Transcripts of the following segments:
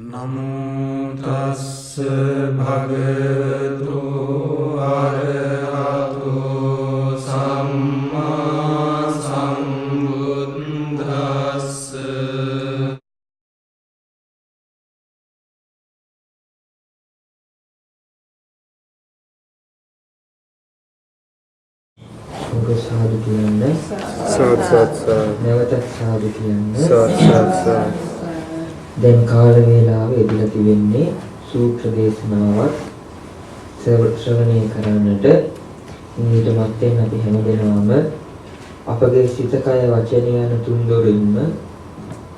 නමෝ තස්ස භගවතු අරහතෝ සම්මා සම්බුද්දස්ස සාදු කියන්නේ සත් නැවත සාදු කියන්නේ සත් දැන් කාල වේලාව එදිලා තිබෙන්නේ සූත්‍ර දේශනාවක් ශ්‍රවණය කරන්නට. ඊට මත්තෙන් අපි හැමදෙනාම අපගේ සිත කය වචනය යන තුන්දොරින්ම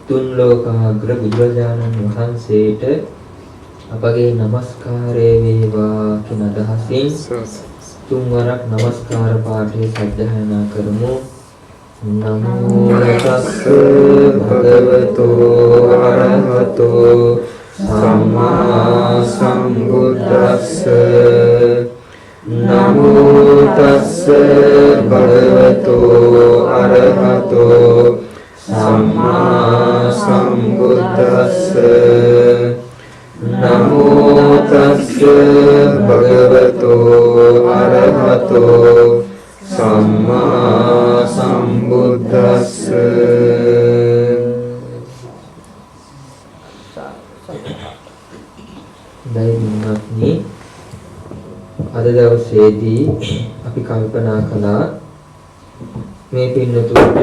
තුන් ලෝකාග්‍ර බුදුරජාණන් වහන්සේට අපගේ নমස්කාරය වේවා කියන අදහසින් තුන්වරක් নমස්කාර පාඨය සජ්ජායනා කරමු. නමෝ තස්ස භගවතෝ අරහතෝ සම්මා සම්බුද්දස්ස නමෝ තස්ස භගවතෝ අරහතෝ සම්මා සම්බුද්දස්ස නමෝ තස්ස භගවතෝ අරහතෝ සම්මා සම්බුද්දස්ස. දෛනිකත්නි අද දවසේදී අපි කල්පනා කළා මේ පින්නතුන්ට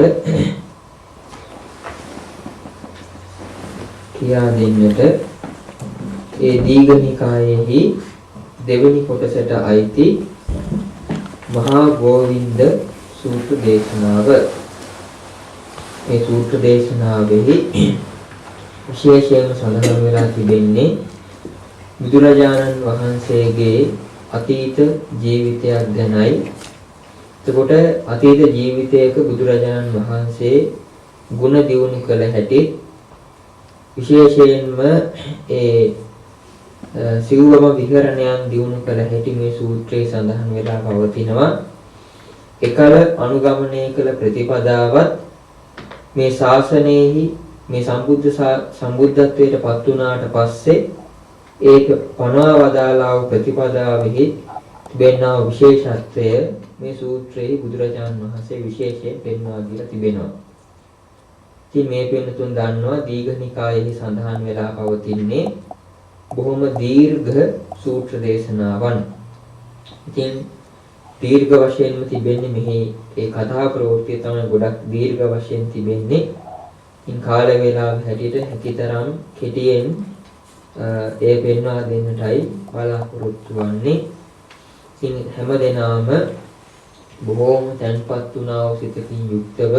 කියා දෙන්නට ඒ දීඝනිකායෙහි දෙවෙනි කොටසට අයිති මහා ගෝවින්ද සූත්‍ර දේශනාව. මේ සූත්‍ර දේශනාවෙහි විශේෂයෙන්ම සඳහන් වෙලා තිබෙන්නේ බුදුරජාණන් වහන්සේගේ අතීත ජීවිතයක් ගැනයි. එතකොට අතීත ජීවිතයක බුදුරජාණන් වහන්සේ ගුණ දියුණු කළ හැටි විශේෂයෙන්ම ඒ සිව්වම විහරණයන් දියුණු කළ හැටි මේ සූත්‍රයේ සඳහන් වෙලා පවතිනවා. එකල අනුගමනය කළ ප්‍රතිපදාවත් මේ ශාසනයෙහි මේ සම්බුද්ධත්වයට පත් වුණාට පස්සේ ඒක පනවා වදාළා වූ ප්‍රතිපදාවෙහි තිබෙනා විශේෂත්වය මේ සූත්‍රයේ බුදුරජාණන් වහන්සේ විශේෂයෙන් පෙන්වා දීලා තිබෙනවා. ඉතින් මේ පින්නතුන් දන්නවා දීඝනිකායෙහි සඳහන් වෙලා පවතින්නේ බොහොම දීර්ඝ සූත්‍ර දේශනාවන්. ඉතින් දීර්ඝ වශයෙන්ම තිබෙන්නේ මෙහි ඒ කතා ප්‍රවෘත්තිය තමයි ගොඩක් දීර්ඝ වශයෙන් තිබෙන්නේ. ඉතින් කාල වේලාව හැටියට හැකිතරම් කෙටියෙන් ඒ පෙන්වා දෙන්නටයි බලාපොරොත්තු වෙන්නේ. ඉතින් හැමදෙනාම බොහොම තැන්පත් වුණා වූ සිතකින් යුක්තව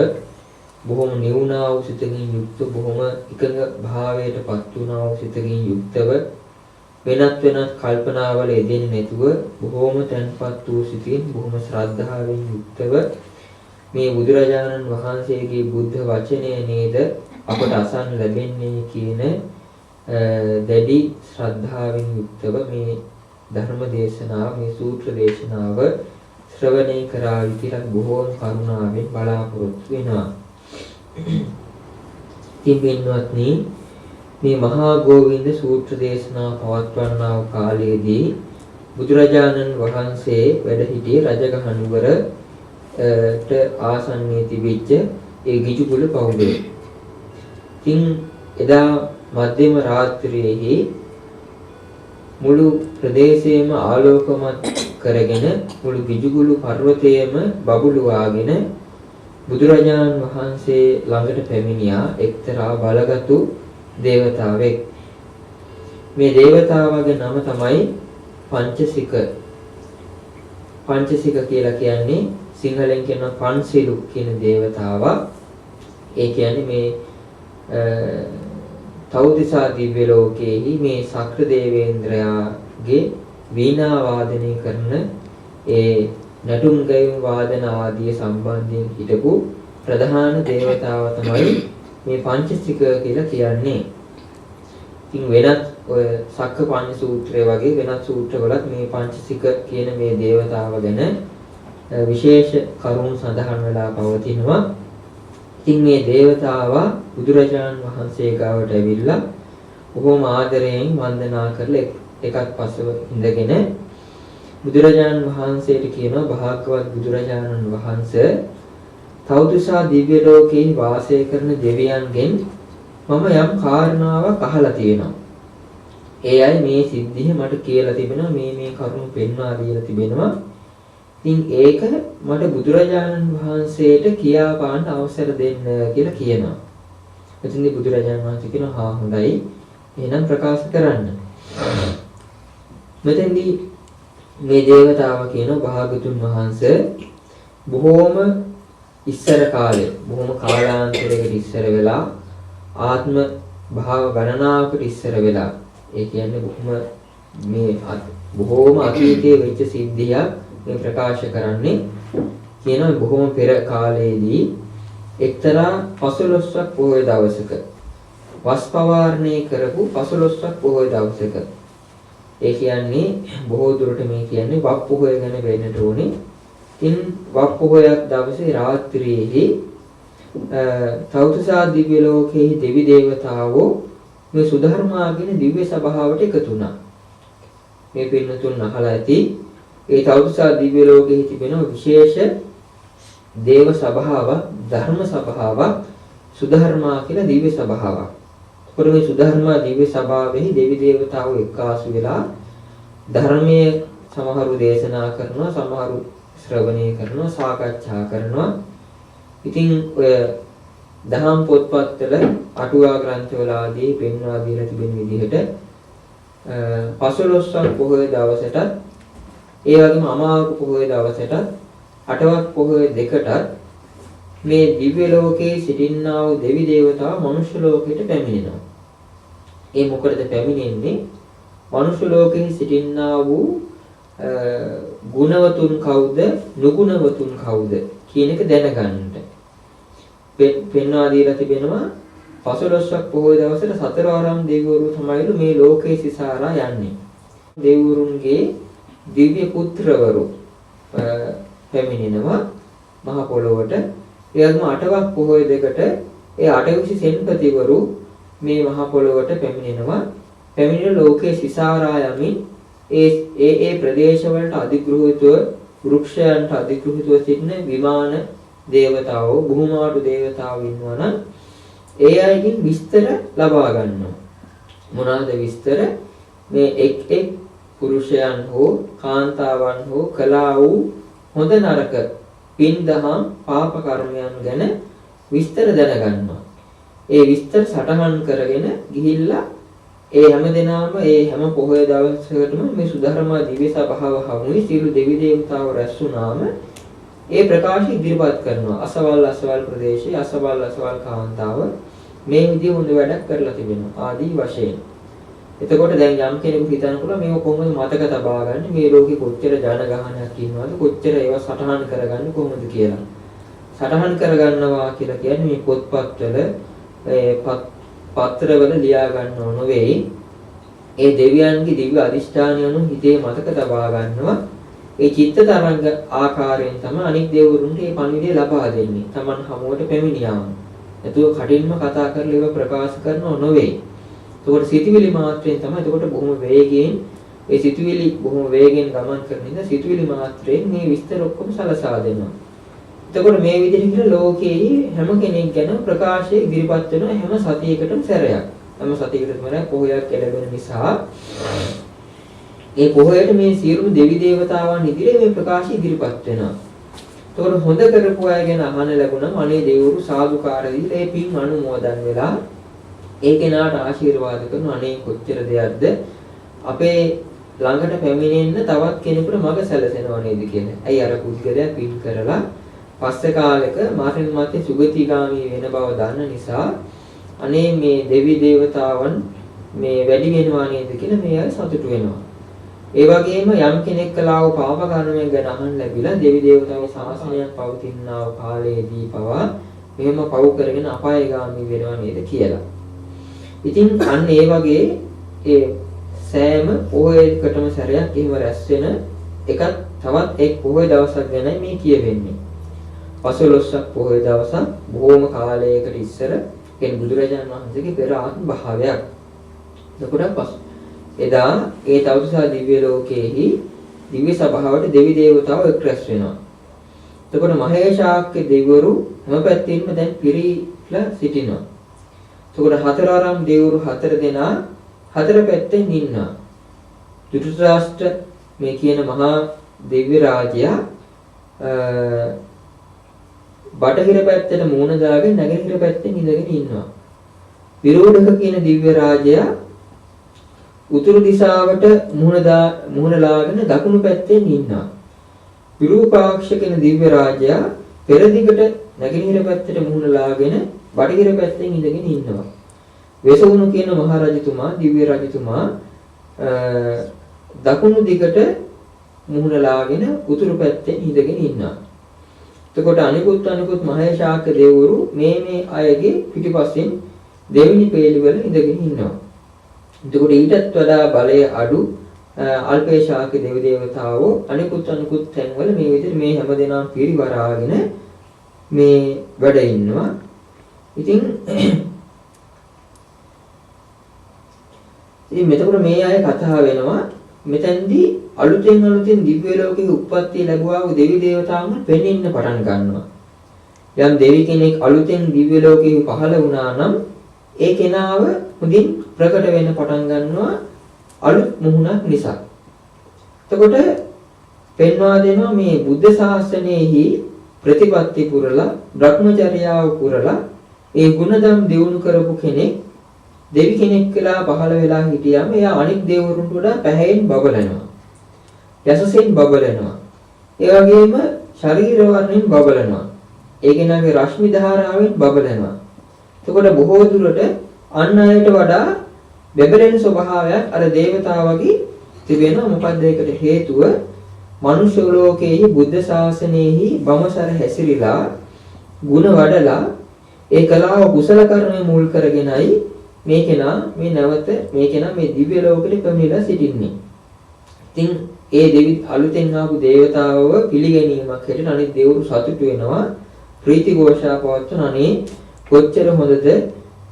බොහොම නිවුණා වූ සිතකින් යුක්තව බොහොම එකඟ භාවයට පත් වුණා වූ සිතකින් යුක්තව වෙනත් කල්පනාවල යෙදෙන්නේ නැතුව බොහොම තැන්පත් වූ සිතින් බොහොම ශ්‍රද්ධාවෙන් යුක්තව මේ බුදුරජාණන් වහන්සේගේ බුද්ධ වචනය නේද අපට අසන්න ලැබෙන්නේ කියන දැඩි ශ්‍රද්ධාවෙන් යුක්තව මේ ධර්ම දේශනාව මේ සූත්‍ර දේශනාව ශ්‍රවණය කරා විතරක් බොහෝම කරුණාවෙන් බලාපොරොත්තු වෙනවා. තිබෙන්නවත්නි මේ මහා ගෝවින්ද සූත්‍ර දේශනාව පවත්වන්නා වූ කාලයේදී බුදුරජාණන් වහන්සේ වැඩ සිටියේ රජගහ නුවරට ආසන්නයේ තිබිච්ච ඒ ගිජුකුල පවුලේ. ඉතින් එදා මධ්‍යම රාත්‍රියේහි මුළු ප්‍රදේශයේම ආලෝකමත් කරගෙන මුළු ගිජුකුල පර්වතයේම බබළුවාගෙන බුදුරජාණන් වහන්සේ ළඟට පැමිණියා එක්තරා බලගතු දේවතාවෙක්. මේ දේවතාවගේ නම තමයි පංචසික. පංචසික කියලා කියන්නේ සිංහලෙන් කියන පන්සිලු කියන දේවතාවා. ඒ කියන්නේ මේ තවුතිසා දිව්‍ය ලෝකයේහි මේ සක්‍ර දේවේන්ද්‍රයාගේ වීණා වාදනය කරන ඒ නටුම් ගයුම් වාදන ආදී සම්බන්ධයෙන් හිටපු ප්‍රධාන දේවතාව තමයි මේ පංචසික කියලා කියන්නේ. ඉතින් වෙනත් ඔය සක්කපඤ්ඤ සූත්‍රය වගේ වෙනත් සූත්‍රවලත් මේ පංචසික කියන මේ දේවතාව ගැන විශේෂ කරුණු සඳහන් වෙලා පවතිනවා. ඉතින් මේ දේවතාවා බුදුරජාණන් වහන්සේ ගාවට ඇවිල්ලා බොහොම ආදරයෙන් වන්දනා කරලා එකක් පස්සව ඉඳගෙන බුදුරජාණන් වහන්සේට කියනවා භාග්‍යවත් බුදුරජාණන් වහන්සේ තවුතුසා දිව්‍ය ලෝකේ වාසය කරන දෙවියන්ගෙන් මම යම් කාරණාවක් අහලා තියෙනවා. ඒ අය මේ සිද්ධිය මට කියලා තිබෙනවා මේ කරුණු පෙන්වා දීලා තිබෙනවා. ඉතින් ඒක මට බුදුරජාණන් වහන්සේට කියා පාන්න අවසර දෙන්න කියලා කියනවා. එතෙන්දී බුදුරජාණන් වහන්සේ කියනවා හා හොඳයි. එහෙනම් ප්‍රකාශ කරන්න. මෙතෙන්දී මේ දේවතාව කියනවා භාගතුන් වහන්සේ බොහෝම ඉස්සර කාලේ බොහොම කාලාන්තරයකට ඉස්සර වෙලා ආත්ම භාව ගණනාවකට ඉස්සර වෙලා ඒ කියන්නේ බොහෝම අතීතයේ වෙච්ච සිද්ධියක් මේ ප්‍රකාශ කරන්නේ කියනවා බොහොම පෙර කාලයේදී එක්තරා 15ක් පොහොය දවසක වස් පවාරණය කරපු 15ක් පොහොය දවසක ඒ කියන්නේ බොහෝ දුරට මේ කියන්නේ වප් පොහොය ගැන වෙන්නට ඕනේ. ඉන් වප් පොහොයක් දවසේ රාත්‍රියේදී තවුතුසා දිව්‍ය ලෝකයේ දෙවි දේවතාවෝ මේ සුධර්මාගෙන දිව්‍ය සභාවට එකතු වුණා. මේ පින්නතුන් අහලා ඇති ඒ තවුතුසා දිව්‍ය ලෝකයේ තිබෙන විශේෂ දේව සභාවක්, ධර්ම සභාවක්, සුධර්මා කියලා දිව්‍ය සභාවක්. ඒකට මේ සුධර්මා දිව්‍ය සභාවෙහි දෙවි දේවතාවෝ එක්කාසු වෙලා ධර්මයේ සමහරු දේශනා කරනවා, සමහරු ශ්‍රවණය කරනවා, සාකච්ඡා කරනවා. ඉතින් ඔය දහම් පොත්පත්වල අටුවා ග්‍රන්ථවල ආදී පෙන්වා දීලා තිබෙන විදිහට 15ක් පොහොය දවසට ඒ වගේම අමාවක පොහොය දවසට අටවක් පොහොය දෙකටත් මේ දිව්‍ය ලෝකයේ සිටින්නා වූ දෙවි දේවතාව මනුෂ්‍ය ලෝකයට පැමිණෙනවා. ඒ මොකටද පැමිණෙන්නේ? මනුෂ්‍ය ලෝකයේ සිටින්නා වූ ගුණවතුන් කවුද, නුගුණවතුන් කවුද කියන එක දැනගන්නට. පෙන්වා දීලා තිබෙනවා 15ක් පොහොය දවසට සතරවරම් දෙවිවරු තමයිලු මේ ලෝකේ සිසාරා යන්නේ. දෙවිවරුන්ගේ දිව්‍ය පුත්‍රවරු පැමිණෙනවා මහ පොළොවට. ඒ වගේම අටවක් පොහොය දෙකට ඒ අටවිසි සෙන්පතිවරු මේ මහ පොළොවට පැමිණෙනවා. පැමිණෙන ලෝකේ සිසාරා යමින් ඒ ප්‍රදේශවලට අධිග්‍රහිතව වෘක්ෂයන්ට අධිග්‍රහිතව සිටින විමාන දේවතාවෝ, බුහුමාටු දේවතාවෝ ඉන්නවනම් ඒ අයගෙන් විස්තර ලබා ගන්නවා. මොනවාද විස්තර? මේ එක් පුරුෂයන් හෝ කාන්තාවන් හෝ කළා වූ හොඳ නරක පින් දහම් පාප කර්මයන් ගැන විස්තර දැනගන්නවා. ඒ විස්තර සටහන් කරගෙන ගිහිල්ලා ඒ හැමදෙනාම ඒ හැම පොහොය දවසකටම මේ සුධර්මා දිව්‍ය සභාව හමුවේ සියලු දෙවි දේවතාවෝ රැස් වුණාම ඒ ප්‍රකාශය ඉදිරිපත් කරනවා. අසවල් ප්‍රදේශයේ අසවල් කාන්තාව මේ විදිහ හොඳ වැඩක් කරලා තිබෙනවා ආදී වශයෙන්. එතකොට දැන් යම් කෙනෙකුට හිතන්න පුළුවන් මේක කොහොමද මතක තබා ගන්න, මේ ලෝකෙ කොච්චර ජනගහනයක් ඉන්නවද, කොච්චර ඒවා සටහන් කරගන්නේ කොහොමද කියලා. සටහන් කරගන්නවා කියලා කියන්නේ මේ පොත්පත්වල පත්‍රවල ලියා ගන්නව නෙවෙයි. ඒ දෙවියන්ගේ දිව්‍ය අධිෂ්ඨානයන් හිතේ මතක තබා ගන්නවා. ඒ චිත්ත තරංග ආකාරයෙන් තමයි අනික් දෙවිවරුන්ට මේ පණිවිඩය ලබා දෙන්නේ. Taman හමුවට පැමිණියාම. එතකොට කටින්ම කතා කරලා ඒවා ප්‍රකාශ කරනව නෙවෙයි. එතකොට සිතුවිලි මාත්‍රයෙන් තමයි එතකොට බොහොම වේගයෙන් ඒ සිතුවිලි බොහොම වේගෙන් ගමන් කරන නිසා සිතුවිලි මාත්‍රයෙන් මේ විස්තර ඔක්කොම සලසා දෙනවා. එතකොට මේ විදිහට ලෝකයේ හැම කෙනෙක් ගැන ප්‍රකාශය ඉදිරිපත් වෙන හැම සතියකටම සැරයක්. හැම සතියකටම පොහොයක් ලැබෙන නිසා ඒ පොහොයට මේ සියලුම දෙවි දේවතාවන් ඉදිරියේ මේ ප්‍රකාශය ඉදිරිපත් වෙනවා. එතකොට හොඳ කරපු අය ගැන අහන්න ලැබුණම අනේ දෙවිවරු සාදුකාර දීලා ඒ පින් අනුමෝදන් වෙලා ඒ කෙනාට ආශිර්වාද කරන අනේ කොච්චර දෙයක්ද අපේ ළඟට පැමිණෙන්න තවත් කෙනෙකුට මඟ සැලසෙනවා නේද කියලා. ඇයි අර පුද්ගලයා පින් කරලා පස්සේ කාලෙක මාර්ගින් මාතේ සුගතිගාමී වෙන බව දන්න නිසා අනේ මේ දෙවි දේවතාවන් මේ වැඩි වෙනවා නේද කියලා මේ අය සතුටු වෙනවා. ඒ වගේම යම් කෙනෙක් කළා වූ පාප කර්මයන් ගැන අහන්න ලැබිලා දෙවි දේවතාවෝ ශාසනයක් පවතිනා වූ කාලයේදී පවා මෙහෙම පව් කරගෙන අපායගාමී වෙනවා නේද කියලා. ඉතින් අන්න ඒ වගේ ඒ සෑම පොහොයකටම සැරයක් එහෙම රැස් වෙන එකක් තවත් එක් පොහොය දවසක් ගැනයි මේ කියවෙන්නේ. 15ක් පොහොය දවසක් බොහෝම කාලයකට ඉස්සර කෙන බුදුරජාණන් වහන්සේගේ පෙර ආත්ම භාවයක්. එතකොට එදා ඒ තවුසා දිව්‍ය ලෝකයේහි දිව්‍ය සභාවට දෙවි දේවතාවෝ එක් රැස් වෙනවා. එතකොට මහේශාක්‍ය දෙවිවරු හැම පැත්තෙම දැන් පිරීලා සිටිනවා. එතකොට හතරාරම් දෙවිවරු 4 දෙනා 4 පැත්තෙන් ඉන්නවා. ධෘතරාෂ්ට්‍ර මේ කියන මහා දිව්‍ය රාජයා බටහිර පැත්තට මූණ දාගෙන නැගෙනහිර පැත්තෙන් ඉඳගෙන ඉන්නවා. විරෝධක කියන දිව්‍ය රාජයා උතුරු දිශාවට මුහුණ ලාගෙන දකුණු පැත්තෙන් ඉන්නවා. විරූපාක්ෂ කියන දිව්‍ය රාජයා පෙරදිගට නැගෙනහිර පැත්තට මුහුණ ලාගෙන බටහිර පැත්තෙන් ඉඳගෙන ඉන්නවා. වෙසවුණු කියන මහරජතුමා දිව්‍ය රජතුමා දකුණු දිගට මුහුණ ලාගෙන උතුරු පැත්තෙන් ඉඳගෙන ඉන්නවා. එතකොට අනිකුත් මහේශාක්‍ය දෙවිවරු මේ අයගේ පිටිපස්සෙන් දෙවෙනි පේළිවල ඉඳගෙන ඉන්නවා. එතකොට ඊටත් වඩා බලය අඩු අල්පේශාක්‍ය දෙවි දේවතාවෝ අනිකුත් තැන්වල මේ විදිහට මේ හැමදෙනාම පිරිවරාගෙන මේ වැඩ ඉන්නවා. ඉතින් මෙතකොට මේ අය කතා වෙනවා මෙතෙන්දී අලුතෙන් දිව්‍ය ලෝකෙක උප්පත්ති ලැබුවා වූ දෙවි දේවතාවුන් පෙනෙන්න පටන් ගන්නවා. යම් දෙවි කෙනෙක් අලුතෙන් දිව්‍ය ලෝකෙක පහළ වුණා නම් ඒ කෙනාව හොඳින් ප්‍රකට වෙන්න පටන් ගන්නවා අලුත් මුහුණක් නිසා. එතකොට පෙන්වා දෙනවා මේ බුද්ධ ශාසනයෙහි ප්‍රතිපත්ති පුරලා භ්‍රමචර්යාව පුරලා ඒ ගුණධම් දියුණු කරපු කෙනෙක් දෙවි කෙනෙක් කියලා පහළ වෙලා හිටියම එයා අනික් දෙවිවරුන්ට වඩා පැහැයෙන් බබලනවා. යසසෙන් බබලනවා. ඒ වගේම ශරීර වර්ණයෙන් බබලනවා. ඒ කෙනාගේ රශ්මි ධාරාවෙන් බබලනවා. එතකොට බොහෝ දුරට අන් අයට වඩා බබලෙන ස්වභාවයක් අර දේවතාවගේ තිබෙනවා. මොකද ඒකට හේතුව මනුෂ්‍ය ලෝකයේහි බුද්ධ ශාසනයෙහි බමසර හැසිරීලා ಗುಣ වඩලා ඒ කලාව කුසල කර්මය මුල් කරගෙනයි මේ කෙනා මේ දිව්‍ය ලෝකෙට පැමිණලා සිටින්නේ. ඉතින් ඒ දෙවි අලුතෙන් ආපු දේවතාවව පිළිගැනීමක් හැටියට අනිත් දෙවිවරු සතුටු වෙනවා. ප්‍රීති ഘോഷා පවත්වන අනේ කොච්චර හොඳද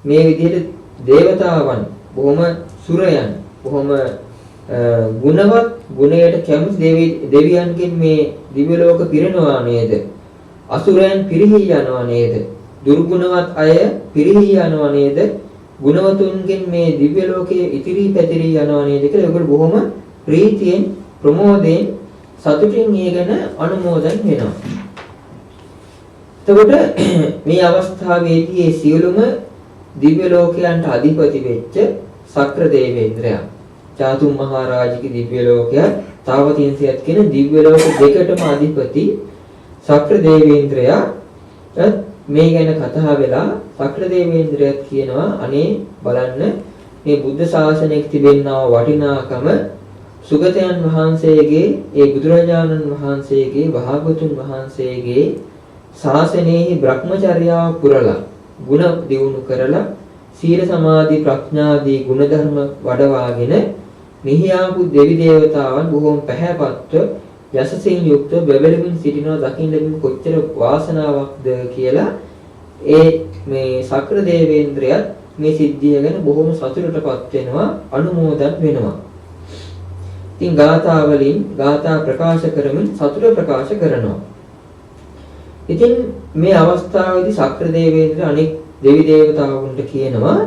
මේ විදිහට දේවතාවන් බොහොම සුරයන් බොහොම ගුණවත් ගුණයට කැමති දෙවියන්ගෙන් මේ දිව්‍ය ලෝක පිරෙනවා නේද? අසුරයන් පිරිහි යනවා නේද? දුර්ගුණවත් අය පිරිහි යනවා නේද? ගුණවතුන්ගෙන් මේ දිව්‍ය ලෝකයේ ඉතිරි පැතිරි යනවා නේද කියලා ඒගොල්ලෝ බොහොම ප්‍රීතියෙන් ප්‍රමෝදයෙන් සතුටින් ඒ ගැන අනුමෝදන් වෙනවා. එතකොට මේ අවස්ථාවේදී මේ සියලුම දිව්‍ය ලෝකයන්ට අධිපති වෙච්ච සක්‍ර දේවේන්ද්‍රයා චාතුම් මහරජගේ දිව්‍ය ලෝකය තාවතින්සියත් කියන දිව්‍ය ලෝක දෙකටම අධිපති සක්‍ර දේවේන්ද්‍රයා මේ ගැන කතා වෙලා සක්‍ර දේවේන්ද්‍රයත් කියනවා අනේ බලන්න මේ බුද්ධ ශාසනයේ තිබෙනා වටිනාකම සුගතයන් වහන්සේගේ ඒ බුදුරජාණන් වහන්සේගේ භාගතුන් වහන්සේගේ ශාසනයෙහි භ්‍රමචර්යාව පුරලා ගුණ දියුණු කරලා සීල සමාධි ප්‍රඥාදී ගුණධර්ම වඩවාගෙන මිහිආපු දෙවි දේවතාවන් බොහොම පැහැපත්ව යසසින් යුක්ත බබලමින් සිටිනවා දකින්න ලැබෙන කොච්චර වාසනාවක්ද කියලා ඒ මේ සක්‍ර දේවේන්ද්‍රයත් මේ සිද්ධිය ගැන බොහොම සතුටටපත් වෙනවා අනුමෝදන් වෙනවා. ඉතින් ගාථා ප්‍රකාශ කරමින් සතුට ප්‍රකාශ කරනවා. ඉතින් මේ අවස්ථාවේදී සක්‍ර දේවේන්ද්‍ර අනෙක් දෙවි දේවතාවුන්ට කියනවා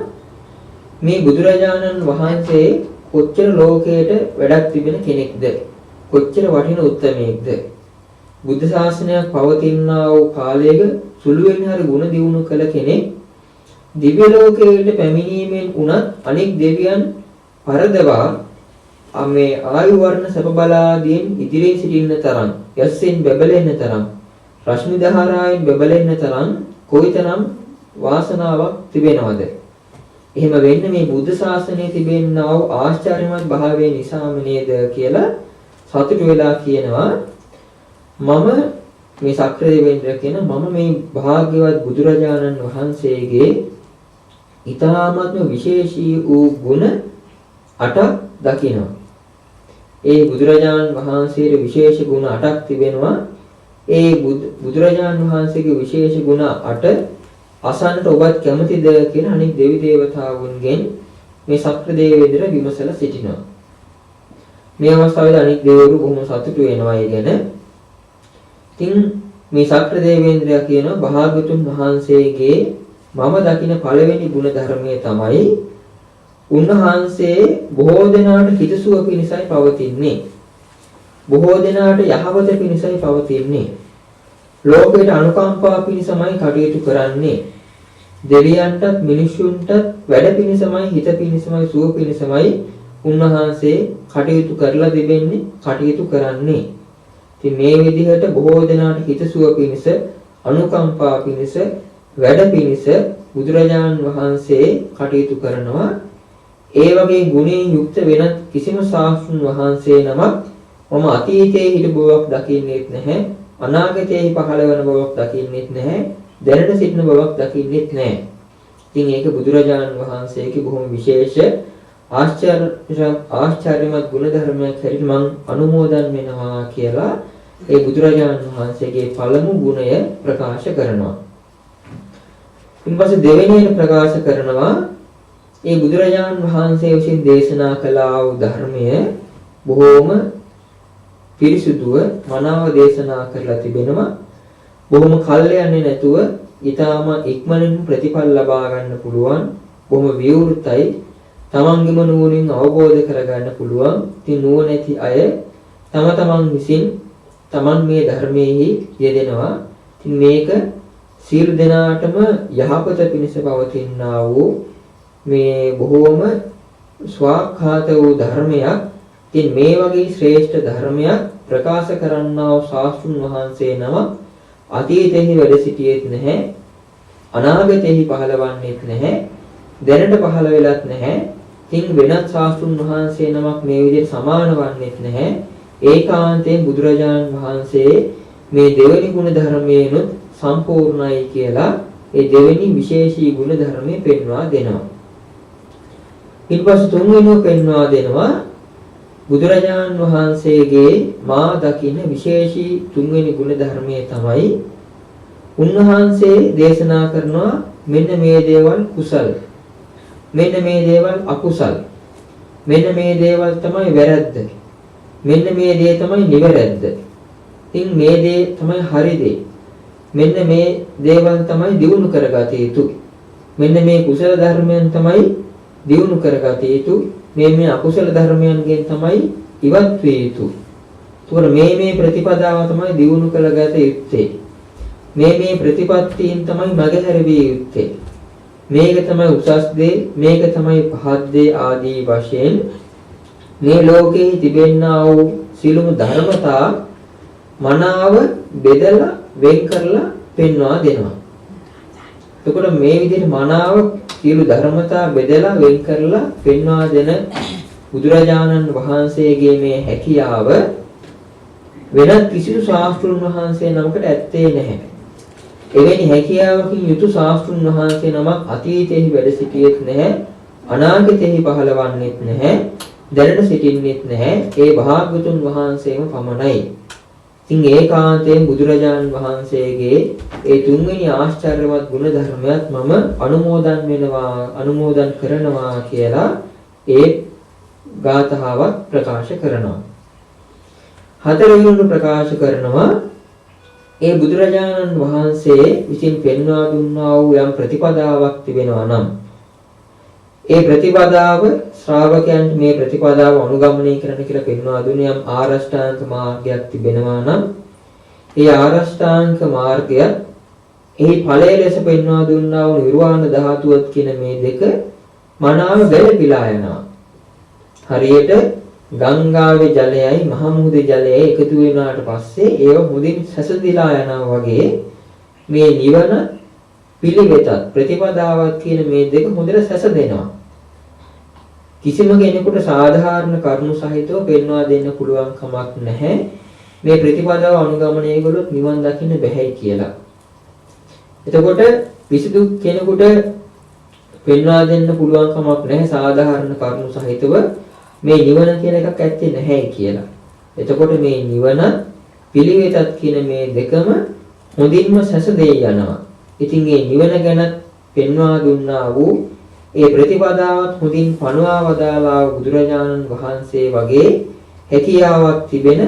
මේ බුදුරජාණන් වහන්සේ කොච්චර ලෝකයට වැඩක් තිබෙන කෙනෙක්ද කොච්චර වටින උත්තමයෙක්ද බුද්ධ ශාසනයක් පවතිනා වූ කාලයක සුළුවෙන් හරි ගුණ දියුණු කළ කෙනෙක් දිව්‍ය ලෝකයට පැමිණීමෙන් උනත් අනෙක් දෙවියන් පරදවා මේ ආයු වර්ණ සප බලාදීන් ඉදිරියේ සිටින්න තරම් යස්සෙන් බබලෙන්න තරම් රශ්මි දහරායෙන් බබලෙන්න තරම් කොයිතරම් වාසනාවක් තිබෙනවද? එහෙම වෙන්නේ මේ බුද්ධ ශාසනයේ තිබෙනා වූ ආශ්චර්යමත් භාවය නිසාම නේද කියලා සතුටු වෙලා කියනවා මම මේ සක්‍ර දේවේන්ද්‍ර කියන මම මේ භාග්‍යවත් බුදුරජාණන් වහන්සේගේ ඊ타ත්ම විශේෂී වූ ගුණ 8ක් දකිනවා. ඒ බුදුරජාණන් වහන්සේගේ විශේෂ ගුණ 8ක් තිබෙනවා. ඒ බුදුරජාණන් වහන්සේගේ විශේෂ ගුණ 8 අසන්නට ඔබත් කැමතිද කියලා අනිත් දෙවි දේවතාවුන්ගෙන් මේ ශක්‍ර දේවේන්ද්‍ර විමසලා සිටිනවා. මේ අවස්ථාවේදී අනික් දේවරු බොහොම සතුටු වෙනවා ඒ ගැන. ඉතින් මේ ශක්‍ර දේවේන්ද්‍රයා කියනවා භාග්‍යතුන් වහන්සේගේ මම දකින පළවෙනි ගුණ ධර්මයේ තමයි උන්වහන්සේ බොහෝ දෙනාට හිතසුව පිණිසයි පවතින්නේ. බොහෝ දෙනාට යහපත පිණිසයි පවතින්නේ. ලෝකයට අනුකම්පා පිණිසමයි කටයුතු කරන්නේ. දෙවියන්ටත් මිනිසුන්ටත් වැඩ පිණිසමයි හිත පිණිසමයි සුව පිණිසමයි උන්වහන්සේ කටයුතු කරලා දෙන්නේ කටයුතු කරන්නේ. ඉතින් මේ විදිහට බොහෝ දෙනාට හිතසුව පිණිස අනුකම්පා පිණිස වැඩ පිණිස බුදුරජාණන් වහන්සේ කටයුතු කරනවා. ඒ වගේ ගුණයෙන් යුක්ත වෙනත් කිසිම ශාස්ත්‍රඥ වහන්සේ නමක් මම අතීතයේ හිටපු බවක් දකින්නෙත් නැහැ, අනාගතයේ පහළ වෙන බවක් දකින්නෙත් නැහැ, දැනට සිටින බවක් දකින්නෙත් නැහැ. ඉතින් ඒක බුදුරජාණන් වහන්සේගේ බොහොම විශේෂ ආශ්චර්යමත් ගුණ ධර්මයක් හැටියට මම අනුමෝදන් වෙනවා කියලා ඒ බුදුරජාණන් වහන්සේගේ පළමු ගුණය ප්‍රකාශ කරනවා. ඊපස්සේ දෙවෙනියට ප්‍රකාශ කරනවා ඒ බුදුරජාණන් වහන්සේ විසින් දේශනා කළ වූ ධර්මය බොහෝම පිරිසුදුව මනාව දේශනා කරලා තිබෙනවා. බොහොම කල් යන්නේ නැතුව ඊටාම ඉක්මනින් ප්‍රතිඵල ලබා ගන්න පුළුවන්. බොහොම විවෘතයි. තමන්ගේම නුවණින් අවබෝධ කරගන්න පුළුවන්. ඉතින් නුවණැති අය තමන් විසින් තමන් මේ ධර්මයේ යෙදෙනවා. ඉතින් මේක සියලු දෙනාටම යහපත පිණිස පවතිනා වූ මේ බොහෝම ස්වාක්ඛාත වූ ධර්මයක්. ඉතින් මේ වගේ ශ්‍රේෂ්ඨ ධර්මයක් ප්‍රකාශ කරන්නා වූ ශාස්ත්‍රඥ වහන්සේ නම අතීතෙහි වැඩ සිටියේත් නැහැ, අනාගතෙහි පහළවන්නේත් නැහැ, දැනට පහළ වෙලත් නැහැ. ඉතින් වෙනත් ශාස්ත්‍රඥ වහන්සේ නමක් මේ විදිහට සමාන වන්නේත් නැහැ. ඒකාන්තයෙන් බුදුරජාණන් වහන්සේ මේ දෙවෙනි ගුණ ධර්මයේනොත් සම්පූර්ණයි කියලා ඒ දෙවෙනි විශේෂී ගුණ ධර්මයේ පෙන්වා දෙනවා. ඊපස්සේ තුන්වෙනිව පෙන්වා දෙනවා බුදුරජාණන් වහන්සේගේ මා දකින්න විශේෂී තුන්වෙනි ගුණ ධර්මයේ තමයි උන්වහන්සේ දේශනා කරනවා මෙන්න මේ දේවල් කුසල, මෙන්න මේ දේවල් අකුසල, මෙන්න මේ දේවල් තමයි වැරද්ද, මෙන්න මේ දේ තමයි නිවැරද්ද, ඉතින් මේ දේ තමයි හරි දේ, මෙන්න මේ දේවල් තමයි දියුණු කරගත යුතු, මෙන්න මේ කුසල ධර්මයන් තමයි දියුණු කරගත යුතු, මේ අකුසල ධර්මයන්ගෙන් තමයි ඉවත් විය යුතු. ඒතකොට මේ ප්‍රතිපදාව තමයි දියුණු කරගත යුත්තේ. මේ ප්‍රතිපත්තීන් තමයි මගහැරවිය යුත්තේ. මේක තමයි උසස් දේ, මේක තමයි පහත් දේ ආදී වශයෙන් මේ ලෝකයේ තිබෙනා වූ සියලුම ධර්මතා මනාව බෙදලා වෙන් කරලා පෙන්වා දෙනවා. එතකොට මේ විදිහට මනාව සියලු ධර්මතා බෙදලා වෙන් කරලා පෙන්වා දෙන බුදුරජාණන් වහන්සේගේ මේ හැකියාව වෙනත් කිසිදු ශාස්ත්‍රඥ වහන්සේ නමකට ඇත්තේ නැහැ. එවැනි හැකියාවකින් යුතු ශාස්ත්‍රඥ වහන්සේ නමක් අතීතයේ වැඩ සිටියෙත් නැහැ, අනාගතයේ පහළවන්නේත් නැහැ, දැනට සිටින්නෙත් නැහැ. ඒ භාග්‍යතුන් වහන්සේම පමණයි. ඉතින් ඒකාන්තයෙන් බුදුරජාණන් වහන්සේගේ ඒ තුන්වෙනි ආශ්චර්යවත් ගුණ ධර්මයක් මම අනුමෝදන් කරනවා කියලා ඒ ගාථාවක් ප්‍රකාශ කරනවා. හතරවෙනි ප්‍රකාශ කරනවා ඒ බුදුරජාණන් වහන්සේ විසින් පෙන්වා දුන්නා වූ යම් ප්‍රතිපදාවක් තිබෙනවා නම් ඒ ප්‍රතිපදාව ශ්‍රාවකයන්ට මේ ප්‍රතිපදාව අනුගමනය කරන්න කියලා පෙන්වා දුන්න යම් ආරෂ්ඨාංග මාර්ගයක් තිබෙනවා නම් ඒ ආරෂ්ඨාංග මාර්ගය එහි ඵලයේ ලෙස පෙන්වා දුන්නා වූ නිර්වාණ ධාතුවත් කියන මේ දෙක මනාව බැලපිලා යනවා. හරියට ගංගාවේ ජලයයි මහ මුහුදේ ජලයයි එකතු වෙනාට පස්සේ ඒව මුදින් සැසඳිලා යනවා වගේ මේ නිවන පිළිවෙතත් ප්‍රතිපදාවක් කියන මේ දෙක හොඳට සැසඳෙනවා. කිසිම කෙනෙකුට සාධාරණ කරුණු සහිතව පෙන්වා දෙන්න පුළුවන් කමක් නැහැ මේ ප්‍රතිපදාව අනුගමනය කළොත් නිවන් දකින්න බැහැයි කියලා. එතකොට කිසිදු කෙනෙකුට පෙන්වා දෙන්න පුළුවන් කමක් නැහැ සාධාරණ කරුණු සහිතව මේ නිවන කියන එකක් ඇත්තේ නැහැ කියලා. එතකොට මේ නිවන පිළිවෙතත් කියන මේ දෙකම හොඳින්ම සැසඳේ යනවා. ඉතින් මේ නිවන ගැන පෙන්වා දුන්නා වූ ඒ ප්‍රතිපදාවත් හොඳින් පනවා වදාලා බුදුරජාණන් වහන්සේ වගේ හැකියාවක් තිබෙන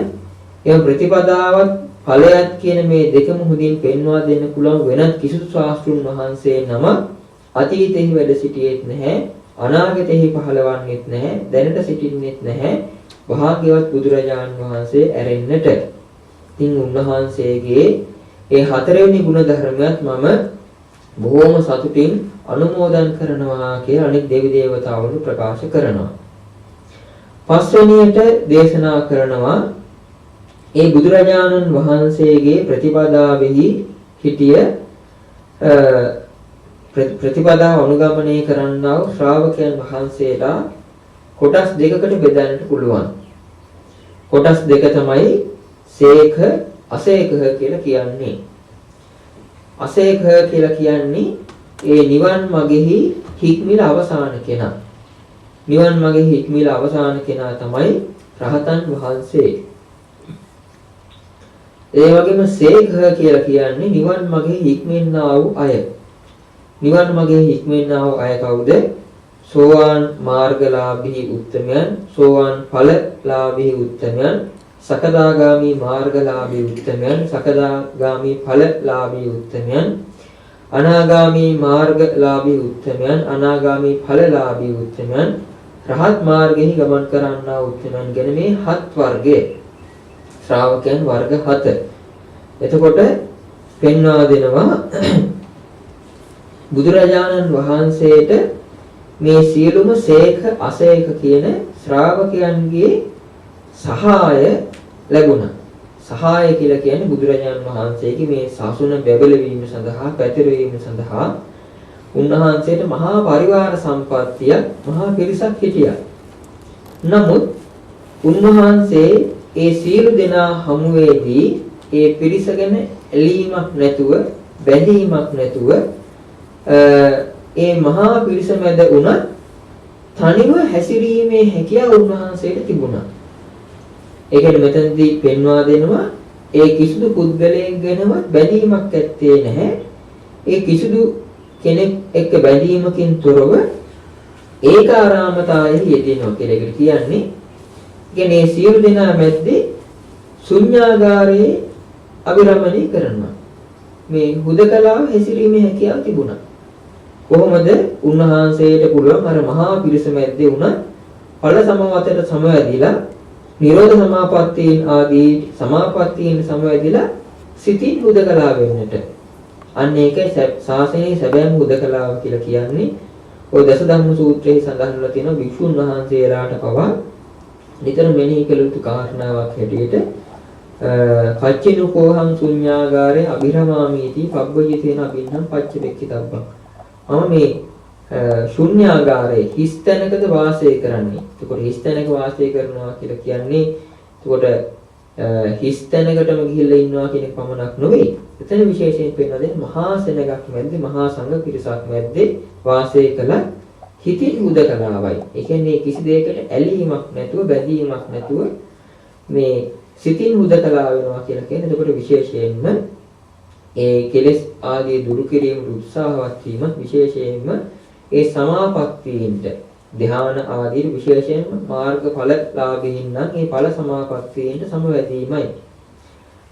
එම ප්‍රතිපදාවත් ඵලයක් කියන මේ දෙකම හොඳින් පෙන්වා දෙන්න පුළුවන් වෙනත් කිසිදු ශාස්ත්‍රුන් වහන්සේ නම අතීතෙහි වැඩ සිටියෙත් නැහැ, අනාගතෙහි පහළවන්නේත් නැහැ, දැනට සිටින්නෙත් නැහැ භාග්‍යවත් බුදුරජාණන් වහන්සේ ඇරෙන්නට. ඉතින් උන්වහන්සේගේ ඒ හතරවෙනි ගුණ ධර්මයක් මම බොහෝම සතුටින් අනුමෝදන් කරනවා කියලා අනෙක් දෙවි දේවතාවුන් ප්‍රකාශ කරනවා. පස්වෙනියට දේශනා කරනවා ඒ බුදුරජාණන් වහන්සේගේ ප්‍රතිපදාවෙහි හිටිය ප්‍රතිපදාව අනුගමනය කරන්නා වූ ශ්‍රාවකයන් වහන්සේලා කොටස් දෙකකට බෙදන්නට පුළුවන්. කොටස් දෙක තමයි සේඛ අසේඛ කියලා කියන්නේ. අසේඛ කියලා කියන්නේ ඒ නිවන් මගෙහි හික්මිල අවසාන කෙනා. නිවන් මගෙහි හික්මිල අවසාන කෙනා තමයි රහතන් වහන්සේ. ඒ වගේම සේඛ කියලා කියන්නේ නිවන් මගෙහි හික්මෙන්නා වූ අය. නිවන් මගෙහි හික්මෙන්නා වූ අය කවුද? සෝවාන් මාර්ගලාභී උත්තමයන්, සෝවාන් ඵලලාභී උත්තමයන්, සකදාගාමි මාර්ගලාභී උත්තමයන්, සකදාගාමි ඵලලාභී උත්තමයන්, අනාගාමි මාර්ගලාභී උත්තමයන්, අනාගාමි ඵලලාභී උත්තමයන්, රහත් මාර්ගෙහි ගමන් කරන්නා උත්තමයන් ගැන මේ හත් වර්ගයේ ශ්‍රාවකයන් වර්ග 7. එතකොට පෙන්වා දෙනවා බුදුරජාණන් වහන්සේට මේ සියලුම සේඛ අසේඛ කියන ශ්‍රාවකයන්ගේ සහාය ලැබුණා. සහාය කියලා කියන්නේ බුදුරජාණන් වහන්සේගේ මේ සසුන බැබළවීම සඳහා, පැතිරවීම සඳහා උන්වහන්සේට මහා පරිවාර සම්පත්තිය, මහා පිරිසක් හිටියා. නමුත් උන්වහන්සේ ඒ සියලු දෙනා හමුවේදී ඒ පිරිස ගැන ඇලීමක් නැතුව, බැඳීමක් නැතුව ඒ මහා පිරිස මැද උනත් තනිව හැසිරීමේ හැකියාව උන්වහන්සේට තිබුණා. ඒ කියන්නේ මෙතනදී පෙන්වා දෙනවා ඒ කිසිදු පුද්ගලයෙක් ගැනවත් බැඳීමක් ඇත්තේ නැහැ. ඒ කිසිදු කෙනෙක් එක්ක බැඳීමකින් තොරව ඒකාරාමතාවයෙහි යෙදෙනවා කියලා එකට කියන්නේ. කියන්නේ සියලු දෙනා මැද්දේ ශුන්‍යාගාරයේ අභිරමණය කරනවා. මේ හුදකලාව හැසිරීමේ හැකියාව තිබුණා. කොහොමද උන්වහන්සේට පුළුවන් අර මහා පිරිස මැද්දේ උනත් ඵල සමවතට සමවැදිලා නිරෝධ සමාපත්තීන් ආදී සමාපත්තීන් සමවැදිලා සිතින් හුදකලා වෙන්නට. අන්න ඒකයි ශාසනයේ සැබෑම හුදකලාව කියලා කියන්නේ. ඔය දසධම්ම සූත්‍රයේ සඳහන් වෙලා තියෙන භික්ෂුන් වහන්සේලාට පවා නිතර මෙනෙහි කළ යුතු කාරණාවක් හැටියට කච්චිනුකෝහං ශුඤ්ඤාගාරේ අභිරමාමීති පබ්බජිතේන අභින්නම් පච්චවෙක්කිතබ්බං. මම මේ ශුඤ්ඤාගාරයේ හිස් තැනකද වාසය කරන්නේ. එතකොට හිස් තැනක වාසය කරනවා කියලා කියන්නේ එතකොට හිස් තැනකටම ගිහිල්ලා ඉන්නවා කියන පමණක් නෙවෙයි. එතන විශේෂයෙන් පෙන්වන්නේ මහා සෙනගක් මැද්දේ මහා සංඝ පිරිසක් මැද්දේ වාසය කළ හිතින් හුදකලාවයි. ඒ කියන්නේ කිසි දෙයකට ඇලීමක් නැතුව, බැඳීමක් නැතුව මේ සිතින් හුදකලා වෙනවා කියලා කියන්නේ. එතකොට විශේෂයෙන්ම ඒ කෙලෙස් ආදී දුරු කිරීමට උත්සාහවත් වීම, විශේෂයෙන්ම ඒ සමාපත්තීන්ට ධ්‍යාන ආදී විශේෂයෙන්ම මාර්ගඵලලාභීන් නම් ඒ ඵල සමාපත්තීන්ට සමවැදීමයි.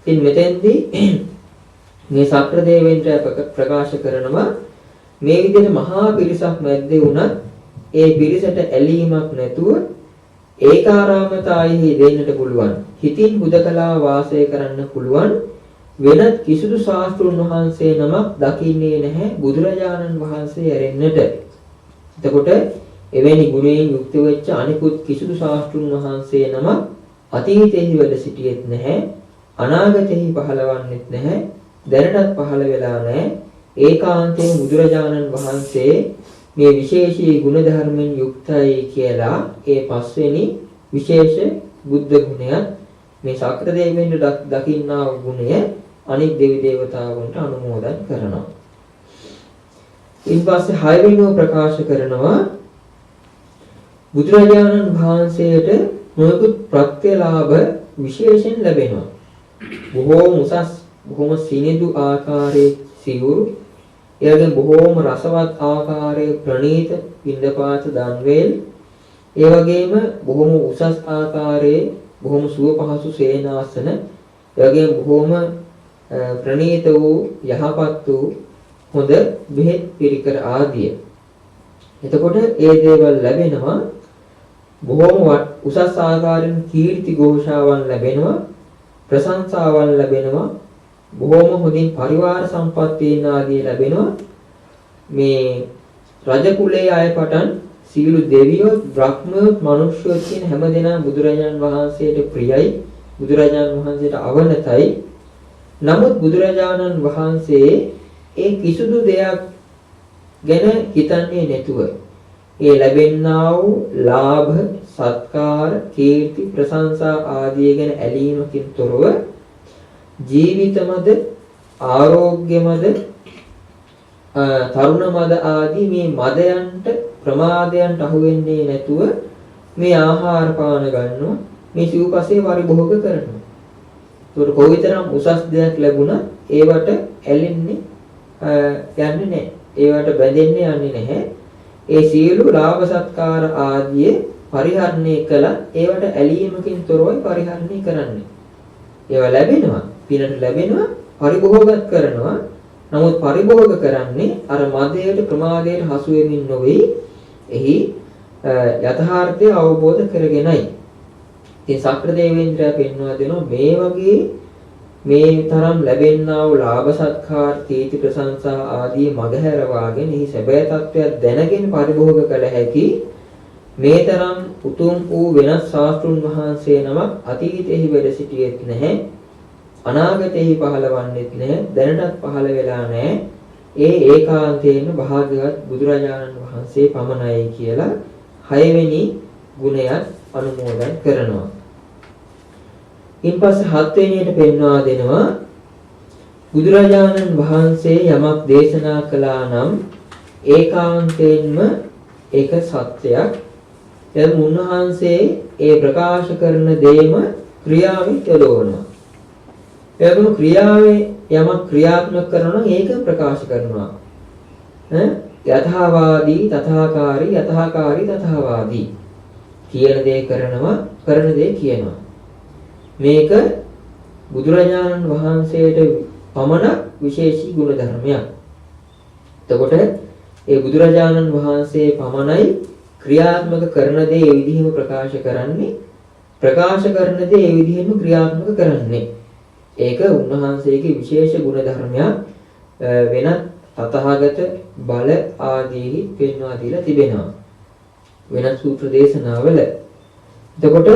ඉතින් මෙතෙන්දී මේ සක්‍ර දේවෙන්ට ප්‍රකාශ කරනවා මේ විදිහට මහා පිරිසක් මැද්දේ වුණත් ඒ පිරිසට ඇලීමක් නැතුව ඒකාරාමතායෙහි දෙන්නට පුළුවන්. හිතින් හුදකලා වාසය කරන්න පුළුවන්. වෙනත් කිසිදු ශාස්ත්‍රුන් වහන්සේ නමක් දකින්නේ නැහැ බුදුරජාණන් වහන්සේ ඇරෙන්නට. එතකොට එවැනි ගුණයෙන් යුක්ත වෙච්ච අනිකුත් කිසිදු ශාස්ත්‍රුන් වහන්සේ නමක් අතීතෙහි වැඩ සිටියෙත් නැහැ, අනාගතෙහි පහළවන්නෙත් නැහැ, දැනටත් පහළ වෙලා නැහැ. ඒකාන්තයෙන් බුදුරජාණන් වහන්සේ මේ විශේෂී ගුණ ධර්මෙන් යුක්තයි කියලා ඒ පස්වෙනි විශේෂ බුද්ධ ගුණයත් මේ සක්‍ර දෙවියන්ට දකින්නා වූ ගුණය අනිත් දෙවි දේවතාවුන්ට අනුමෝදන් කරනවා. ඊට පස්සේ 6 වෙනිව ප්‍රකාශ කරනවා බුදුරජාණන් වහන්සේට මොහොත් ප්‍රත්‍යලාභ විශේෂයෙන් ලැබෙනවා. බොහෝම උසස්, බොහෝම සිනිඳු ආකාරයේ සිවුරු, ඒ වගේම බොහෝම රසවත් ආකාරයේ ප්‍රණීත පින්දපාත දන්වේල්, ඒ වගේම බොහොම උසස් ආකාරයේ බොහොම සුව පහසු සේනාසන, ඒ වගේම බොහොම ප්‍රණීත වූ යහපත් වූ හොඳ බෙහෙත් පිරිකර ආදිය. එතකොට ඒ දේවල් ලැබෙනවා. බොහොම උසස් ආකාරයෙන් කීර්ති ഘോഷාවන් ලැබෙනවා, ප්‍රශංසාවන් ලැබෙනවා, බොහොම හොඳින් පරිවාර සම්පත්තීන් ආදී ලැබෙනවා. මේ රජ කුලයේ අය පටන් සීළු දෙවියෝ, බ්‍රහ්මයෝ, මිනිස්යෝ කියන හැමදෙනා බුදුරජාණන් වහන්සේට ප්‍රියයි, බුදුරජාණන් වහන්සේට අවනතයි. නමුත් බුදුරජාණන් වහන්සේ ඒ කිසිදු දෙයක් ගැන හිතන්නේ නැතුව ඒ ලැබෙන්නා වූ ලාභ, සත්කාර, කීර්ති, ප්‍රශංසා ආදී ගැන ඇලීමකින් තොරව ජීවිතමද, ආරෝග්‍යමද, තරුණ මද ආදී මේ මදයන්ට, ප්‍රමාදයන්ට අහු වෙන්නේ නැතුව මේ ආහාර පාන ගන්නවා, මේ සිව්පසේ පරිභෝග කරනවා. ඒකට කොයිතරම් උසස් දෙයක් ලැබුණත් ඒවට ඇලෙන්නේ යන්නේ නැහැ. ඒවට බැඳෙන්නේ යන්නේ නැහැ. ඒ සියලු ලාභ සත්කාර ආදී පරිහරණය කළා ඒවට ඇලීමකින් තොරවයි පරිහරණය කරන්නේ. ඒවා ලැබෙනවා, පිනට ලැබෙනවා, පරිභෝගත් කරනවා. නමුත් පරිභෝග කරන්නේ අර මදයට, ප්‍රමාදයට හසු වෙමින් නොවේ. එහි යථාර්ථය අවබෝධ කරගෙනයි. ඉතින් සක්‍ර දේවේන්ද්‍රයා පෙන්වා දෙනවා මේ වගේ මේ තරම් ලැබෙන්නා වූ ලාභ සත්කාර, කීර්ති, ප්‍රශංසා ආදී මගහැරවාගෙන එහි සැබෑ තත්ත්වයක් දැනගෙන පරිභෝග කළ හැකි මේ තරම් උතුම් වූ වෙනස් ශාස්ත්‍රුන් වහන්සේ නමක් අතීතෙහි වැඩ සිටියෙත් නැහැ, අනාගතෙහි පහළවන්නේත් නැහැ, දැනටත් පහළ වෙලා නැහැ. ඒ ඒකාන්තයෙන්ම භාග්‍යවත් බුදුරජාණන් වහන්සේ පමණයි කියලා 6 වෙනි ගුණයත් අනුමෝදන් කරනවා. ඉන්පස්සේ 7 වෙනියට පෙන්වා දෙනවා බුදුරජාණන් වහන්සේ යමක් දේශනා කළා නම් ඒකාන්තයෙන්ම ඒක සත්‍යයක්. එතන උන්වහන්සේ ඒ ප්‍රකාශ කරන දේම ක්‍රියාවෙන් යොදවනවා. එවැගේම ක්‍රියාවේ යමක් ක්‍රියාත්මක කරනවා නම් ඒක ප්‍රකාශ කරනවා. යථාවාදී තථාකාරී, යථාකාරී තථාවාදී. කියන දේ කරනවා, කරන දේ කියනවා. මේක බුදුරජාණන් වහන්සේට පමණක් විශේෂී ගුණ ධර්මයක්. එතකොට ඒ බුදුරජාණන් වහන්සේ පමණයි ක්‍රියාත්මක කරන දේ ඒ විදිහම ප්‍රකාශ කරන්නේ, ප්‍රකාශ කරන දේ ඒ විදිහම ක්‍රියාත්මක කරන්නේ. ඒක උන්වහන්සේගේ විශේෂ ගුණ ධර්මයක්. වෙනත් තථාගත බල ආදී පෙන්වා දීලා තිබෙනවා වෙනත් සූත්‍ර දේශනාවල. එතකොට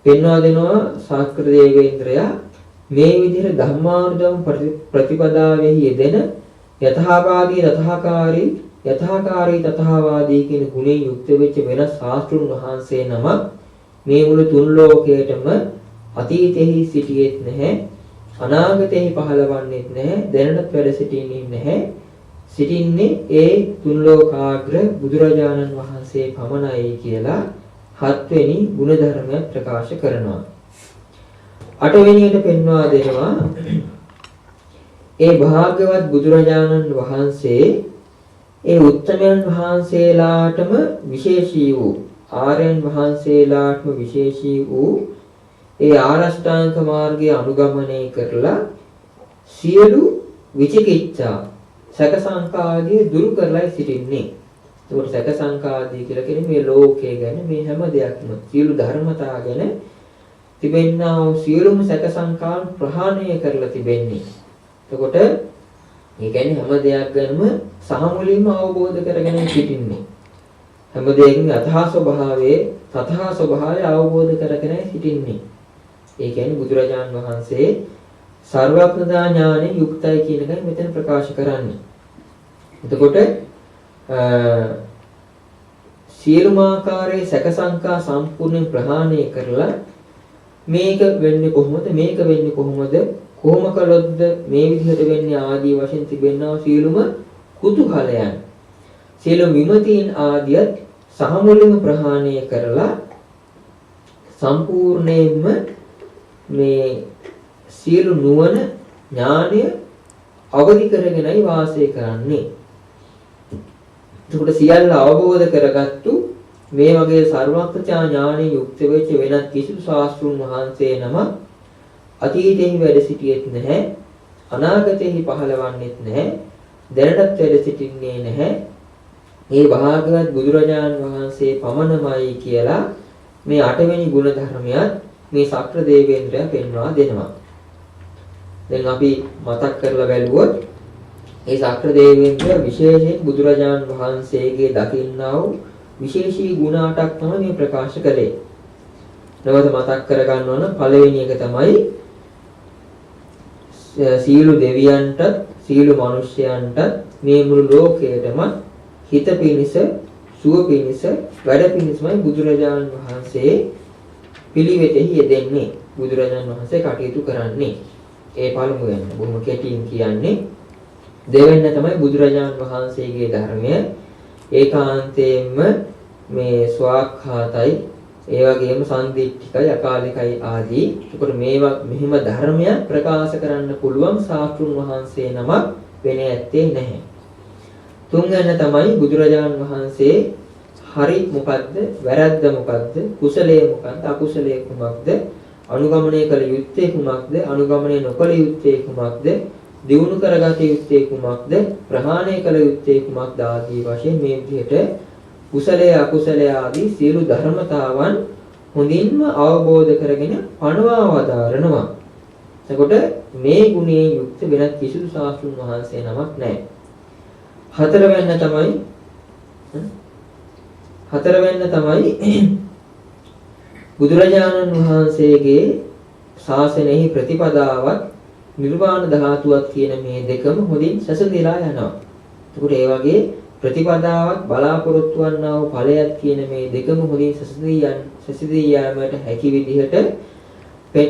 පෙන්වා දෙනවා ශාස්ත්‍ර දේවේන්ද්‍රයා මේ විදිහට ධම්මානුධම් ප්‍රතිපදාවෙහි යෙදෙන යථාවාදී, තථාකාරී, යථාකාරී, තථාවාදී කියන ගුණයෙන් යුක්ත වෙච්ච වෙනස් ශාස්ත්‍රුන් වහන්සේ නමක් මේ මුළු තුන් ලෝකයටම අතීතෙහි සිටියෙත් නැහැ, අනාගතෙහි පහළවන්නේත් නැහැ, දැනටත් වැඩ සිටින්නේ නැහැ. සිටින්නේ ඒ තුන් ලෝකාග්‍ර බුදුරජාණන් වහන්සේ පමණයි කියලා 7 වෙනි ගුණ ධර්මයක් ප්‍රකාශ කරනවා. 8 වෙනියට පෙන්වා දෙනවා ඒ භාග්‍යවත් බුදුරජාණන් වහන්සේ ඒ උත්තමයන් වහන්සේලාටම විශේෂී වූ, ආර්යයන් වහන්සේලාටම විශේෂී වූ ඒ ආරෂ්ඨාංග මාර්ගය අනුගමනය කරලා සියලු විචිකිච්ඡා, සැක සංකාදී දුරු කරලා සිටින්නේ. ඒකට සැක සංකාදී කියලා කියන්නේ මේ ලෝකය ගැන, මේ හැම දෙයක්ම, සියලු ධර්මතා ගැන තිබෙනා වූ සියලුම සැක සංකාන් ප්‍රහාණය කරලා තිබෙන්නේ. එතකොට මේ කියන්නේ හැම දෙයක් ගැනම සහ මුලින්ම අවබෝධ කරගෙන සිටින්නේ. හැම දෙයකින් අතහා ස්වභාවයේ, තථා ස්වභාවය අවබෝධ කරගෙන සිටින්නේ. ඒ කියන්නේ බුදුරජාණන් වහන්සේ සර්වඥතා ඥානෙ යුක්තයි කියන එකයි මෙතන ප්‍රකාශ කරන්නේ. එතකොට සියලුම ආකාරයේ සැක සංකා සම්පූර්ණයෙන් ප්‍රහාණය කරලා මේක වෙන්නේ කොහොමද, මේක වෙන්නේ කොහොමද, කොහොම කළොත්ද මේ විදිහට වෙන්නේ ආදී වශයෙන් තිබෙනා සියලුම කුතුහලයන්, සියලුම විමතීන් ආදියත් සහ මුලින්ම ප්‍රහාණය කරලා සම්පූර්ණයෙන්ම මේ සියලු නුවණ, ඥානය අවදි කරගෙනයි වාසය කරන්නේ. එතකොට සියල්ල අවබෝධ කරගත්තු මේ වගේ සර්වඥතා ඥානෙ යුක්ත වෙච්ච වෙනත් කිසිදු ශාස්ත්‍රුන් වහන්සේ නම අතීතයේ වැඩ සිටියෙත් නැහැ, අනාගතයේ පහළවන්නේත් නැහැ, දැනටත් වැඩ සිටින්නේ නැහැ. මේ භාගවත් බුදුරජාණන් වහන්සේ පමණමයි කියලා මේ 8 වෙනි ගුණ ධර්මයක් මේ ශක්‍ර දේවේන්ද්‍රයා පෙන්වා දෙනවා. දැන් අපි මතක් කරලා බැලුවොත් මේ ශක්‍ර දේවේන්ද්‍රයා විශේෂයෙන් බුදුරජාණන් වහන්සේගේ දකින්නා වූ විශේෂී ගුණ 8ක් තමයි මේ ප්‍රකාශ කළේ. නැවත මතක් කරගන්න ඕන පළවෙනි එක තමයි සීල දෙවියන්ට සීල මිනිසයන්ට මේ මුළු ලෝකයටම හිත පිනිස සුව පිනිස වැඩ පිනිසමයි බුදුරජාණන් වහන්සේ පිළිවෙතෙහි යෙදෙන්නේ. බුදුරජාණන් වහන්සේ කටයුතු කරන්නේ. ඒ පළමුවෙන් බොහොම කෙටියෙන් කියන්නේ දෙවෙන්න තමයි බුදුරජාණන් වහන්සේගේ ධර්මය ඒකාන්තයෙන්ම මේ ස්වාක්ඛාතයි ඒ වගේම සම්දිට්ඨිකයි අකාලිකයි ආදී. ඒකට මේවා මෙහිම ධර්මයක් ප්‍රකාශ කරන්න පුළුවන් ශාස්ත්‍රුන් වහන්සේ නමක් වෙන්නේ ඇත්තේ නැහැ. තුන්වෙනි තමයි බුදුරජාණන් වහන්සේ හරි මොකද්ද වැරද්ද මොකද්ද කුසලයේ මොකද්ද අකුසලයේ කුමක්ද අනුගමනය කළ යුත්තේ කුමක්ද අනුගමනය නොකළ යුත්තේ කුමක්ද දියුණු කරගත යුත්තේ කුමක්ද ප්‍රහාණය කළ යුත්තේ කුමක්ද ආදී වශයෙන් මේ විදිහට කුසලයේ අකුසලයේ ආදී සියලු ධර්මතාවන් හොඳින්ම අවබෝධ කරගෙන පණවා වදාරනවා. එතකොට මේ ගුණයෙන් යුක්ත වෙනත් කිසිදු ශාස්ත්‍රුන් වහන්සේ නමක් නැහැ. හතරවෙන්න තමයි බුදුරජාණන් වහන්සේගේ ශාසනයෙහි ප්‍රතිපදාවත් නිර්වාණ ධාතුවත් කියන මේ දෙකම හොඳින් සැසඳිලා යනවා. එතකොට ඒ වගේ ප්‍රතිපදාවත් බලාපොරොත්තු වන්නා වූ ඵලයක් කියන මේ දෙකම හොඳින් සැසඳී යාමට හැකි විදිහට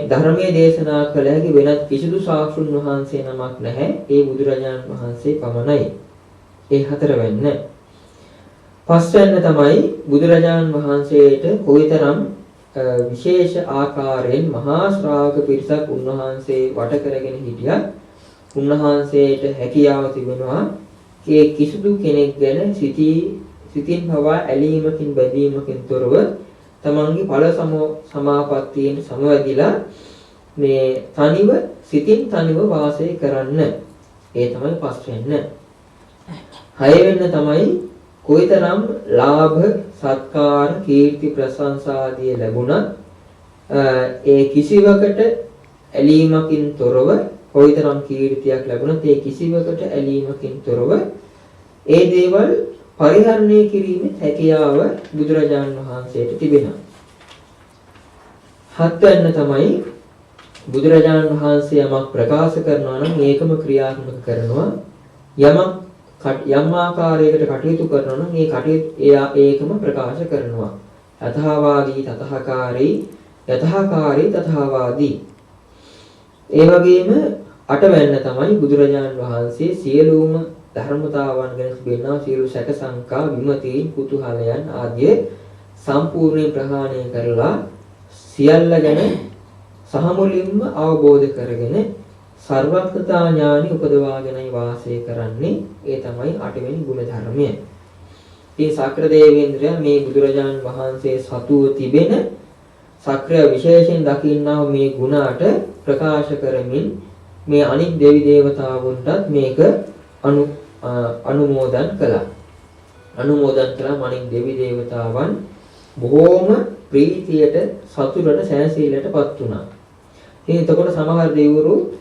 ධර්මයේ දේශනා කළ හැකි වෙනත් කිසිදු ශාස්ත්‍රුන් වහන්සේ නමක් නැහැ. ඒ බුදුරජාණන් වහන්සේ පමණයි. ඒ හතරවෙන්න. පස්වෙන්න තමයි බුදුරජාණන් වහන්සේට කොයිතරම් විශේෂ ආකාරයෙන් මහා ශ්‍රාවක පිරිසක් උන්වහන්සේ වට කරගෙන හිටියත් උන්වහන්සේට හැකියාව තිබෙනවා ඒ කිසිදු කෙනෙක් ගැන සිතින් පවා ඇලීමකින් බැඳීමකින් තොරව තමන්ගේ ඵල සමාපත්තියෙන් සමවැදිලා මේ තනිව සිතින් තනිව වාසය කරන්න. ඒ තමයි පස්වෙන්න. හයවෙන්න තමයි කොයිතරම් ලාභ සත්කාර කීර්ති ප්‍රශංසා ආදී ලැබුණත් ඒ කිසිවකට ඇලීමකින් තොරව කොයිතරම් කීර්තියක් ලැබුණත් ඒ කිසිවකට ඇලීමකින් තොරව ඒ දේවල් පරිහරණය කිරීමේ හැකියාව බුදුරජාණන් වහන්සේට තිබෙනවා. හත්වෙන්න තමයි බුදුරජාණන් වහන්සේ යමක් ප්‍රකාශ කරනවා නම් ඒකම ක්‍රියාත්මක කරනවා. යම් ආකාරයකට කටයුතු කරනවා නම් ඒ කටයුතු ඒකම ප්‍රකාශ කරනවා. යථාවාදී තථාකාරී යථාකාරී තථාවාදී. ඒ වගේම අටවැන්න තමයි බුදුරජාණන් වහන්සේ සියලුම ධර්මතාවන් ගැන තිබෙනා සියලු සැක සංකා විමතීන් කුතුහලයන් ආදී සම්පූර්ණයෙන් ප්‍රහාණය කරලා සියල්ල ගැන සහ මුලින්ම අවබෝධ කරගෙන සර්වඥතා ඥානෙ උපදවාගෙනයි වාසය කරන්නේ. ඒ තමයි 8 වෙනි ගුණ ධර්මය. මේ ශක්‍ර දේවේන්ද්‍රයා මේ බුදුරජාණන් වහන්සේ සතුව තිබෙන ශක්‍රය විශේෂයෙන් දකින්නා මේ ගුණ 8 ප්‍රකාශ කරමින් මේ අනිත් දෙවි දේවතාවුන්ටත් මේක අනුමෝදන් කළා. අනුමෝදන් කළා අනිත් දෙවි දේවතාවන් බොහෝම ප්‍රීතියට සතුටට සැනසීමටපත් වුණා. ඉතින් එතකොට සමහර දෙවිවරු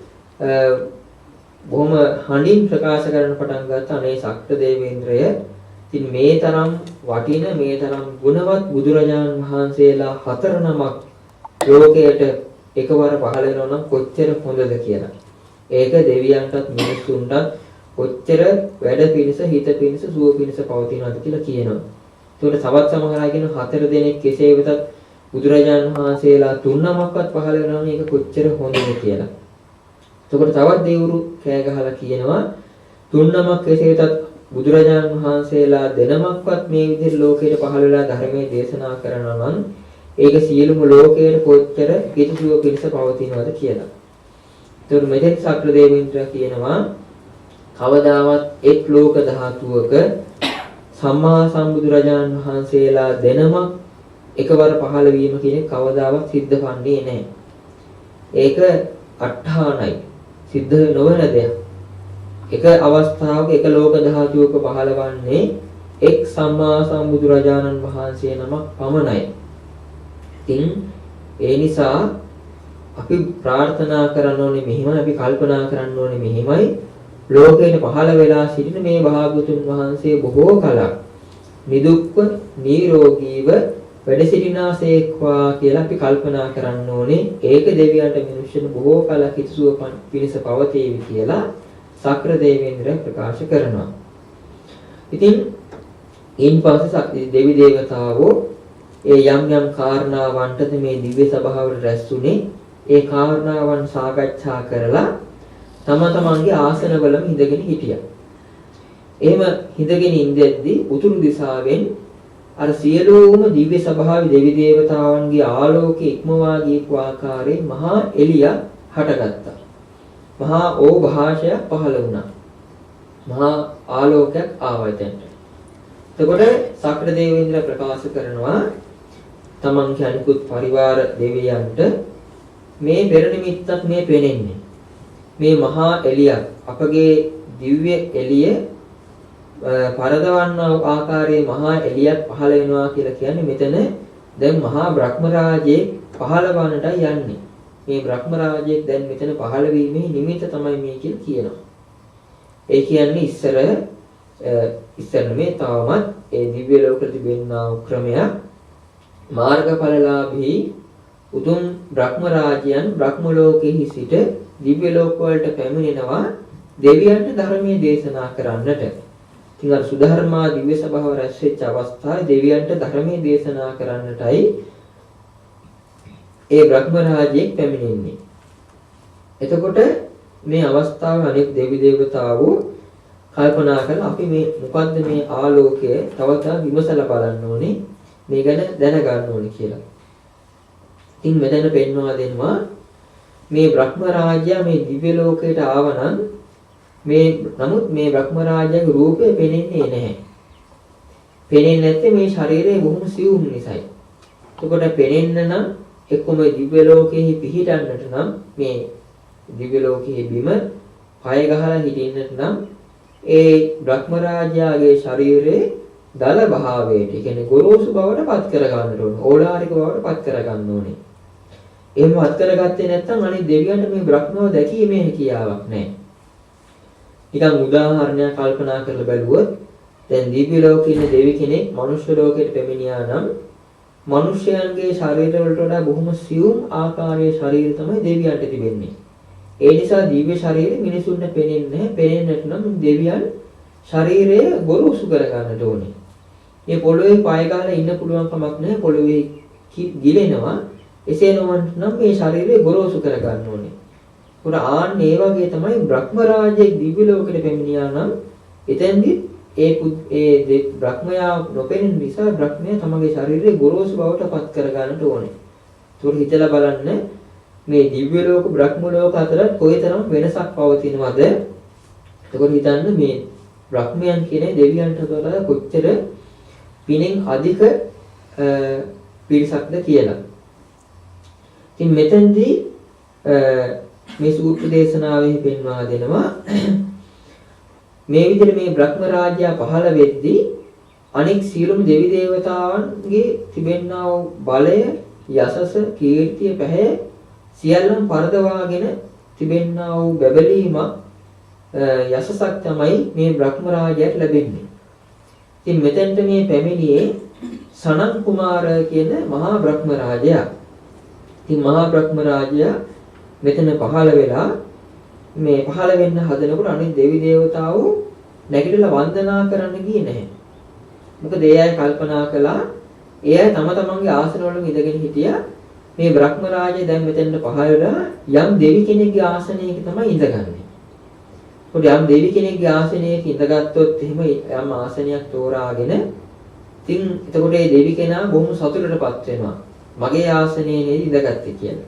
බොහොම හඬින් ප්‍රකාශ කරන්න පටන් ගත්තා අනේ ශක්‍ර දේවේන්ද්‍රය ඉතින් මේ තරම් වටින මේ තරම් ගුණවත් බුදුරජාණන් වහන්සේලා 4 නමක් ලෝකයට එකවර පහළ වෙනවා නම් කොච්චර හොඳද කියලා. ඒක දෙවියන්ටත් මිනිස්සුන්ටත් කොච්චර වැඩ පිණිස හිත පිණිස සුව පිණිස පවතිනවද කියලා කියනවා. ඒකට තවත් සමහර අය කියන 4 දෙනෙක් කෙසේ වෙතත් බුදුරජාණන් වහන්සේලා 3 නමක්වත් පහළ වෙනවා නම් ඒක කොච්චර හොඳද කියලා. එතකොට තවත් දෙවිවරු කෑ ගහලා කියනවා 3 නමක් කෙසේ වෙතත් බුදුරජාණන් වහන්සේලා දෙනමක්වත් මේ විදිහට ලෝකයට පහළ වෙලා ධර්මයේ දේශනා කරනවා නම් ඒක සියලුම ලෝකයට කොච්චර හිතසුව පිණිස පවතිනවද කියලා. එතකොට මෙතෙක් ශක්‍ර දේවේන්ද්‍ර කියනවා කවදාවත් එක් ලෝක ධාතුවක සම්මා සම්බුදුරජාණන් වහන්සේලා දෙනම එකවර පහළ වීම කියන කවදාවත් සිද්ධ වන්නේ නැහැ. ඒක අට්ඨානයි. සිද්ධ නොවන දෙයක්. එක අවස්ථාවක එක ලෝක ධාතුවක පහළවන්නේ එක් සම්මා සම්බුදුරජාණන් වහන්සේ නමක් පමණයි. ඉතින් ඒ නිසා අපි ප්‍රාර්ථනා කරන්න ඕනේ මෙහිමයි, අපි කල්පනා කරන්න ඕනේ මෙහිමයි. ලෝකයට පහළ වෙලා සිටින මේ භාගතුන් වහන්සේ බොහෝ කලක් නිදුක්ව නිරෝගීව වැඩ සිටිනාසේක්වා කියලා අපි කල්පනා කරන්න ඕනේ. ඒක දෙවියන්ට මිනිස්සුන්ට බොහෝ කලක් හිතසුව පිණිස පවතීවි කියලා සක්‍ර දේවේන්ද්‍ර ප්‍රකාශ කරනවා. ඉතින් ඊන්පස්සේ දෙවි දේවතාවෝ ඒ යම් යම් කාරණාවන්ටද මේ දිව්‍ය සභාවට රැස්ුනේ. ඒ කාරණාවන් සාකච්ඡා කරලා තම තමන්ගේ ආසනවලම හිඳගෙන හිටියා. එහෙම හිඳගෙන ඉඳෙද්දී උතුරු දිශාවෙන් අර සියලුම දිව්‍ය සභාවේ දෙවි දේවතාවන්ගේ ආලෝකයේ ඉක්මවා ගියපු ආකාරයේ මහා එළිය හටගත්තා. මහා ඕභාෂයක් පහළ වුණා. මහා ආලෝකයක් ආවා එතනට. එතකොට සක්‍ර දේවේන්ද්‍ර ප්‍රකාශ කරනවා තමන්ගේ අනිකුත් පරිවාර දෙවියන්ට මේ පෙර නිමිත්තක් මේ පෙනෙන්නේ. මේ මහා එළිය අපගේ දිව්‍ය එළිය පරදවන්නා ආකාරයේ මහා එළියක් පහළ වෙනවා කියලා කියන්නේ මෙතන දැන් මහා බ්‍රහ්ම රාජයේ පහළවන්නට යන්නේ. මේ බ්‍රහ්ම රාජයේ දැන් මෙතන පහළ වීමේ නිමිත්ත තමයි මේ කියලා කියනවා. ඒ කියන්නේ ඉස්සර මේ තවමත් ඒ දිව්‍ය ලෝකෙ තිබෙනා ක්‍රමයක් මාර්ගඵලලාභී උතුම් බ්‍රහ්ම රාජයන් බ්‍රහ්ම ලෝකෙහි සිට දිව්‍ය ලෝක වලට පැමිණෙනවා දෙවියන්ට ධර්මයේ දේශනා කරන්නට. ඉතින් අර සුධර්මා දිව්‍ය සභාව රැස් වෙච්ච අවස්ථාවේ දෙවියන්ට ධර්මයේ දේශනා කරන්නටයි ඒ බ්‍රහ්ම රාජයෙක් පැමිණෙන්නේ. එතකොට මේ අවස්ථාවේ අනෙක් දෙවි දේවතාවෝ කල්පනා කළා අපි මේ මොකද්ද මේ ආලෝකය තව තවත් විමසලා බලන්න ඕනේ. මේ ගැන දැනගන්න ඕනේ කියලා. ඉතින් මෙතන පෙන්වා දෙනවා මේ බ්‍රහ්ම රාජයා මේ දිව්‍ය ලෝකයට ආවනම් නමුත් මේ බ්‍රහ්ම රාජයාගේ රූපය පෙනෙන්නේ නැහැ. පෙනෙන්නේ නැත්තේ මේ ශරීරය බොහොම සියුම් නිසායි. එතකොට පෙනෙන්න නම් එක්කම දිව්‍ය ලෝකෙහි පිහිටන්නට නම් මේ දිව්‍ය ලෝකෙහි බිම පය ගහලා හිටින්නට නම් ඒ බ්‍රහ්ම රාජයාගේ ශරීරයේ දල භාවයට, ඒ කියන්නේ ගොරෝසු බවට පත් කර ගන්නට ඕනේ. ඕලාරික බවට පත් කර ගන්න ඕනේ. එහෙම පත් කරගත්තේ නැත්නම් අනිත් දෙවියන්ට මේ බ්‍රහ්මව දැකීමේ හැකියාවක් නැහැ. නිකන් උදාහරණයක් කල්පනා කරලා බැලුවොත් දැන් දිව්‍ය ලෝකේ ඉන්න දෙවි කෙනෙක් මනුෂ්‍ය ලෝකයට පැමිණියා නම් මනුෂ්‍යයන්ගේ ශරීරවලට වඩා බොහොම සියුම් ආකාරයේ ශරීර තමයි දෙවියන්ට තිබෙන්නේ. ඒ නිසා දිව්‍ය ශරීරෙ මිනිසුන්ට පෙනෙන්නේ නැහැ. පෙනෙන්නට නම් දෙවියන් ශරීරය ගොරෝසු කර ගන්නට ඕනේ. මේ පොළොවේ පය ගහලා ඉන්න පුළුවන් කමක් නැහැ. පොළොවේ ගිලෙනවා. එසේ නොවනම් මේ ශරීරය ගොරෝසු කර ගන්න ඕනේ. උර ආන් ඒ වගේ තමයි බ්‍රහ්ම රාජයේ දිව්‍ය ලෝකෙට පැමිණියා නම් එතෙන්දි ඒ බ්‍රහ්මයා නොපෙනෙන නිසා බ්‍රහ්මයා තමගේ ශරීරයේ ගොරෝසු බවට පත් කර ගන්නට ඕනේ. ඒක හිතලා බලන්න මේ දිව්‍ය ලෝක බ්‍රහ්ම ලෝක අතර කොයිතරම් වෙනසක් පවතිනවද? එතකොට හිතන්න මේ බ්‍රහ්මයන් කියන්නේ දෙවියන්ට වඩා කොච්චර පිනෙන් අධික පිරිසක්ද කියලා. ඉතින් මෙතෙන්දී මේ සූත්‍ර දේශනාවේ පෙන්වා දෙනවා මේ විදිහට මේ බ්‍රහ්ම රාජ්‍යය පහළ වෙද්දී අනෙක් සියලුම දෙවි දේවතාවන්ගේ තිබෙනා වූ බලය, යසස, කීර්තිය, පැහැ සියල්ලම පරදවාගෙන තිබෙනා වූ බැබලීමක් යසසක් තමයි මේ බ්‍රහ්ම රාජයාට ලැබෙන්නේ. ඉතින් මෙතෙන්ට මේ පැමිණියේ සනත් කුමාර කියන මහා බ්‍රහ්ම රාජයා. ඉතින් මහා බ්‍රහ්ම රාජයා මෙතන පහළ වෙලා මේ පහළ වෙන්න හදනකොට අනිත් දෙවි දේවතාවෝ නැගිටලා වන්දනා කරන්න ගියේ නැහැ. මොකද ඒ අය කල්පනා කළා ඒ අය තම තමන්ගේ ආසනවල ඉඳගෙන හිටියා. මේ බ්‍රහ්ම රාජය දැන් මෙතෙන්ට පහළ වෙලා යම් දෙවි කෙනෙක්ගේ ආසනයක තමයි ඉඳගන්නේ. පොඩි යම් දෙවි කෙනෙක්ගේ ආසනයක ඉඳගත්තොත් එහෙම යම් ආසනයක් තෝරාගෙන ඉතින් එතකොට මේ දෙවි කෙනා බොහොම සතුටටපත් වෙනවා. මගේ ආසනයේ නේද ඉඳගත්තේ කියලා.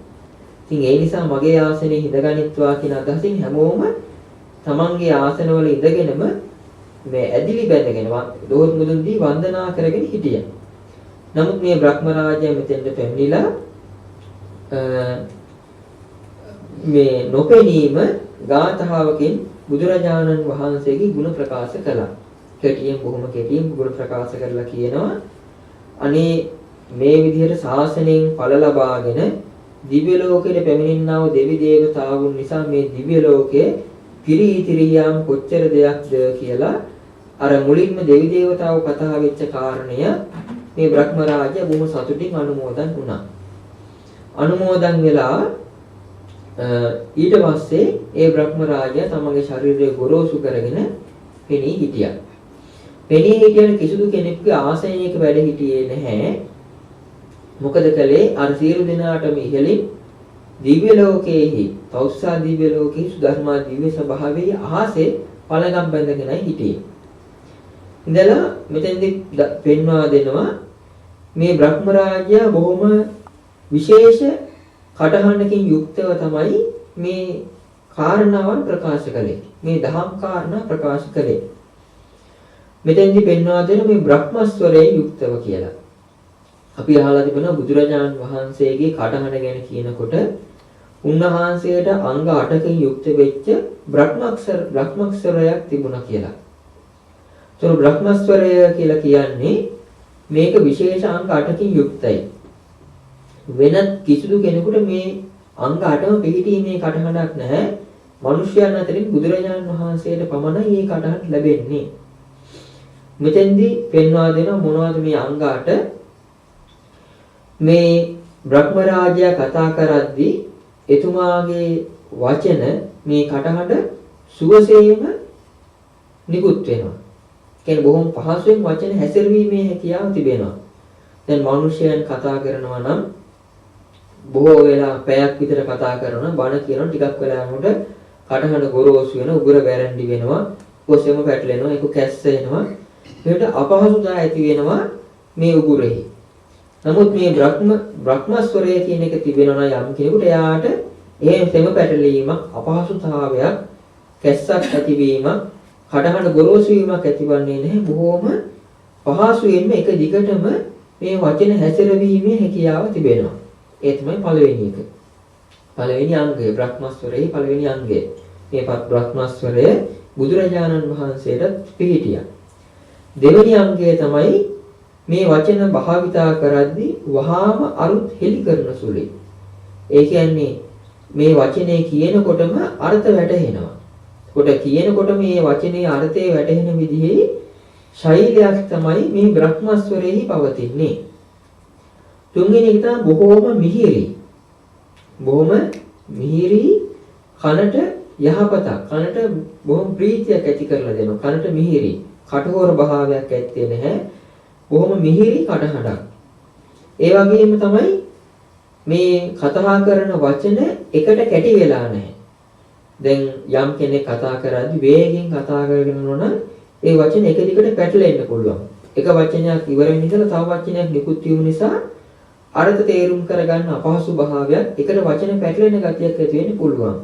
ඉතින් ඒ නිසා මගේ ආසනයේ ඉඳගනිත්වා කියන අදහසින් හැමෝම තමන්ගේ ආසනවල ඉඳගෙනම මේ ඇදිලි බැඳගෙන දොහොත් මුදුන් දී වන්දනා කරගෙන හිටියා. නමුත් මේ බ්‍රහ්ම රාජයා මෙතෙන්ට පැමිණිලා මේ නොපෙනීම ගාථාවකින් බුදුරජාණන් වහන්සේගේ ගුණ ප්‍රකාශ කළා. බොහොම කෙටියෙන් ගුණ ප්‍රකාශ කරලා කියනවා අනේ මේ විදිහට ශාසනයෙන් ඵල ලබාගෙන දිව්‍ය ලෝකෙට පැමිණෙනා වූ දෙවි දේවතාවුන් නිසා මේ දිව්‍ය ලෝකයේ පිරිහිතිරියාම් කොච්චර දෙයක්ද කියලා අර මුලින්ම දෙවි දේවතාවෝ කතා වෙච්ච කාරණය මේ බ්‍රහ්ම රාජයා බොහොම සතුටින් අනුමෝදන් වුණා. අනුමෝදන් වෙලා ඊට පස්සේ ඒ බ්‍රහ්ම රාජයා තමගේ ශරීරය ගොරෝසු කරගෙන පෙනී හිටියා. පෙනී හිටියන කිසිදු කෙනෙකුගේ ආසනයක වැඩ හිටියේ නැහැ. මොකද කලේ අර සියලු දෙනාටම ඉහළින් දිව්‍ය ලෝකයේහි තෞස්සා දිව්‍ය ලෝකයේ සුධර්මා දිව්‍ය ස්වභාවයේ අහසේ පළඟම් බැඳගෙනයි හිටියේ. ඉඳලා මෙතෙන්දි පෙන්වා දෙනවා මේ බ්‍රහ්ම රාජයා බොහොම විශේෂ කටහඬකින් යුක්තව තමයි මේ කාරණාවන් ප්‍රකාශ කළේ. මේ දහම් කාරණා ප්‍රකාශ කළේ. මෙතෙන්දි පෙන්වා දෙන මේ බ්‍රහ්මස්වරයෙන් යුක්තව කියලා. අපි අහලා තිබෙනවා බුදුරජාණන් වහන්සේගේ කටහඬ ගැන කියනකොට උන්වහන්සේට අංග 8කින් යුක්ත වෙච්ච බ්‍රහ්මස්වරයක් තිබුණා කියලා. ඒතර බ්‍රහ්මස්වරය කියලා කියන්නේ මේක විශේෂ අංග 8කින් යුක්තයි. වෙනත් කිසිදු කෙනෙකුට මේ අංග 8ම පිළිටීමේ කටහඬක් නැහැ. මිනිස්යන් අතරින් බුදුරජාණන් වහන්සේට පමණයි මේ කටහඬ ලැබෙන්නේ. මෙතෙන්දී පෙන්වා දෙනවා මොනවද මේ අංග 8? මේ බ්‍රහ්ම රාජයා කතා කරද්දී එතුමාගේ වචන මේ කටහඬ සුවසේම නිකුත් වෙනවා. කියන්නේ බොහොම පහසුවෙන් වචන හැසිරවීමේ හැකියාව තිබෙනවා. දැන් මිනිසයන් කතා කරනවා නම් බොහෝ වෙලා පැයක් විතර කතා කරනවා බණ කියනවා ටිකක් වෙලා යනකොට කටහඬ ගොරෝසු වෙන උගුර වැරැන්ඩි වෙනවා කොසෙම පැටලෙනවා ඒක කැස්ස එනවා ඒකට අපහසුතාවය ඇති වෙනවා මේ උගුරෙහි. නමුත් මේ බ්‍රහ්මස්වරය කියන එක තිබෙනවා යම් කෙනෙකුට එයාට එහෙම සෙම පැටලීමක් අපහසුතාවයක් කැස්සක් ඇතිවීමක් කටහඬ ගොරෝසු වීමක් ඇතිවන්නේ නැහැ. බොහොම පහසුවෙන්ම එක දිගටම මේ වචන හැසිරවීමේ හැකියාව තිබෙනවා. ඒ තමයි පළවෙනි එක. පළවෙනි අංගය බ්‍රහ්මස්වරයේ පළවෙනි අංගය. මේ බ්‍රහ්මස්වරය බුදුරජාණන් වහන්සේට පිළිහිටියා. දෙවෙනි අංගය තමයි මේ වචන භාවිතා කරද්දී වහාම අරුත් හෙලි කරන සුළුයි. ඒ කියන්නේ මේ වචනේ කියනකොටම අර්ථ වැටහෙනවා. කොට කියනකොට මේ වචනේ අර්ථය වැටහෙන විදිහේ ශෛලියක් තමයි මේ බ්‍රහ්මස්වරයේහි පවතින්නේ. තුන්වෙනි එක තමයි බොහෝම මිහිරි. බොහොම මිහිරි කනට යහපතක්. කනට බොහොම ප්‍රීතියක් ඇති කරලා දෙනවා. කනට මිහිරි. කටහොර භාවයක් ඇත්තේ නැහැ. බොහොම මිහිරි කටහඬක්. ඒ වගේම තමයි මේ කතා කරන වචන එකට කැටි වෙලා නැහැ. දැන් යම් කෙනෙක් කතා කරද්දී වේගෙන් කතා කරගෙන යනවා නම් ඒ වචන එක දිගට පැටලෙන්න පුළුවන්. එක වචනයක් ඉවර වෙන ඉඳලා තව වචනයක් නිකුත් වීම නිසා අර්ථ තේරුම් කරගන්න අපහසු භාවයක් එකට වචන පැටලෙන ගතියක් ඇති වෙන්න පුළුවන්.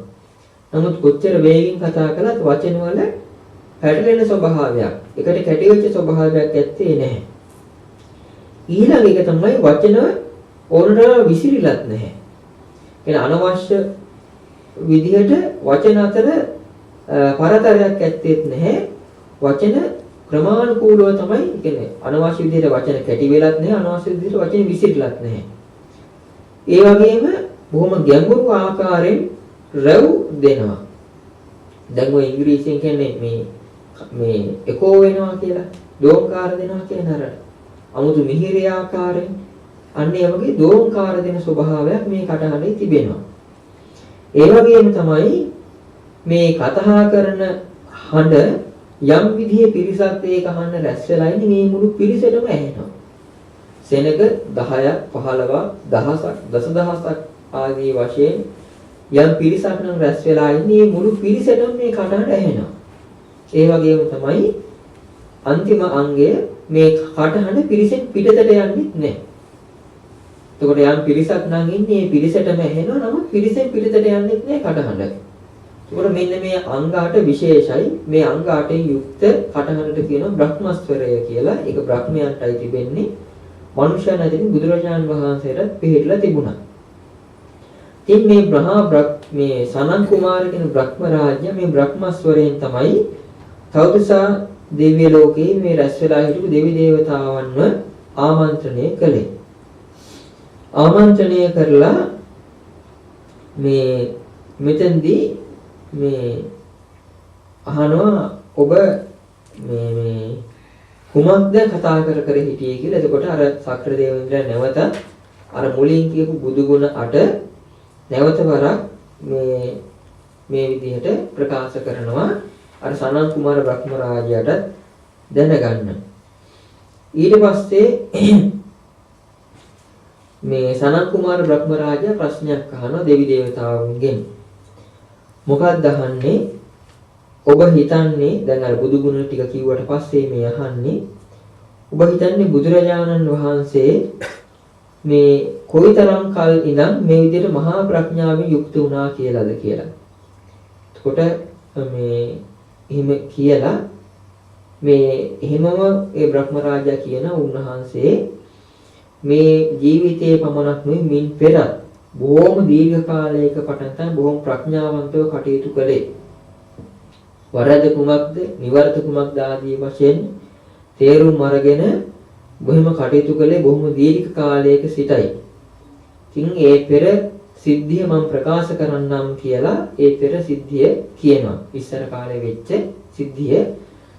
නමුත් කොච්චර වේගෙන් කතා කළත් වචන වල පැටලෙන ස්වභාවයක් එකට කැටි වෙච්ච ස්වභාවයක් ඇත්තේ නැහැ. ඊළඟ එක තමයි වචන ඕනට විසිරිලත් නැහැ. එන අනවශ්‍ය විදිහට වචන අතර පරතරයක් ඇත්තෙත් නැහැ. වචන ක්‍රමානුකූලව තමයි කියන්නේ අනවශ්‍ය විදිහට වචන කැටි වෙලත් නැහැ අනවශ්‍ය විදිහට වචන විසිරිලත් නැහැ. ඒ වගේම බොහොම ගැඹුරු ආකාරයෙන් රැව් දෙනවා. දැන් ඔය ඉංග්‍රීසියෙන් කියන්නේ මේ එකෝ වෙනවා කියලා දෝංකාර දෙනවා කියන අර 아무තු මිහිරි ආකාරයෙන් අන්න ඒ වගේ දෝංකාර දෙන ස්වභාවයක් මේ කටහඬේ තිබෙනවා. ඒ වගේම තමයි මේ කතා කරන හඬ යම් විදිහේ පිරිසක් ඒක අහන්න රැස් වෙලා ඉන්නේ මේ මුළු පිරිසටම ඇහෙනවා. සෙනග 10ක් 15ක් දහසක් දසදහසක් ආදී වශයෙන් යම් පිරිසක් නම් රැස් වෙලා ඉන්නේ මේ මුළු පිරිසටම මේ කටහඬ ඇහෙනවා. ඒ වගේම තමයි අන්තිම අංගය මේ කටහඬ පිරිසෙන් පිටතට යන්නේ නැහැ. එතකොට යම් පිරිසක් නම් ඉන්නේ මේ පිරිසටම ඇහෙනවා නමුත් පිරිසෙන් පිටතට යන්නේ නැහැ කටහඬ. ඒකට මෙන්න මේ අංග 8 විශේෂයි. මේ අංග 8න් යුක්ත කටහඬට කියනවා බ්‍රහ්මස්වරය කියලා. ඒක බ්‍රහ්මයන්ටයි තිබෙන්නේ. මනුෂ්‍යයන් අතරින් බුදුරජාණන් වහන්සේට පිළිහිట్లా තිබුණා. ඉතින් මේ සනන් කුමාර කියන බ්‍රහ්ම රාජ්‍ය මේ බ්‍රහ්මස්වරයෙන් තමයි තවුසා දිව්‍ය ලෝකයේ මේ රැස් වෙලා හිටපු දෙවි දේවතාවන්ව ආමන්ත්‍රණය කළේ. ආමන්ත්‍රණය කරලා මේ මෙතෙන්දී මේ අහනවා ඔබ මේ කුමක්ද කතා කර හිටියේ කියලා. එතකොට අර සක්‍ර දේවේන්ද්‍රයා නැවත අර මුලින් කියපු බුදු ගුණ 8 නැවත වරක් මේ විදිහට ප්‍රකාශ කරනවා අර සනන් කුමාර බ්‍රහ්ම රාජයාට දැනගන්න. ඊට පස්සේ මේ සනන් කුමාර බ්‍රහ්ම රාජයා ප්‍රශ්නයක් අහනවා දෙවි දේවතාවුන්ගෙන්. මොකක්ද අහන්නේ? ඔබ හිතන්නේ දැන් අර බුදු ගුණ ටික කිව්වට පස්සේ මේ අහන්නේ ඔබ හිතන්නේ බුදුරජාණන් වහන්සේ මේ කොයිතරම් කල් ඉඳන් මේ විදිහට මහා ප්‍රඥාවෙන් යුක්ත වුණා කියලාද කියලා. එතකොට මේ එහෙම කියලා මේ එහෙමම ඒ බ්‍රහ්ම රාජා කියන උන්වහන්සේ මේ ජීවිතයේ පමණක් නෙවෙයි මින් පෙර බොහොම දීර්ඝ කාලයක පටන් තමයි බොහොම ප්‍රඥාවන්තව කටයුතු කළේ. වරද කුමක්ද, නිවර්ත කුමක්ද ආදී වශයෙන් තේරුම් අරගෙන බොහොම කටයුතු කළේ බොහොම දීර්ඝ කාලයක සිටයි. ඉතින් ඒ පෙර සිද්ධිය මම ප්‍රකාශ කරන්නම් කියලා ඒ පෙර සිද්ධිය කියනවා. ඉස්සර කාලේ වෙච්ච සිද්ධිය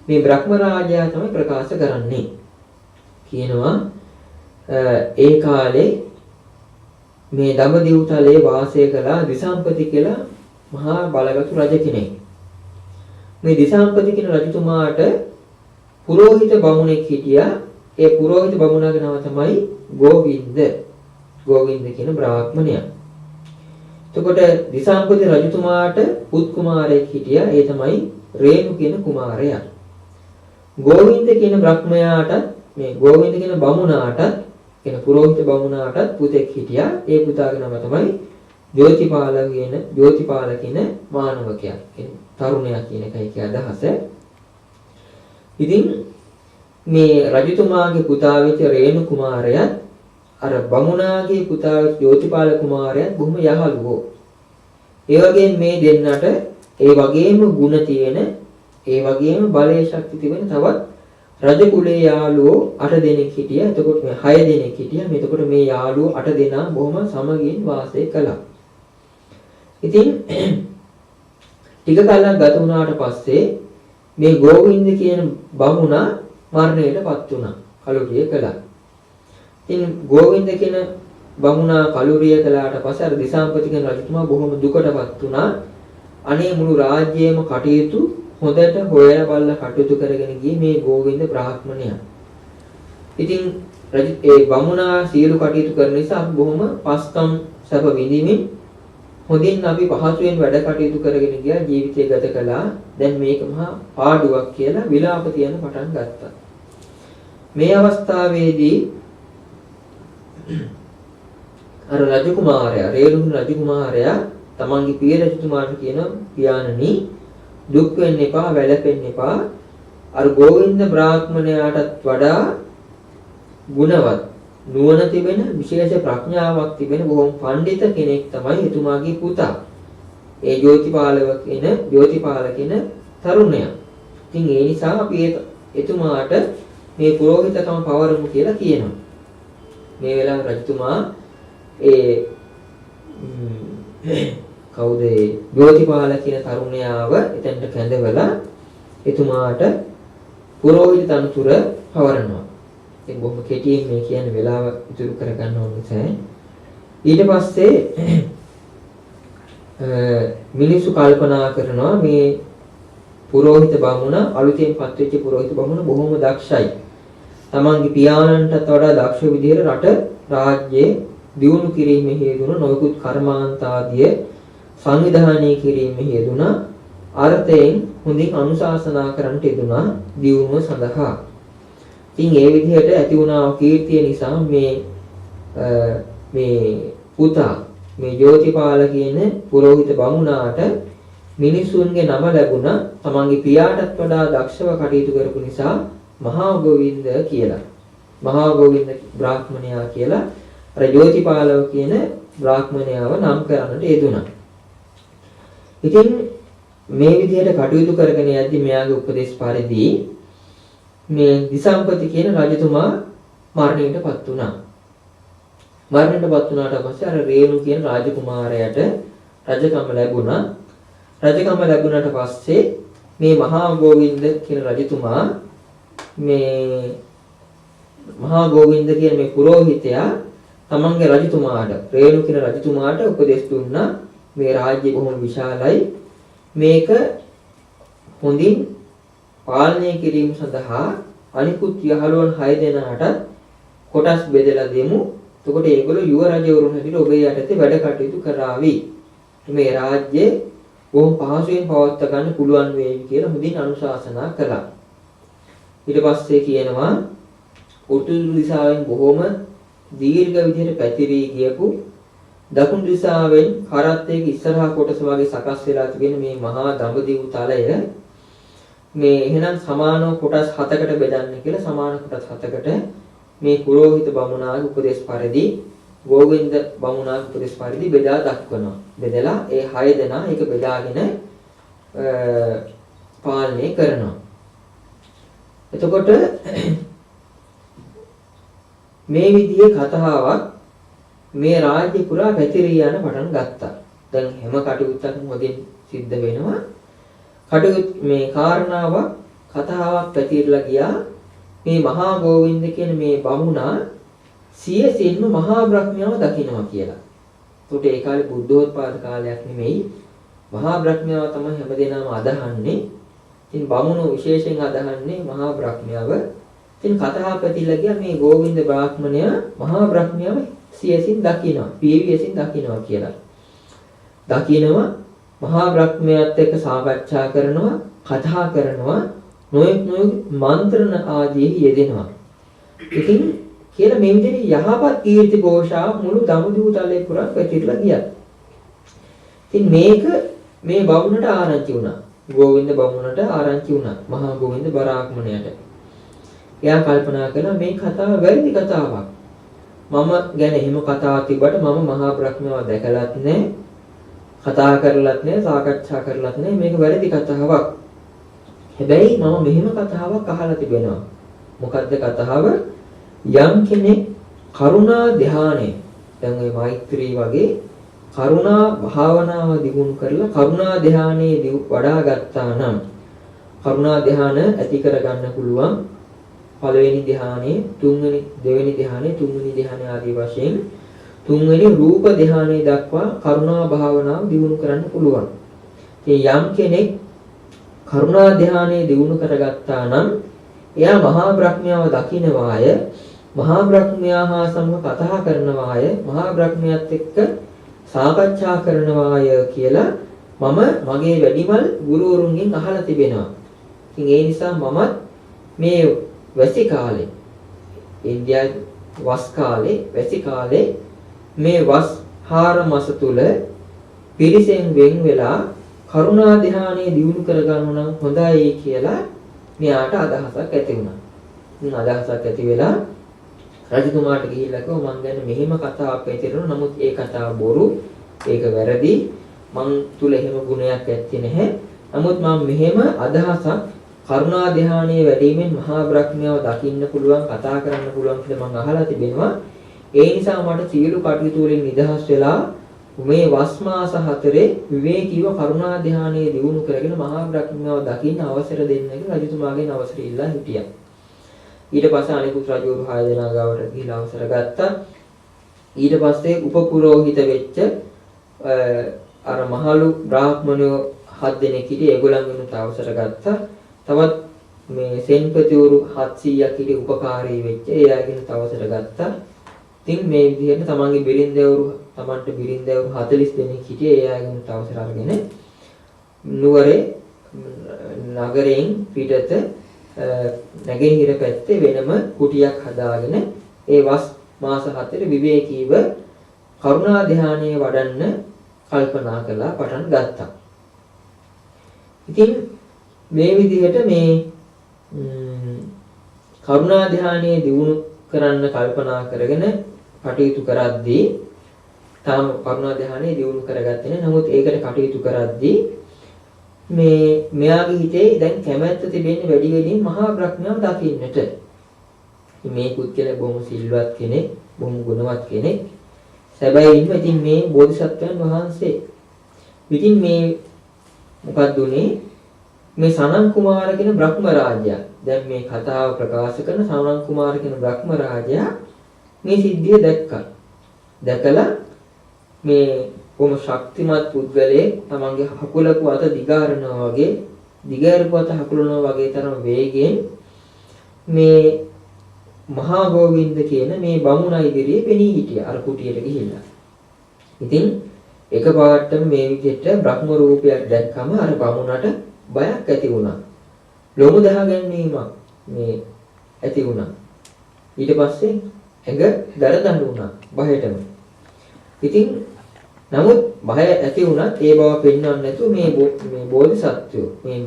මේ බ්‍රහ්ම රාජයා තමයි ප්‍රකාශ කරන්නේ. කියනවා ඒ කාලේ මේ දඹදිව් තලයේ වාසය කළා දිසාම්පති කියලා මහා බලගත් රජ කෙනෙක්. මේ දිසාම්පති කියන රජතුමාට පුරෝහිත බමුණෙක් හිටියා. ඒ පුරෝහිත බමුණාගේ නම තමයි ගෝවින්ද. ගෝවින්ද කියන බ්‍රාහ්මණයා. එතකොට දිසාම්පති රජතුමාට පුත් කුමාරයෙක් හිටියා. ඒ තමයි රේණු කියන කුමාරයා. ගෝවින්ද කියන බ්‍රහ්මයාට මේ ගෝවින්ද කියන බමුණාට කියන පුරෝහිත බමුණාට පුතෙක් හිටියා. ඒ පුතාගේ නම තමයි ජෝතිපාල කියන මානවකයා. තරුණයා කියන එකයි අදහස. ඉතින් මේ රජතුමාගේ පුතා වෙච්ච රේණු කුමාරයාත් අර බමුණාගේ පුතා ජෝතිපාල කුමාරයාත් බොහොම යහළුවෝ. ඒ වගේම මේ දෙන්නට ඒ වගේම ಗುಣ තියෙන ඒ වගේම බලයේ ශක්තිය තිබෙන තවත් රජ කුලේ යාළුවෝ 8 දෙනෙක් හිටියා. එතකොට මේ 6 දෙනෙක් හිටියා. එතකොට මේ යාළුවෝ 8 දෙනා බොහොම සමගින් වාසය කළා. ඉතින් ටික කාලයක් ගත වුණාට පස්සේ මේ ගෝවින්ද කියන බමුණා මරණයටපත් වුණා. කලුරිය කළා. ඉතින් ගෝවින්ද කියන බමුණා කලුරිය කළාට පස්සේ අර දිසාම්පති කියන රජතුමා බොහොම දුකටපත් වුණා. අනේ මුළු රාජ්‍යයේම කටයුතු හොඳට හොයලා බලලා කටයුතු කරගෙන ගියේ මේ ගෝවින්ද බ්‍රාහ්මණයා. ඉතින් ඒ බමුණා සියලු කටයුතු කරන නිසා අපි බොහොම පස්කම් සැප විඳිමින් හොඳින් අපි පහසුවෙන් වැඩ කටයුතු කරගෙන ගියා ජීවිතය ගත කළා. දැන් මේක මහා පාඩුවක් කියලා විලාප තියන පටන් ගත්තා. මේ අවස්ථාවේදී අර රජකුමාරයා රේණු රජකුමාරයා තමන්ගේ පිය රජතුමාට කියන පියාණනි දුක් වෙන්න එපා වැළපෙන්න එපා. අර ගෝවින්ද බ්‍රාහ්මණයාටත් වඩා ගුණවත් නුවණ තිබෙන විශේෂ ප්‍රඥාවක් තිබෙන බොහොම පඬිත කෙනෙක් තමයි එතුමාගේ පුතා. ඒ ජෝතිපාල කියන තරුණයා. ඉතින් ඒ නිසා අපි එතුමාට මේ පුරෝහිතකම පවරමු කියලා කියනවා. මේ වෙලාවේ රජතුමා කවුද ජෝතිපාල කියන තරුණයාව එතනට කැඳවලා එතුමාට පුරෝහිත තනතුර පවරනවා. ඉතින් බොහොම කෙටියෙන් මේ කියන වෙලාව ඉතුරු කරගන්න ඕන නිසා ඊට පස්සේ මිනිස්සු කල්පනා කරනවා මේ පුරෝහිත බමුණ අලුතෙන් පත්වෙච්ච පුරෝහිත බමුණ බොහොම දක්ෂයි. තමන්ගේ පියාණන්ටත් වඩා දක්ෂ විදිහට රට රාජ්‍යයේ දියුණු කිරීමේ හේතුන නොයෙකුත් කර්මාන්ත ආදිය සංවිධානය කිරීමේ යෙදුණා. අර්ථයෙන් හොඳින් අනුශාසනා කරන්නට යෙදුණා දියුණුව සඳහා. ඉතින් ඒ විදිහට ඇති වුණා කීර්තිය නිසා මේ පුතා මේ ජෝතිපාල කියන පුරෝහිත බමුණාට මිනිසුන්ගේ නම ලැබුණා තමන්ගේ පියාටත් වඩා දක්ෂව කටයුතු කරපු නිසා මහා ගෝවින්ද කියලා. මහා ගෝවින්ද බ්‍රාහ්මණයා කියලා අර ජෝතිපාලව කියන බ්‍රාහ්මණයාව නම් කරන්නට යෙදුණා. ඉතින් මේ විදිහට කටයුතු කරගෙන යද්දි මෙයාගේ උපදේශ පරිදි මේ දිසම්පති කියන රජතුමා මරණයටපත් වුණා. මරණයටපත් වුණාට පස්සේ අර රේණු කියන රාජකුමාරයාට රජකම ලැබුණා. රජකම ලැබුණාට පස්සේ මේ මහා ගෝවින්ද කියන රජතුමා මේ මහා ගෝවින්ද කියන මේ පුරෝහිතයා තමන්ගේ රජතුමාට රේණු කියන රජතුමාට උපදෙස් දුන්නා මේ රාජ්‍ය බොහොම විශාලයි මේක හොඳින් පාලනය කිරීම සඳහා අනිකුත් යහළුවන් 6 දෙනාට කොටස් බෙදලා දෙමු. එතකොට ඒගොල්ලෝ යුව රජවරුන් හැටියට ඔබේ යටතේ වැඩ කටයුතු කරાવી. මේ රාජ්‍යය බොහොම පහසුවෙන් පවත්වා ගන්න පුළුවන් වේවි කියලා හොඳින් අනුශාසනා කළා. ඊට පස්සේ කියනවා උතුරු දිශාවෙන් බොහොම දීර්ඝ විදිහට පැතිරී ගියපු දකුණු දිශාවෙන් කරත්තයක ඉස්සරහා කොටස වගේ සකස් වෙලා තිබෙන මේ මහා දඹදිව් තලය මේ එහෙනම් සමානව කොටස් 7කට බෙදන්න කියලා සමාන කොටස් 7කට මේ පුරෝහිත බමුණාගේ උපදේශ පරිදි ගෝවින්ද බමුණාගේ උපදේශ පරිදි බෙදා දක්වනවා. බෙදලා ඒ 6 දෙනා ඒක බෙදාගෙන පාලනය කරනවා. එතකොට මේ විදිහේ කතාවක් මේ රාජ්‍ය පුරා පැතිරී යන පටන් ගත්තා. දැන් හැම කටයුත්තක්ම හොදින් සිද්ධ වෙනවා. මේ කාරණාවක් කතාවක් පැතිරලා ගියා. මේ මහා ගෝවින්ද කියන මේ බමුණා සියසින්ම මහා බ්‍රහ්මයාව දකින්නවා කියලා. ඒකට ඒ කාලේ බුද්ධෝත්පාද කාලයක් නෙමෙයි. මහා බ්‍රහ්මයාව තමයි හැමදේනම අදහන්නේ. ඉතින් බමුණු විශේෂයෙන් අදහන්නේ මහා බ්‍රහ්මයාව. ඉතින් කතාව පැතිරලා ගියා මේ ගෝවින්ද බ්‍රාහ්මණයා මහා බ්‍රහ්මයාව සියසින් දකින්නවා. පීවියසින් දකින්නවා කියලා. දකින්නවා මහා බ්‍රහ්මයාත් එක්ක සාකච්ඡා කරනවා, කතා කරනවා, නොයෙක් මන්ත්‍රණ ආදී යෙදෙනවා. ඉතින් කියලා මේ විදිහට යහපත් කීර්ති ഘോഷාව මුළු දඹදිව තලයේ පුරා පැතිරලා ගියා. ඉතින් මේක මේ බමුණට ආරංචි වුණා. ගෝවින්ද බමුණට ආරංචි වුණා. මහා ගෝවින්ද බ්‍රාහ්මණයට. එයා කල්පනා කළා මේ කතාව වැරදි කතාවක්. මම ගැන එහෙම කතාවක් තිබ්බට මම මහා බ්‍රහ්මයාව දැකලත් නැහැ. කතා කරලත් නැහැ, සාකච්ඡා කරලත් නැහැ. මේක වැරදි කතාවක්. හැබැයි මම මෙහෙම කතාවක් අහලා තිබෙනවා. මොකද්ද කතාව? යම් කෙනෙක් කරුණා ධානය දැන් ওই මෛත්‍රී වගේ කරුණා භාවනාව දියුණු කරලා කරුණා ධානයේ වඩා ගත්තා නම් කරුණා ධාන ඇති කරගන්න පුළුවන්. පළවෙනි ධානයේ, දෙවෙනි ධානයේ, තුන්වෙනි ධානයේ ආදී වශයෙන් තුන්වෙනි රූප ධානයේ දක්වා කරුණා භාවනාව දියුණු කරන්න පුළුවන්. ඉතින් යම් කෙනෙක් කරුණා ධානයේ දියුණු කරගත්තා නම් එයා මහා බ්‍රහ්මයාව දකින්නවාය, මහා බ්‍රහ්මයා හා සමග කතා කරනවාය, මහා බ්‍රහ්මයාත් එක්ක සාකච්ඡා කරනවාය කියලා මම මගේ වැඩිමල් ගුරුවරුන්ගෙන් අහලා තිබෙනවා. ඉතින් ඒ නිසා මමත් මේ වැසි කාලේ ඉන්දියාවේ වස් කාලේ වැසි කාලේ මේ වස් 4 මාස තුල පිරිසෙන් වෙන් වෙලා කරුණා ධානයේ දියුණු කරගන්න නම් හොඳයි කියලා මෙයාට අදහසක් ඇති වුණා. ඉතින් අදහසක් ඇති වෙලා රජතුමාට ගිහිල්ලා කිව්වා මං ගැන මෙහෙම කතාවක් පැතිරෙනවා. නමුත් ඒ කතාව බොරු. ඒක වැරදි. මං තුල එහෙම ගුණයක් ඇත්තේ නැහැ. නමුත් මම මෙහෙම අදහසක් කරුණා ධානයේ වැඩිමෙන් මහා බ්‍රහ්මයාව දකින්න පුළුවන්, කතා කරන්න පුළුවන් කියලා මං අහලා තිබෙනවා. ඒ නිසා මට සියලු කටයුතු වලින් නිදහස් වෙලා මේ වස් මාස 4 විවේකීව කරුණා ධානයේ දියුණු කරගෙන මහා බ්‍රහ්මයාව දකින්න අවසර දෙන්න කියලා රජතුමාගෙන් අවසර ඉල්ලා හිටියා. ඊට පස්සේ අනිකුත් රජවරු 6 දෙනා ගාවට ගිහිලා අවසර ගත්තා. ඊට පස්සේ උපපුරෝහිත වෙච්ච අර මහලු බ්‍රාහ්මණයෝ 7 දෙනෙක් හිටියේ ඒගොල්ලන්ගෙනුත් අවසර ගත්තා. තවත් මේ සෙන්පතිවරු 700ක් හිටියේ උපකාරී වෙච්ච ඒ අයගෙනුත් අවසර ගත්තා. ඉතින් මේ විදිහට තමන්ගේ තමන්ට බිරින්දෑවරු 40 දෙනෙක් හිටියේ ඒ අයගෙනුත් අවසර අරගෙන නුවරේ නගරයෙන් පිටත නැගෙනහිර පැත්තේ වෙනම කුටියක් හදාගෙන ඒ වස් මාස 4 විවේකීව කරුණා ධානයේ වඩන්න කල්පනා කළා පටන් ගත්තා. ඉතින් මේ විදිහට මේ කරුණා ධානයේ දියුණු කරන්න කල්පනා කරගෙන කටයුතු කරද්දී තාම කරුණා ධානයේ දියුණු කරගත්තේ නැහැ. නමුත් ඒකට කටයුතු කරද්දී මෙයාගේ හිතේ දැන් කැමැත්ත තිබෙන්නේ වැඩි වැඩියෙන් මහා බ්‍රහ්මයාව දකින්නට. මේ පුද්ගලයා බොහොම සිල්වත් කෙනෙක්, බොහොම ගුණවත් කෙනෙක්. සැබෑයින්ම ඉතින් මේ බෝධිසත්වයන් වහන්සේ ඉතින් මේ මොකක්ද උනේ මේ සනන් කුමාර කියන බ්‍රහ්ම රාජයා දැන් මේ කතාව ප්‍රකාශ කරන සනන් කුමාර කියන බ්‍රහ්ම රාජයා මේ සිද්ධිය දැක්කා. දැකලා මේ කොහොම ශක්තිමත් පුද්ගලයෙක් තමන්ගේ හකුලක අත දිගාරනවා වගේ දිගාරපු අත හකුලනවා වගේ තරම් වේගයෙන් මේ මහා ගෝවින්ද කියන මේ බමුණා ඉදිරියේ පෙනී හිටියා අර කුටියට ගිහිල්ලා. ඉතින් එකපාරටම මේ විදිහට බ්‍රහ්ම රූපයක් දැක්කම අර බමුණට බයක් ඇති වුණා. ලොමු දහගැන්වීමක් මේ ඇති වුණා. ඊට පස්සේ ඇඟ දරදඬු වුණා බයටම. ඉතින් නමුත් බය ඇති වුණත් ඒ බව පෙන්වන්න නැතුව මේ බෝධිසත්වයෝ මේ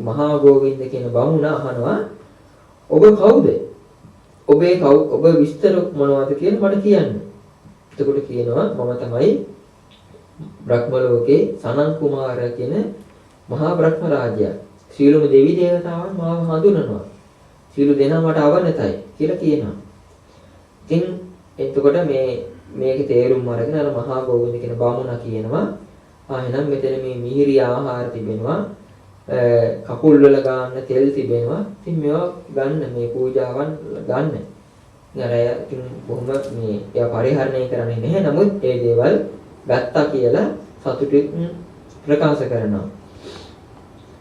මහා ගෝවින්ද කියන බමුණ අහනවා ඔබ කවුද? ඔබ විස්තර මොනවද කියලා මට කියන්න. එතකොට කියනවා මම තමයි බ්‍රහ්ම ලෝකේ සනන් කුමාර කියන මහා බ්‍රහ්ම රාජයා. සීලම දෙවි දේවතාවන් මාව හඳුනනවා. සීල දෙනා මට අවනතයි කියලා කියනවා. ඉතින් එතකොට මේකේ තේරුම් අරගෙන අර මහා ගෝවින්ද කියන බමුණා කියනවා එහෙනම් මෙතන මේ මිහිරි ආහාර තිබෙනවා. කකුල් වල ගන්න තෙල් තිබෙනවා. ඉතින් මේවා ගන්න මේ පූජාවන් ගන්න. අර ඉතින් බොහොම මේ ඒවා පරිහරණය කරන්නේ නැහැ. නමුත් ඒ දේවල් ගත්තා කියලා සතුටින් ප්‍රකාශ කරනවා.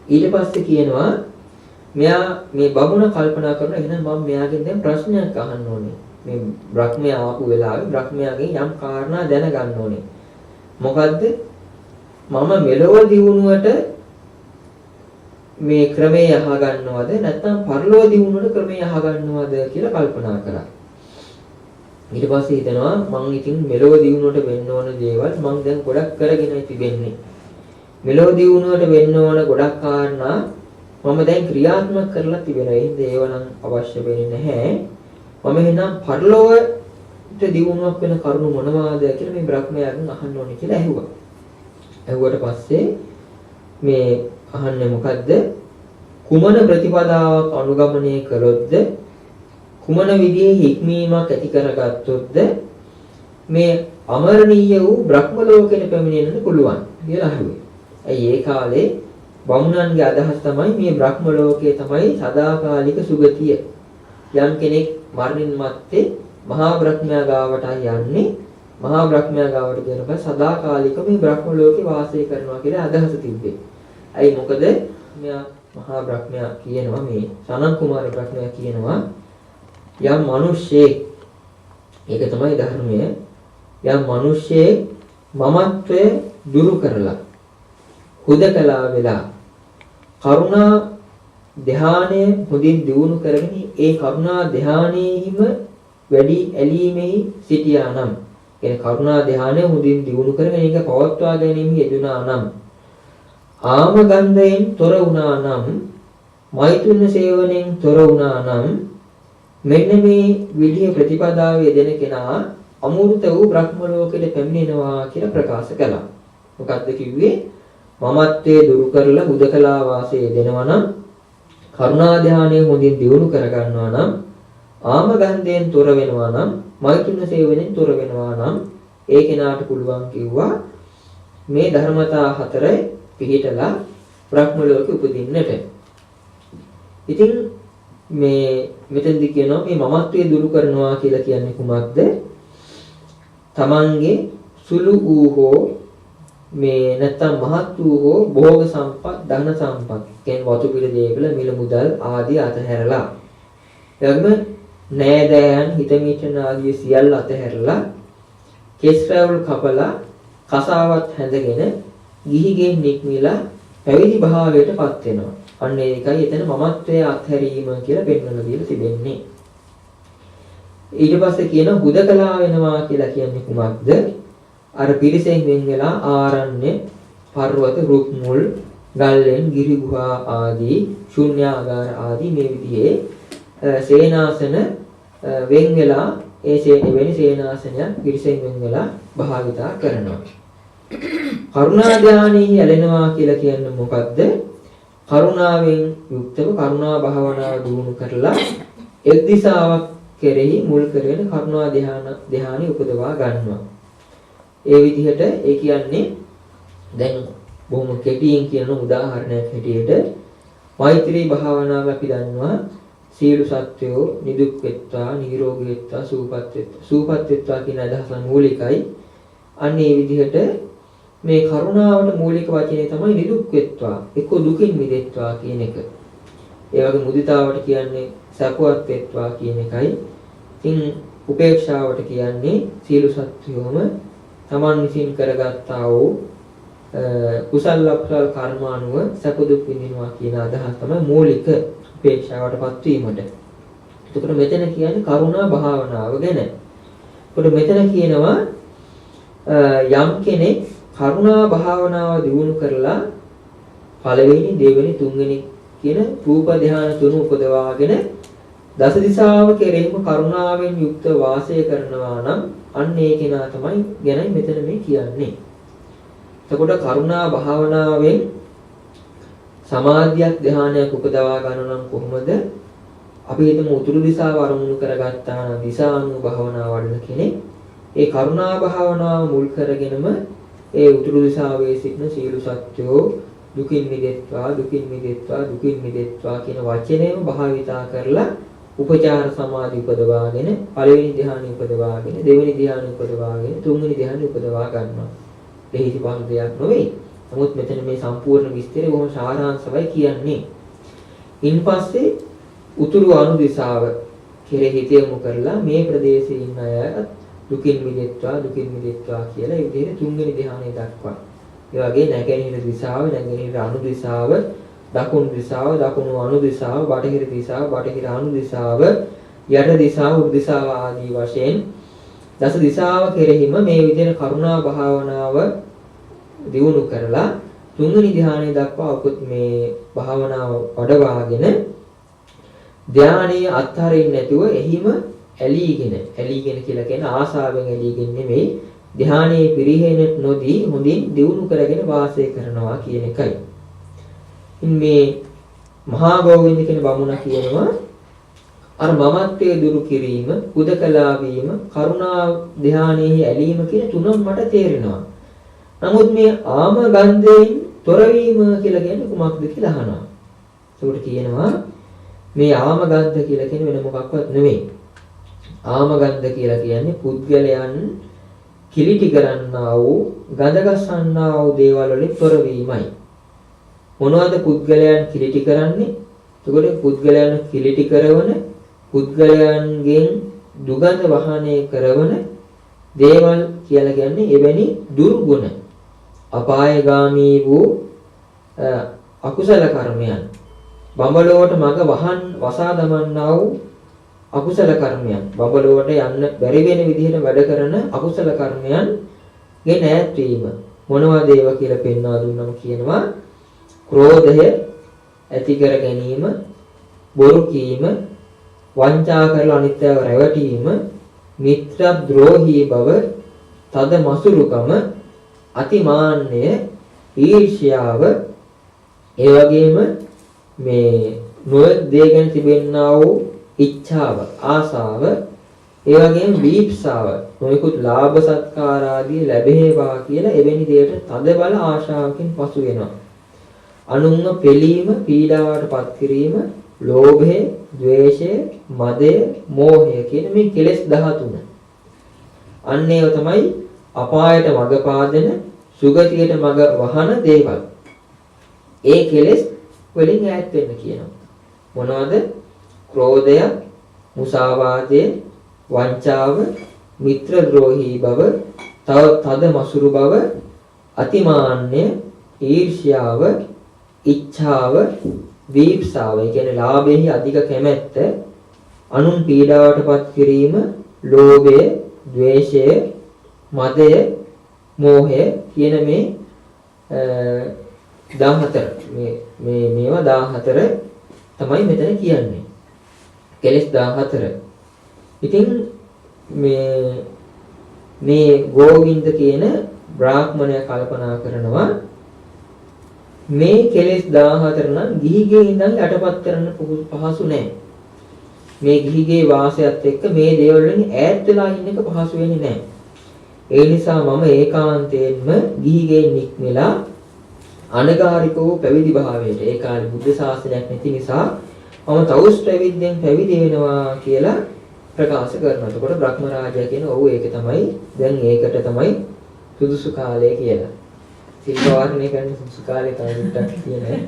ඊට පස්සේ කියනවා මෙයා මේ බමුණ කල්පනා කරන එහෙනම් මම මෙයාගෙන් දැන් ප්‍රශ්නයක් අහන්න ඕනේ. මේ බ්‍රහ්මයා ආපු වෙලාවේ බ්‍රහ්මයාගෙන් යම් කාරණා දැනගන්න ඕනේ. මොකද්ද? මම මෙලොව දියුණුවට මේ ක්‍රමයේ අහගන්නවද නැත්නම් පරලෝක දියුණුවට ක්‍රමයේ අහගන්නවද කියලා කල්පනා කරා. ඊට පස්සේ හිතනවා මං ඉතින් මෙලොව දියුණුවට වෙන්න ඕන දේවල් මං දැන් ගොඩක් කරගෙන තිබෙන්නේ. මෙලොව දියුණුවට වෙන්න ඕන ගොඩක් කාරණා මම දැන් ක්‍රියාත්මක කරලා තිබෙනවා. ඒ හින්දා ඒව නම් අවශ්‍ය වෙන්නේ නැහැ. මම එහෙනම් පරලෝකයට දියුණුවක් වෙන කරුණු මොනවාද කියලා මේ බ්‍රහ්මයාගෙන් අහන්න ඕනේ කියලා ඇහුවා. ඇහුවට පස්සේ මේ අහන්නේ මොකද්ද? කුමන ප්‍රතිපදාවක් අනුගමනය කළොත්ද කුමන විදිහේ හික්මීමක් ඇති කරගත්තොත්ද මේ අමරණීය වූ බ්‍රහ්ම ලෝකෙට පැමිණෙන්න පුළුවන් කියලා අහුවේ. ඇයි ඒ කාලේ බමුණන්ගේ අදහස් තමයි මේ බ්‍රහ්ම ලෝකයේ තමයි සදාකාලික සුගතිය. යම් කෙනෙක් මරණින් මත්තේ මහා බ්‍රහ්මයා ගාවට යන්නේ මහා බ්‍රහ්මයා ගාවට කියනකොට සදාකාලික මේ බ්‍රහ්ම ලෝකේ වාසය කරනවා කියලා අදහස තිබ්බේ. ඇයි මොකද මෙයා මහා බ්‍රහ්මයා කියනවා මේ සනන් කුමාර බ්‍රහ්මයා කියනවා යම් මිනිස්සෙක් ඒක තමයි ධර්මය යම් මිනිස්සෙක් මමත්වය දුරු කරලා හුදකලා වෙලා කරුණා ධානය හොඳින් දියුණු කරගෙන ඒ කරුණා ධානයේහිම වැඩි ඇලීමේ සිටියා නම් ඒ කරුණා ධානය හොඳින් දියුණු කරගෙන ඒක පවත්වා ගැනීම යෙදුනා නම් ආම ගන්ධයෙන් තොර වුණා නම් මෛත්‍රින සේවනයෙන් තොර වුණා නම් මෙන්න මේ විදිය ප්‍රතිපදාවේ යෙදෙන කෙනා අමෘත වූ බ්‍රහ්ම ලෝකෙට පැමිණෙනවා කියලා ප්‍රකාශ කළා. මොකද්ද කිව්වේ? මමත්වයේ දුරු කරලා හුදකලා වාසයේ යෙදෙනවා නම් කරුණා ධානය හොඳින් දියුණු කරගන්නවා නම් ආම ගන්ධයෙන් තොර වෙනවා නම් මෛත්‍රින සේවනයෙන් තොර වෙනවා නම් ඒ කෙනාට පුළුවන් කිව්වා මේ ධර්මතා හතර පිළිහිටලා බ්‍රහ්ම ලෝකෙ උපදින්නට. ඉතින් මේ මෙතෙන්දි කියනවා මේ මමත්වයේ දුරු කරනවා කියලා කියන්නේ කුමක්ද? තමන්ගේ සුළු වූ හෝ මේ නැත්තම් මහත් වූ හෝ භෝග සම්පත්, ධන සම්පත්, කියන්නේ වතු පිළ දේවල මිල මුදල් ආදී අතහැරලා එවැගේම නෑදෑයන් හිතමිතන ආදී සියල්ල අතහැරලා කෙස් රැවුල් කපලා කසාවත් හැඳගෙන ගිහිගෙන් නික්මිලා පැවිදි භාවයටපත් වෙනවා. අන්න ඒකයි එතන මමත්වයේ අත්හැරීම කියලා පෙන්වලා දීලා තිබෙන්නේ. ඊට පස්සේ කියන හුදකලා වෙනවා කියලා කියන්නේ කුමක්ද? අර පිරිසෙන් වෙන් වෙලා ආරණ්‍ය, පර්වත, රුක් මුල් ගල්ලෙන් ගිරි ගුහා ආදී ශුන්‍යාගාර ආදී මේ විදිහේ සේනාසන වෙන් වෙලා එවැනි සේනාසනයක් පිරිසෙන් වෙන් වෙලා භාවිතා කරනවා. කරුණා ධානයෙහි ඇලෙනවා කියලා කියන්නේ මොකද්ද? කරුණාවෙන් යුක්තව කරුණා භාවනාව දියුණු කරලා එක් දිශාවක් කෙරෙහි මුල් කරගෙන කරුණා ධානය උපදවා ගන්නවා. ඒ විදිහට ඒ කියන්නේ දැන් බොහොම කෙටියෙන් කියන උදාහරණයක් හැටියට මෛත්‍රී භාවනාව අපි දන්නවා සියලු සත්වයෝ නිදුක් වෙත්වා නිරෝගී වෙත්වා සුවපත් වෙත්වා කියන අදහස මූලිකයි. අන්න ඒ විදිහට මේ කරුණාවට මූලික වචනේ තමයි නිදුක් වෙත්වා එක්ක දුකින් මිදෙත්වා කියන එක. ඒ වගේ මුදිතාවට කියන්නේ සපවත් වෙත්වා කියන එකයි. ඉතින් උපේක්ෂාවට කියන්නේ සියලු සත්වයෝම තමන් විසින් කරගත්තා වූ කුසල අකුසල කර්ම අනුව සැප දුක් විඳිනවා කියන අදහස තමයි මූලික උපේක්ෂාවටපත් වීමට. එතකොට මෙතන කියන්නේ කරුණා භාවනාව ගැන. එතකොට මෙතන කියනවා යම් කෙනෙක් කරුණා භාවනාව දියුණු කරලා පළවෙනි, දෙවෙනි, තුන්වෙනි කියන රූප ධානය තුන උපදවාගෙන දස දිශාව කෙරෙහිම කරුණාවෙන් යුක්ත වාසය කරනවා නම් අන්න ඒ කෙනා තමයි ගැනයි මෙතන මේ කියන්නේ. එතකොට කරුණා භාවනාවෙන් සමාධියක් ධානයක් උපදවා ගන්න නම් කොහොමද? අපි හිතමු උතුරු දිශාව අරමුණු කරගත්තා නම් දිශානුව භාවනාව වඩන කෙනෙක් ඒ කරුණා භාවනාව මුල් කරගෙනම ඒ උතුරු දිශාවේ සිටින සීල සත්‍යෝ දුකින් මිදෙත්වා දුකින් මිදෙත්වා දුකින් මිදෙත්වා කියන වචනයම භාවිතා කරලා උපචාර සමාධි උපදවාගෙන පළවෙනි ධ්‍යානෙ උපදවාගෙන දෙවෙනි ධ්‍යානෙ උපදවාගෙන තුන්වෙනි ධ්‍යානෙ උපදවා ගන්නවා. දෙහිති පහසු දෙයක් නෙවෙයි. නමුත් මෙතන මේ සම්පූර්ණ විස්තරය බොහොම සාරාංශවයි කියන්නේ. ඉන්පස්සේ උතුරු අනු දිශාව කෙරෙහි යොමු කරලා මේ ප්‍රදේශයේ ඉන්න අය දුකින් මිදෙත්වා කියලා ඒ විදිහට තුන්වෙනි ධ්‍යානෙ දක්වා. ඒ වගේ නැගෙනහිර දිශාව, නැගෙනහිර අනු දිශාව, දකුණු දිශාව, දකුණු අනු දිශාව, බටහිර දිශාව, බටහිර අනු දිශාව, යට දිශාව, උඩු දිශාව ආදී වශයෙන් දස දිශාව කෙරෙහිම මේ විදිහට කරුණා භාවනාව දියුණු කරලා තුන්වෙනි ධ්‍යානය දක්වා මේ භාවනාව වඩවාගෙන ධ්‍යානීය අත්හරින්න නැතුව එහිම ඇලීගෙන කියලා කියන ආසාවෙන් ඇලීගෙන නෙමෙයි ධ්‍යානයේ පිරිහෙන්නට නොදී හොඳින් දියුණු කරගෙන වාසය කරනවා කියන එකයි. මේ මහා ගෝවින්ද කියන බමුණ කියනවා අර මමත්වයේ දුරු කිරීම, උදකලා වීම, කරුණා ධ්‍යානයේ ඇලීම කියන තුනම මට තේරෙනවා. නමුත් මේ ආම ගන්ධයෙන් තොරවීම කියලා කියන්නේ කුමක්ද කියලා අහනවා. ඒකට කියනවා මේ ආම ගන්ධ කියලා කියන්නේ වෙන මොකක්වත් නෙමෙයි. ආම ගන්ධ කියලා කියන්නේ පුද්ගලයන් කිලිටි කරන්නා වූ, ගඳ ගසන්නා වූ දේවල් වලින් තොරවීමයි. මොනවද පුද්ගලයන් කිලිටි කරන්නේ? එතකොට පුද්ගලයන් කිලිටි කරන පුද්ගලයන්ගෙන් දුගඳ වහනය කරන දේවල් කියලා කියන්නේ එවැනි දුර්ගුණ අපායගාමී වූ අකුසල කර්මයන් බඹලොවට මඟ වසා දමන්නා වූ අකුසල කර්මයන් බඹලොවට යන්න බැරි වෙන විදිහට වැඩ කරන අකුසල කර්මයන් ගෙන ඈත් වීම මොනවද ඒවා කියලා පෙන්වා දුන්නම කියනවා ක්‍රෝධය ඇති කර ගැනීම බොරු කීම වංචා කරලා අනිත්‍යව රැවටීම මිත්‍ර ද්‍රෝහී බව තද මසුරුකම අතිමාන්නය ඊර්ෂ්‍යාව ඒ වගේම මේ නොයෙක් දේ ගැන තිබෙනා වූ ඉච්ඡාව ආසාව ඒ වගේම වීප්සාව නොයෙකුත් ලාභ සත්කාර ආදී ලැබේවා කියලා එවැනි දෙයට තද බල ආශාවකින් පසු වෙනවා අනුන්ව පෙළීම පීඩාවටපත් කිරීම ලෝභය ද්වේෂය මදය මෝහය කියන මේ කෙලෙස් 13 අන්න ඒව තමයි අපායට මඟ පාදෙන සුගතියට මඟ වහන දේවල් ඒ කෙලෙස් වලින් ඈත් වෙන්න කියනවා මොනවද ක්‍රෝධය මුසාවාදය වංචාව මිත්‍ර ද්‍රෝහී බව තද මසුරු බව අතිමාන්නය ඊර්ෂ්‍යාව ඉච්ඡාව දීප්සාව කියන්නේ ලාභෙහි අධික කැමැත්ත අනුන් පීඩාවටපත් කිරීම ලෝභය ද්වේෂය මදය මෝහය කියන මේ 14 මේවා 14 තමයි මෙතන කියන්නේ. කෙලෙස් 14. ඉතින් මේ ගෝවින්ද කියන බ්‍රාහ්මණයා කල්පනා කරනවා මේ කෙලෙස් 14 නම් ගිහිගේ ඉඳන් යටපත් කරන්න පහසු නෑ. මේ ගිහිගේ වාසයත් එක්ක මේ දේවල් වලින් ඈත් වෙලා ඉන්න එක පහසු වෙන්නේ නෑ. ඒ නිසා මම ඒකාන්තයෙන්ම ගිහිගේ නික්මලා අනගාരികව පැවිදි භාවයට ඒ කාලේ බුද්ධ ශාසනයක් නැති නිසා මම තවුස් පැවිද්දෙන් පැවිදි වෙනවා කියලා ප්‍රකාශ කරනවා. එතකොට බ්‍රහ්ම රාජයා කියන ඔව් ඒක තමයි දැන් ඒකට තමයි සුදුසු කාලය කියලා. සිල්ප වාරණය කරන සුදුසු කාලය තමයි තියෙන්නේ.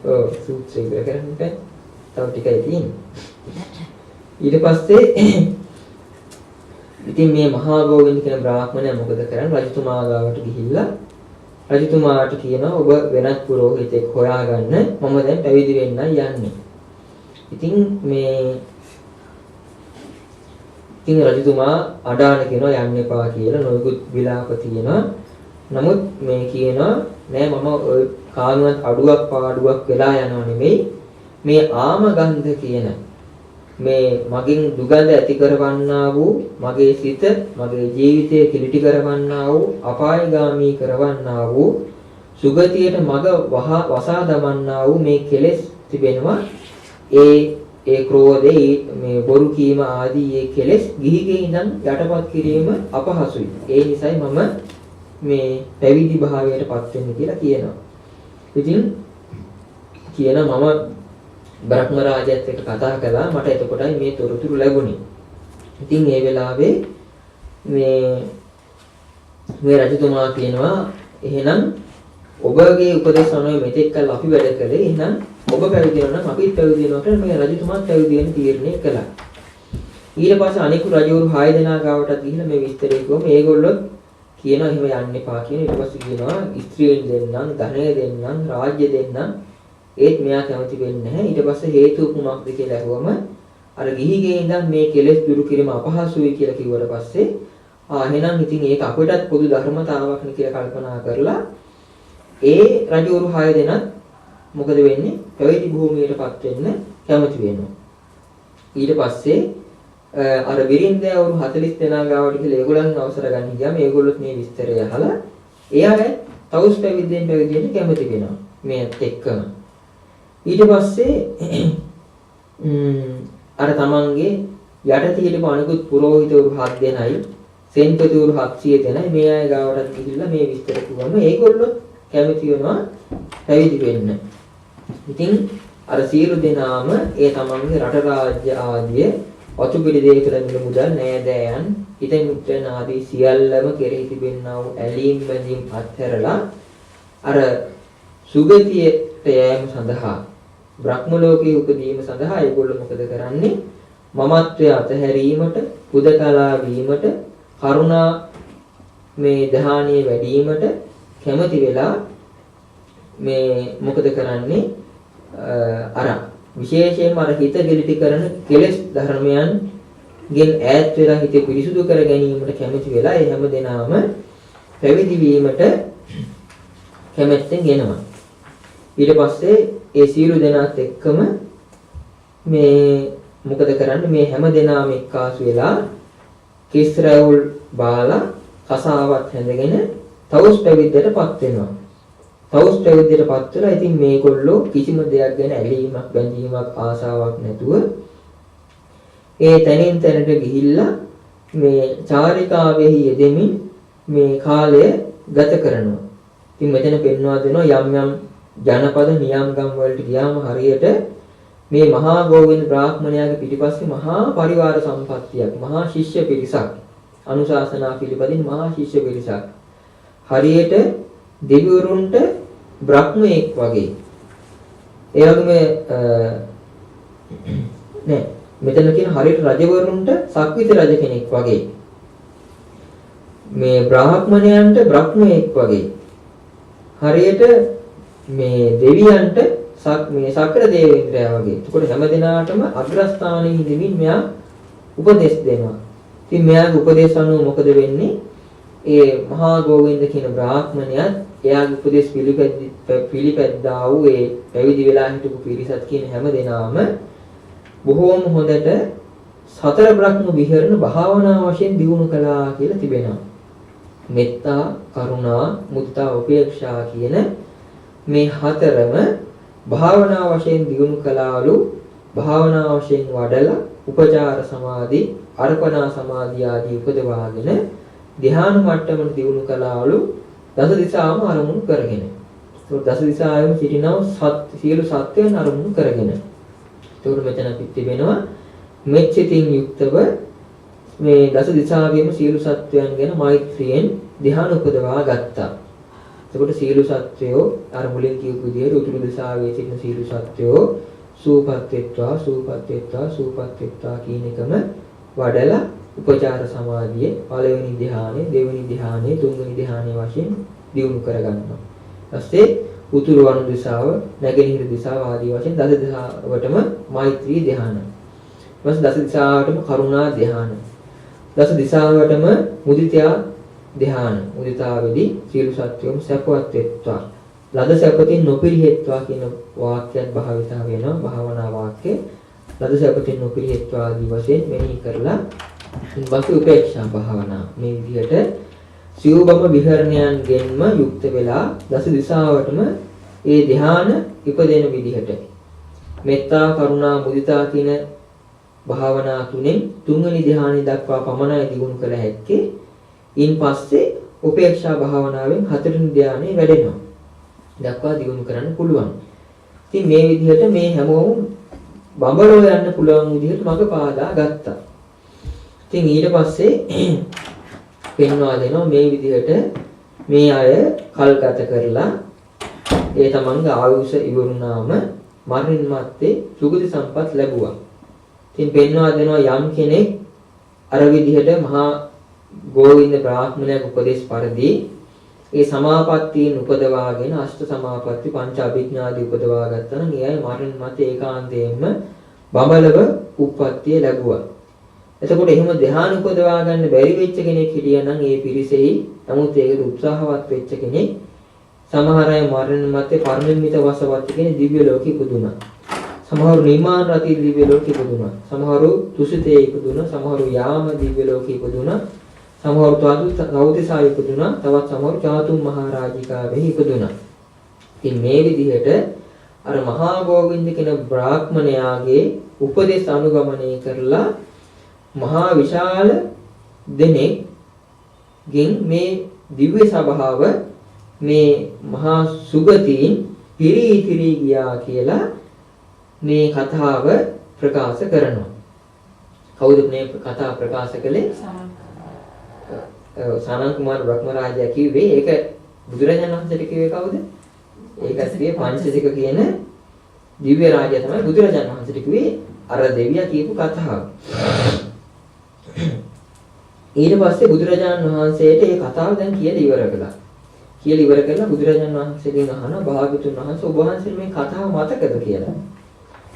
ඔව් සූත්‍රය ඉවර කරන්නේ තව ටිකයි තියෙන්නේ. ඊට පස්සේ ඉතින් මේ මහා ගෝවින්ද කියන බ්‍රාහ්මණයා මොකද කරන්නේ? රජතුමා ගාවට ගිහිල්ලා රජතුමාට කියනවා ඔබ වෙනත් පුරෝහිතෙක් හොයාගන්න මම දැන් පැවිදි වෙන්න යන්නේ. ඉතින් රජතුමා අඩාන කියනවා යන්න එපා කියලා නොයෙකුත් විලාප තියෙනවා. නමුත් මේ කියනවා නෑ මම කානුවත් අඩුවක් පාඩුවක් වෙලා යනව නෙමෙයි මේ ආමගන්ධ කියන මේ මගින් දුගඳ ඇති කරවන්නා වූ මගේ සිත මගේ ජීවිතය කිලිටි කරවන්නා වූ අපායගාමී කරවන්නා වූ සුගතියට මග වසා දමන්නා වූ මේ කෙලෙස් තිබෙනවා. ඒ ක්‍රෝධේ මේ බොරු කීම ආදී ඒ කෙලෙස් ගිහිගේ ඉඳන් යටපත් කිරීම අපහසුයි. ඒ නිසායි මම මේ පැවිදි භාවයටපත් වෙන්නේ කියලා කියනවා. ඉතින් මම බ්‍රහ්ම රාජයාත් එක්ක කතා කළා මට එතකොටයි මේ තොරතුරු ලැබුණේ. ඉතින් ඒ වෙලාවේ මේ රජතුමා කියනවා එහෙනම් ඔබගේ උපදේශ අනුව මෙතෙක් කල් අපි වැඩ කළේ එහෙනම් ඔබ පැවිදි වෙනවා නම් අපිත් පැවිදි වෙනවා කියලා මේ රජතුමාත් පැවිදි වෙන්න තීරණය කළා. ඊට පස්සේ අනිකුත් රජවරු 6 දෙනා ගාවටත් ගිහිල්ලා මේ විස්තරය කිව්වම ඒගොල්ලෝ කියනවා එහෙම යන්න එපා කියන. ඊට පස්සේ කියනවා ස්ත්‍රීන් දෙන්නම් ධනය දෙන්නම් රාජ්‍ය දෙන්නම් ඒත් මෙයා කැමති වෙන්නේ නැහැ. ඊට පස්සේ හේතුව කුමක්ද කියලා අහුවම අර ගිහිගේ ඉඳන් මේ කෙලෙස් දුරු කිරීම අපහසුයි කියලා කිව්වට පස්සේ එහෙනම් ඉතින් ඒක අපිටත් පොදු ධර්මතාවක් නේ කියලා කල්පනා කරලා ඒ රජවරු 6 දෙනා මොකද වෙන්නේ? පැවිදි භූමියටපත් වෙන්න කැමති වෙනවා. ඊට පස්සේ අර බිරින්දෑවරු 40 දෙනා ගාවට ගිහලා ඒගොල්ලන් අවසර ගන්න ගියාම ඒගොල්ලොත් මේ විස්තරය අහලා එයාට තවුස් පැවිද්දෙන් පැවිදි වෙන්න කැමති වෙනවා. මේත් එක්කම ඊට පස්සේ අර තමන්ගේ යටතියලම අනිකුත් පුරෝහිතවරු 7 දෙනයි සෙන්පතිවරු 700 දෙනයි මේ අය ගාවටත් ගිහිල්ලා මේ විස්තර කිව්වම ඒගොල්ලෝ කැමති වෙනවා පැවිදි වෙන්න. ඉතින් අර සියලු දෙනාම ඒ තමන්ගේ රට රාජ්‍ය ආදී අතුපිරි දේතුල මිල මුදල් නෑදෑයන් හිතෙන් මුත්‍රාණ ආදී සියල්ලම කෙරෙහි තිබෙනා වූ ඇලීම් බැඳීම් අත්හැරලා අර සුගතියට යෑම සඳහා බ්‍රහ්ම ලෝකයේ උපදීම සඳහා ඒගොල්ලෝ මොකද කරන්නේ? මමත්වය අතහැරීමට, පුදකලා වීමට, කරුණා මේ දහානිය වැඩිවීමට කැමති වෙලා මේ මොකද කරන්නේ? අර විශේෂයෙන්ම අර හිත ගෙලිටි කරන කෙලෙස් ධර්මයන් ගෙන් ඈත් වෙලා හිත පිරිසුදු කර ගැනීමට කැමති වෙලා ඒ හැම දෙනාම පැවිදි වීමට කැමැත්තෙන් එනවා. ඊට පස්සේ ඒ සියලු දෙනාත් එක්කම මේ මොකද කරන්නේ? මේ හැම දෙනාම එක්කාසු වෙලා කිස්රැවුල් බාලා කසාවත් හැඳගෙන තවුස් පැවිද්දටපත් වෙනවා. තවුස් පැවිද්දටපත් වෙලා ඉතින් මේගොල්ලෝ කිසිම දෙයක් ගැන ඇලීමක් බැඳීමක් ආසාවක් නැතුව ඒ තැනින් තැනට ගිහිල්ලා මේ චාරිකාවෙහි යෙදෙමින් මේ කාලය ගත කරනවා. ඉතින් මෙතන පෙන්වා දෙනවා යම් යම් ජනපද නියම්ගම් වලට ගියාම හරියට මේ මහා ගෝවින්ද බ්‍රාහ්මණයාගේ පිටිපස්සේ මහා පරිවාර සම්පත්තියක් මහා ශිෂ්‍ය පිරිසක් අනුශාසනා පිළිපදින මහා ශිෂ්‍ය පිරිසක් හරියට දෙවිවරුන්ට බ්‍රහ්මයෙක් වගේ ඒ වගේම නෑ මෙතන කියන හරියට රජවරුන්ට සක්විති රජ කෙනෙක් වගේ මේ බ්‍රාහ්මණයන්ට බ්‍රහ්මයෙක් වගේ හරියට මේ දෙවියන්ට මේ සක්‍ර දේවේන්ද්‍රයා වගේ. ඒකට හැම දිනාටම අග්‍රස්ථානයේ ඉඳමින් මෙයා උපදෙස් දෙනවා. ඉතින් මෙයාගේ උපදේශ අනුව මොකද වෙන්නේ? ඒ මහා ගෝවින්ද කියන බ්‍රාහ්මණයා එයාගේ උපදේශ පිළිපැද්දා වූ ඒ පැවිදි වෙලා හිටපු පිරිසත් කියන හැම දෙනාම බොහෝම හොඳට සතර බ්‍රහ්ම විහරණ භාවනා වශයෙන් දියුණු කළා කියලා තිබෙනවා. මෙත්තා, කරුණා, මුදිතා, උපේක්ෂා කියන මේ හතරම භාවනා වශයෙන් දියුණු කළාලු. භාවනා වශයෙන් වඩලා උපචාර සමාධි, අර්පණා සමාධි ආදී උපදවාගෙන ධ්‍යාන මට්ටමට දියුණු කළාලු. දස දිසාම අරමුණු කරගෙන. ඒක දස දිසාවෙම සිටිනව සියලු සත්‍යයන් අරමුණු කරගෙන. ඒකට මෙතන පිටිබෙනවා මෙච්චිතින් යුක්තව මේ දස දිසාවෙම සියලු සත්‍යයන් ගැන මෛත්‍රියෙන් ධ්‍යාන උපදවා ගත්තා. එතකොට සියලු සත්වයෝ අර මුලින් කියපු විදිහට උතුරු දිසාවේ සිටින සියලු සත්වයෝ සූපත්ත්වා සූපත්ත්වා සූපත්ත්වා කියන එකම වඩලා උපචාර සමාධියේ පළවෙනි ධ්‍යානෙ, දෙවෙනි ධ්‍යානෙ, තුන්වෙනි ධ්‍යානෙ වශයෙන් දියුණු කරගන්නවා. ඊපස්සේ උතුරු වන දිසාව, නැගෙනහිර දිසාව ආදී වශයෙන් දස දිසාවටම මෛත්‍රී ධ්‍යාන. ඊපස්සේ දස දිසාවටම කරුණා ධ්‍යාන. දස දිසාවටම මුදිතා ධ්‍යාන. මුදිතාවේදී සියලු සත්වයන් සැපවත් වෙත්වා. ලද සැපතින් නොපිරිහෙත්වා කියන වාක්‍යයක් භාවිතා වෙනවා. භාවනා වාක්‍ය. ලද සැපතින් නොපිරිහෙත්වා ආදී වශයෙන් මෙහි කරලා ඊපස්සේ උපේක්ෂා භාවනා. මේ විදිහට සිව්බම විහරණයන්ගෙන්ම යුක්ත වෙලා දස දිසාවටම ඒ ධ්‍යාන ඉපදෙන විදිහට මෙත්තා, කරුණා, මුදිතා කියන භාවනා තුනෙන් තුන්වෙනි ධ්‍යානෙ දක්වා පමණයි දියුණු කළ හැක්කේ. ඉන් පස්සේ උපේක්ෂා භාවනාවෙන් හතරවෙනි ධ්‍යානෙ වැඩෙනවා. දක්වා දියුණු කරන්න පුළුවන්. ඉතින් මේ විදිහට මේ හැමෝම බඹරෝ යන්න පුළුවන් විදිහට මඟ පාදා ගත්තා. ඉතින් ඊට පස්සේ පෙන්වා දෙනවා මේ විදිහට මේ අය කල් ගත කරලා ඒ තමන්ගේ ආයුෂ ඉවරුනාම මරණින් මත්තේ සුගති සම්පත් ලැබුවා. ඉතින් පෙන්වා දෙනවා යම් කෙනෙක් අර විදිහට මහා ගෝවින්ද බ්‍රාහ්මණයාගේ උපදේශ පරිදි ඒ සමාපත්තියන් උපදවාගෙන අෂ්ට සමාපatti පංච අභිඥාදී උපදවා ගත්තා නම් එයයි මරණින් මත්තේ ඒකාන්තයෙන්ම බඹලව උප්පත්තිය ලැබුවා. එතකොට එහෙම ධ්‍යාන උපදවා ගන්න බැරි වෙච්ච කෙනෙක් හිටියා නම් ඒ පිරිසෙහි නමුත් ඒකට උත්සාහවත් වෙච්ච කෙනෙක් සමහර අය මරණ මතේ පරිණිමිත වසවත් කියන දිව්‍ය ලෝකෙ ඉපදුනා. සමහරු නිර්මාණ රති දිව්‍ය ලෝකෙ ඉපදුනා. සමහරු තුසිතේ ඉපදුනා. සමහරු යාම දිව්‍ය ලෝකෙ ඉපදුනා. සමහරු තවතිසා ඉපදුනා. තවත් සමහරු චාතුම් මහරජිකාවෙහි ඉපදුනා. ඉතින් මේ විදිහට අර මහා ගෝවින්ද කියන බ්‍රාහ්මණයාගේ උපදේශ අනුගමනය කරලා මහා විශාල දෙනෙක්ගෙන් මේ දිව්‍ය සභාව මේ මහා සුගතීන් පිරී ගියා කියලා මේ කතාව ප්‍රකාශ කරනවා. කවුද මේ කතාව ප්‍රකාශ කළේ? සානන් කුමාර බ්‍රහ්මරාජයා කිව්වේ. ඒක බුදුරජාණන් වහන්සේට කිව්වේ කවුද? ඒකත් කියේ පංචසික කියන දිව්‍ය රාජයා තමයි බුදුරජාණන් වහන්සේට කිව්වේ අර දෙවියා කියපු කතාව. ඊට පස්සේ බුදුරජාණන් වහන්සේට මේ කතාව දැන් කියලා ඉවර කළා. කියලා ඉවර කරලා බුදුරජාණන් වහන්සේගෙන් අහනවා භාගතුන් වහන්සේ ඔබ වහන්සේ මේ කතාව මතකද කියලා.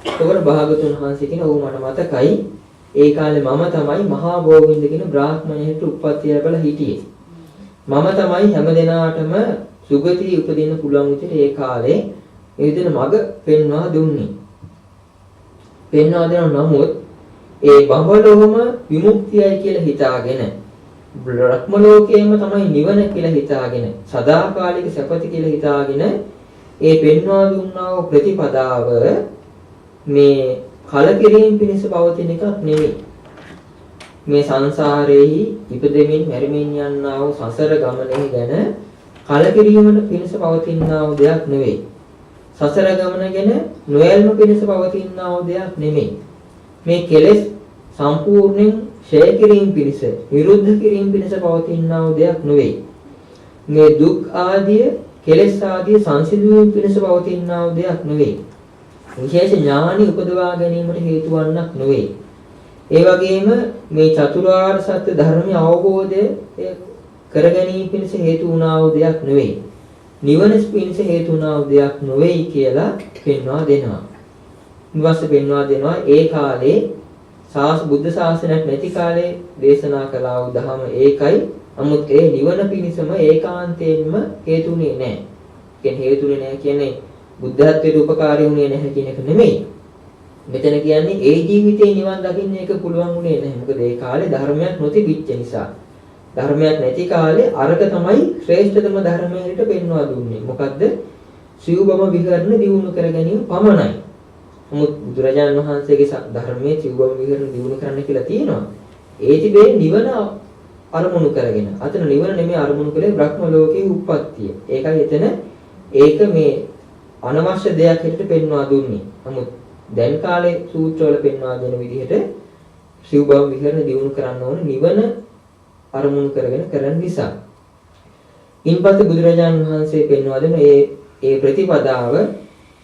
ඒකවල භාගතුන් වහන්සේ කියන ඔව් මට මතකයි. ඒ කාලේ මම තමයි මහා ගෝවින්ද කියන බ්‍රාහ්මණයෙකුට උප්පත්තිය ලැබලා හිටියේ. මම තමයි හැම දිනාටම සුගතිය උපදින්න පුළුවන් විදිහට ඒ කාලේ ඒ විදිහට මඟ පෙන්වා දුන්නේ. පෙන්වා දෙනව නමුත් ඒ බඹලොවම විමුක්තියයි කියලා හිතාගෙන බ්‍රහ්ම ලෝකයේම තමයි නිවන කියලා හිතාගෙන සදාකාලික සැපති කියලා හිතාගෙන ඒ පෙන්වා දුන්නා වූ ප්‍රතිපදාව මේ කලකිරීම පිණිස පවතින එකක් නෙවෙයි. මේ සංසාරේහි ඉපදෙමින් මැරෙමින් යනා වූ සසර ගමනේ ගැන කලකිරීමට පිණිස පවතිනා වූ දෙයක් නෙවෙයි. සසර ගමන ගැන නොයල්ම පිණිස පවතිනා වූ දෙයක් නෙමෙයි. මේ කෙලෙස් සම්පූර්ණයෙන් ඡය කිරීම පිණිස, විරුද්ධ කිරීම පිණිස පවතිනා වූ දෙයක් නෙවෙයි. මේ දුක් ආදිය, කෙලෙස් ආදිය සංසිඳුවීම පිණිස පවතිනා වූ දෙයක් නෙවෙයි. විශේෂ ඥානි උපදවා ගැනීමට හේතු වන්නක් නෙවෙයි. ඒ වගේම මේ චතුරාර්ය සත්‍ය ධර්මයේ අවබෝධය කර ගැනීම පිණිස හේතු වුණා වූ දෙයක් නෙවෙයි. නිවන පිණිස හේතු වුණා වූ දෙයක් නෙවෙයි කියලා පෙන්වා දෙනවා. ඊවස්සේ පෙන්වා දෙනවා ඒ කාලේ බුද්ධ ශාසනයක් නැති කාලේ දේශනා කළා වූ ධර්ම ඒකයි නමුත් ඒ නිවන පිණිසම ඒකාන්තයෙන්ම හේතුුනේ නැහැ. කියන්නේ හේතුුනේ නැහැ කියන්නේ බුද්ධත්වයට උපකාරී වුණේ නැහැ කියන එක නෙමෙයි. මෙතන කියන්නේ ඒ ජීවිතේ නිවන් දකින්න එක පුළුවන් වුණේ නැහැ. මොකද ඒ කාලේ ධර්මයක් නොතිබිච්ච නිසා. ධර්මයක් නැති කාලේ අරක තමයි ශ්‍රේෂ්ඨතම ධර්මයට පෙන්වා දුන්නේ. මොකද්ද? සිව්බම විහරණ දියුණු කර ගැනීම පමණයි. නමුත් බුදුරජාණන් වහන්සේගේ ධර්මයේ සිව්බම විහරණ දියුණු කරන්න කියලා තියෙනවා. ඒ තිබේ නිවන අරමුණු කරගෙන. අතන නිවන නෙමෙයි අරමුණු කරේ බ්‍රහ්ම ලෝකයේ උප්පත්තිය. ඒකයි එතන ඒක මේ අනවශ්‍ය දෙයක් හිතට පෙන්වා දුන්නේ. නමුත් දැන් කාලේ සූත්‍රවල පෙන්වා දෙන විදිහට සිව්බම විහරණ දියුණු කරන්න ඕන නිවන අරමුණු කරගෙන කරන නිසා. ඉන්පස්සේ බුදුරජාණන් වහන්සේ පෙන්වා දෙන ඒ ප්‍රතිපදාව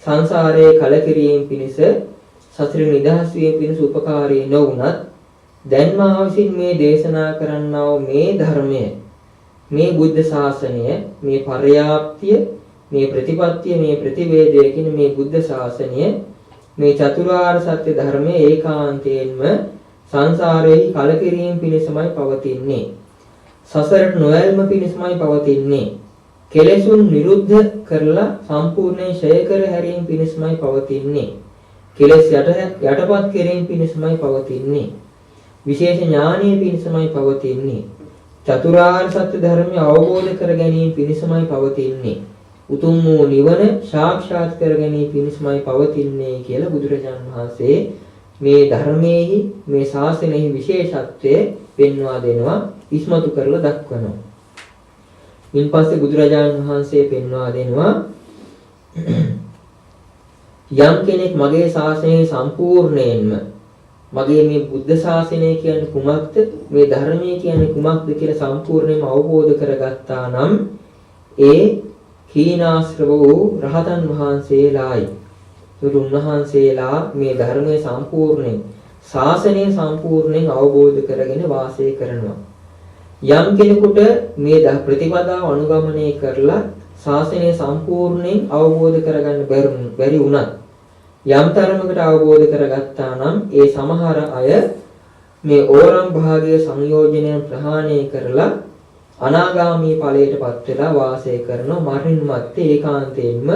සංසාරයේ කලකිරීම පිණිස සතර නිදහස් වීම පිණිස උපකාරී නොවුනත් දැන් මා විසින් මේ දේශනා කරන්නා වූ මේ ධර්මය මේ බුද්ධ ශාසනය මේ පර්යාප්තිය මේ ප්‍රතිපත්තිය මේ ප්‍රතිවේදය කියන මේ බුද්ධ ශාසනය මේ චතුරාර්ය සත්‍ය ධර්මයේ ඒකාන්තයෙන්ම සංසාරයේ කලකිරීම පිණිසමයි පවතින්නේ. සසරට නොයල්ම පිණිසමයි පවතින්නේ. කෙලෙසුන් නිරුද්ධ කරලා සම්පූර්ණයෙන් ඡය කර හැරීම පිණිසමයි පවතින්නේ. කෙලෙස් යටපත් කිරීම පිණිසමයි පවතින්නේ. විශේෂ ඥානීය පිණිසමයි පවතින්නේ. චතුරාර්ය සත්‍ය ධර්මය අවබෝධ කර ගැනීම පිණිසමයි පවතින්නේ. උතුම් වූ නිවන සාක්ෂාත් කර ගැනීම පිණිසමයි පවතින්නේ කියලා බුදුරජාණන් වහන්සේ මේ ධර්මයේහි මේ ශාසනයෙහි විශේෂත්වය පෙන්වා දෙනවා, ඉස්මතු කරලා දක්වනවා. ඉන්පස්සේ බුදුරජාණන් වහන්සේ පෙන්වා දෙනවා යම් කෙනෙක් මගේ ශාසනය සම්පූර්ණයෙන්ම මගේ මේ බුද්ධ ශාසනය කියන්නේ කුමක්ද, මේ ධර්මය කියන්නේ කුමක්ද කියලා සම්පූර්ණයෙන්ම අවබෝධ කරගත්තා නම් ඒ කීනාශ්‍රව වූ රහතන් වහන්සේලායි. උන්වහන්සේලා මේ ධර්මයේ සම්පූර්ණයෙන් ශාසනය සම්පූර්ණයෙන් අවබෝධ කරගෙන වාසය කරනවා. යම් කෙනෙකුට මේ ප්‍රතිපදාව අනුගමනය කරලා ශාසනය සම්පූර්ණයෙන් අවබෝධ කරගන්න බැරි වුණත් යම් තරමකට අවබෝධ කරගත්තා නම් ඒ සමහර අය මේ ඕරම් භාගයේ සංයෝජනයන් ප්‍රහාණය කරලා අනාගාමී ඵලයටපත් වෙලා වාසය කරන මරින් මත්තේ ඒකාන්තයෙන්ම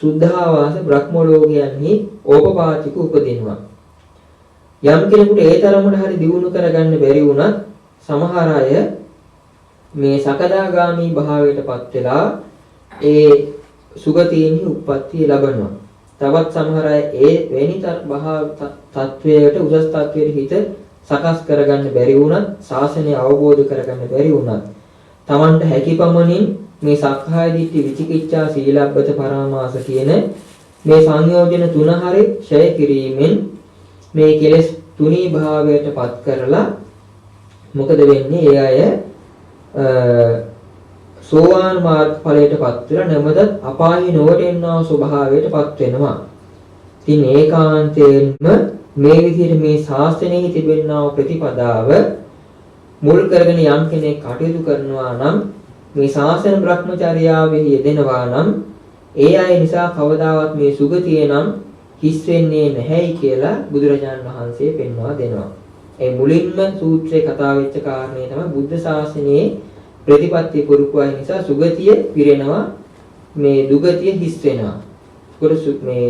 සුද්ධාවාස බ්‍රහ්ම ලෝකයන්හි ඕපපාතික උපදිනවා. යම් කෙනෙකුට ඒ තරමට හරි දියුණු කරගන්න බැරි වුණත් සමහර අය මේ සකදාගාමී භාවයටපත් වෙලා ඒ සුගතීන්හි උප්පත්තිය ලබනවා. තවත් සමහර අය ඒ වෙනි තත්වයට උසස් තත්වයට හිත සකස් කරගන්න බැරි වුණත් ශාසනය අවබෝධ කරගන්න බැරි වුණත් Tamanට හැකියපමණින් මේ සක්කාය දිට්ඨි විචිකිච්ඡා සීලබ්බත පරාමාස කියන මේ සංයෝජන තුන හරි ඡය කිරීමෙන් මේ කෙලෙස් තුනී භාවයටපත් කරලා මොකද වෙන්නේ? ඒ අය සෝවාන් මාර්ග ඵලයටපත් වෙලා නැමදත් අපායේ නොවැටෙනා ස්වභාවයටපත් වෙනවා. ඉතින් ඒකාන්තයෙන්ම මේ විදිහට මේ ශාස්ත්‍රයේ තිබෙනා ප්‍රතිපදාව මුල් කරගෙන යම් කෙනෙක් කටයුතු කරනවා නම් මේ ශාසන බ්‍රහ්මචර්යාවෙහි යෙදෙනවා නම් ඒ අය නිසා කවදාවත් මේ සුගතිය නම් හිස් වෙන්නේ නැහැයි කියලා බුදුරජාණන් වහන්සේ පෙන්වා දෙනවා. ඒ මුලින්ම සූත්‍රයේ කතා වෙච්ච කාරණේ තමයි බුද්ධ ශාසනයේ ප්‍රතිපත්ති පුරුකු අය නිසා සුගතිය පිරෙනවා, මේ දුගතිය හිස් වෙනවා.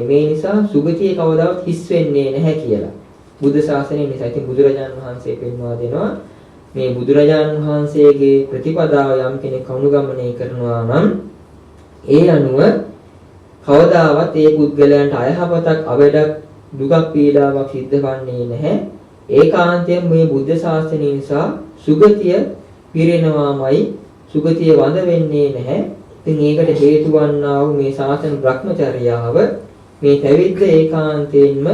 මේ නිසා සුගතිය කවදාවත් හිස් වෙන්නේ නැහැ කියලා බුද්ධ ශාසනය නිසා. ඉතින් බුදුරජාණන් වහන්සේ පෙන්වා දෙනවා මේ බුදුරජාණන් වහන්සේගේ ප්‍රතිපදාව යම් කෙනෙක් අනුගමනය කරනවා නම් ඒ අනුව කවදාවත් ඒ පුද්ගලයන්ට අයහපතක් අවඩක් දුකක් පීඩාවක් සිද්ධ වන්නේ නැහැ. ඒකාන්තයෙන් මේ බුද්ධ ශාසනය නිසා සුගතිය පිරෙනවාමයි, සුගතිය වඳ වෙන්නේ නැහැ. ඉතින් ඒකට හේතු වන්නා වූ මේ ශාසන බ්‍රහ්මචර්යාව මේ පැවිද්ද ඒකාන්තයෙන්ම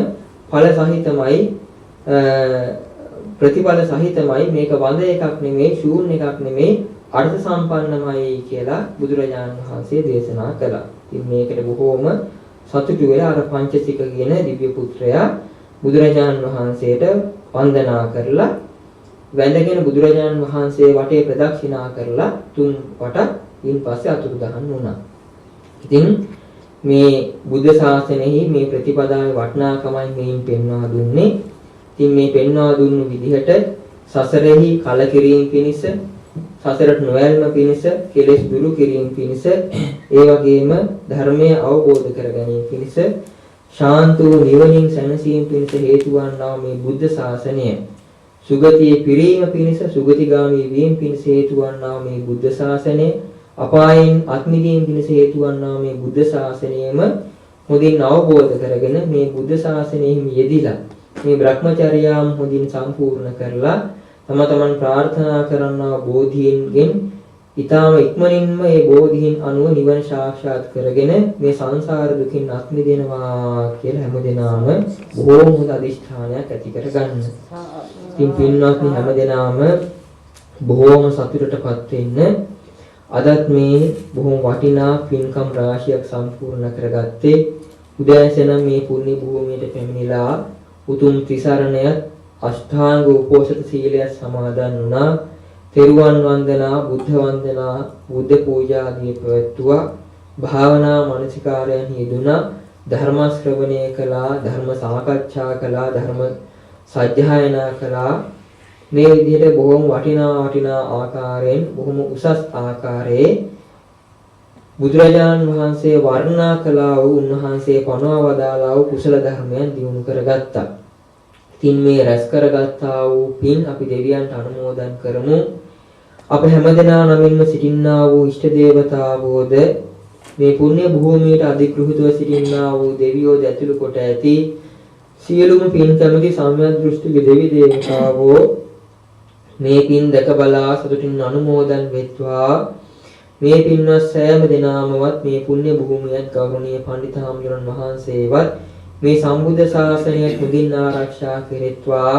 ඵල සහිතමයි, ප්‍රතිඵල සහිතමයි. මේක වඳ එකක් නෙමෙයි, ශූන්‍ය එකක් නෙමෙයි, අර්ථ සම්පන්නමයි කියලා බුදුරජාණන් වහන්සේ දේශනා කළා. ඉතින් මේකට බොහෝම සතුටු වෙලා අර පංචසික කියන දිව්‍ය පුත්‍රයා බුදුරජාණන් වහන්සේට වන්දනා කරලා වැඳගෙන බුදුරජාණන් වහන්සේ වටේ ප්‍රදක්ෂිනා කරලා 3 වටක් ඉන්පස්සේ අතුරුදහන් වුණා. ඉතින් මේ බුද්ධ ශාසනයෙහි මේ ප්‍රතිපදාවේ වටිනාකමයි මේන් පෙන්වා දුන්නේ. ඉතින් මේ පෙන්වා දුන්නු විදිහට සසරෙහි කලකිරීම පිණිස සසරට නොයල්ම පිණිස කෙලෙස් දුරු කිරීම පිණිස ඒ වගේම ධර්මය අවබෝධ කර ගැනීම පිණිස ශාන්ත වූ නිවනින් සැනසීම පිණිස හේතු වන්නා මේ බුද්ධ ශාසනය සුගතියේ පිරීම පිණිස සුගතිගාමී වීම පිණිස හේතු වන්නා මේ බුද්ධ ශාසනය අපායන් අත්මිදීම පිණිස හේතු වන්නා මේ බුද්ධ ශාසනයම හොඳින් අවබෝධ කරගෙන මේ බුද්ධ ශාසනයෙහි යෙදিলা මේ භ්‍රමචර්යාම් හොඳින් සම්පූර්ණ කරලා තමන් ප්‍රාර්ථනා කරන්නා බෝධීන්ගෙන් ඊටම ඉක්මනින්ම මේ බෝධීන් අනුව නිවන සාක්ෂාත් කරගෙන මේ සංසාර දුකින් අත් මිදෙනවා කියලා හැමදෙනාම බොහෝම හොඳ අදිෂ්ඨානයක් ඇති කරගන්න. ඉතින් පින්වත්නි හැමදෙනාම බොහෝම සතුටටපත් වෙන්න. අදත් මේ බොහොම වටිනා පින්කම් රාශියක් සම්පූර්ණ කරගත්තේ උදෑසන මේ පුණ්‍ය භූමියට පැමිණිලා උතුම් ත්‍රිසරණයත් අෂ්ටාංග උපෝසත සීලය සමාදන් වුණා. තෙරුවන් වන්දනා, බුද්ධ වන්දනා, බුද්ධ පූජා ආදී ප්‍රවත්තුවා. භාවනා මානසිකාරයන් යෙදුණා. ධර්ම ශ්‍රවණය කළා, ධර්ම සාකච්ඡා කළා, ධර්ම සජ්ජායනා කළා. මේ විදිහට බොහොම වටිනා ආකාරයෙන් බොහොම උසස් ආකාරයේ බුදුරජාණන් වහන්සේ වර්ණනා කළා වූ උන්වහන්සේ පනවා වදාළා වූ කුසල ධර්මයන් දියුණු කරගත්තා. ඉතින් මේ රැස් කරගත්තා වූ පින් අපි දෙවියන්ට අනුමෝදන් කරමු. අප හැමදෙනා නමින්ම සිටින්නා වූ ඉෂ්ට දේවතාවෝද මේ පුණ්‍ය භූමියට අධිග්‍රහිතව සිටින්නා වූ දෙවියෝ ඇතුළු කොට ඇති සියලුම පින් කැමති සම්‍යක් දෘෂ්ටික දෙවි දේවතාවෝ මේ පින් දැක බලා සතුටින් අනුමෝදන් වෙත්වා. මේ පින්වත් සෑම දෙනාමවත් මේ පුණ්‍ය භූමියත් ගෞරවනීය පඬිතුමන් වහන්සේවත් මේ සම්බුද්ධ ශාසනය තුලින් ආරක්ෂා කෙරෙත්වා.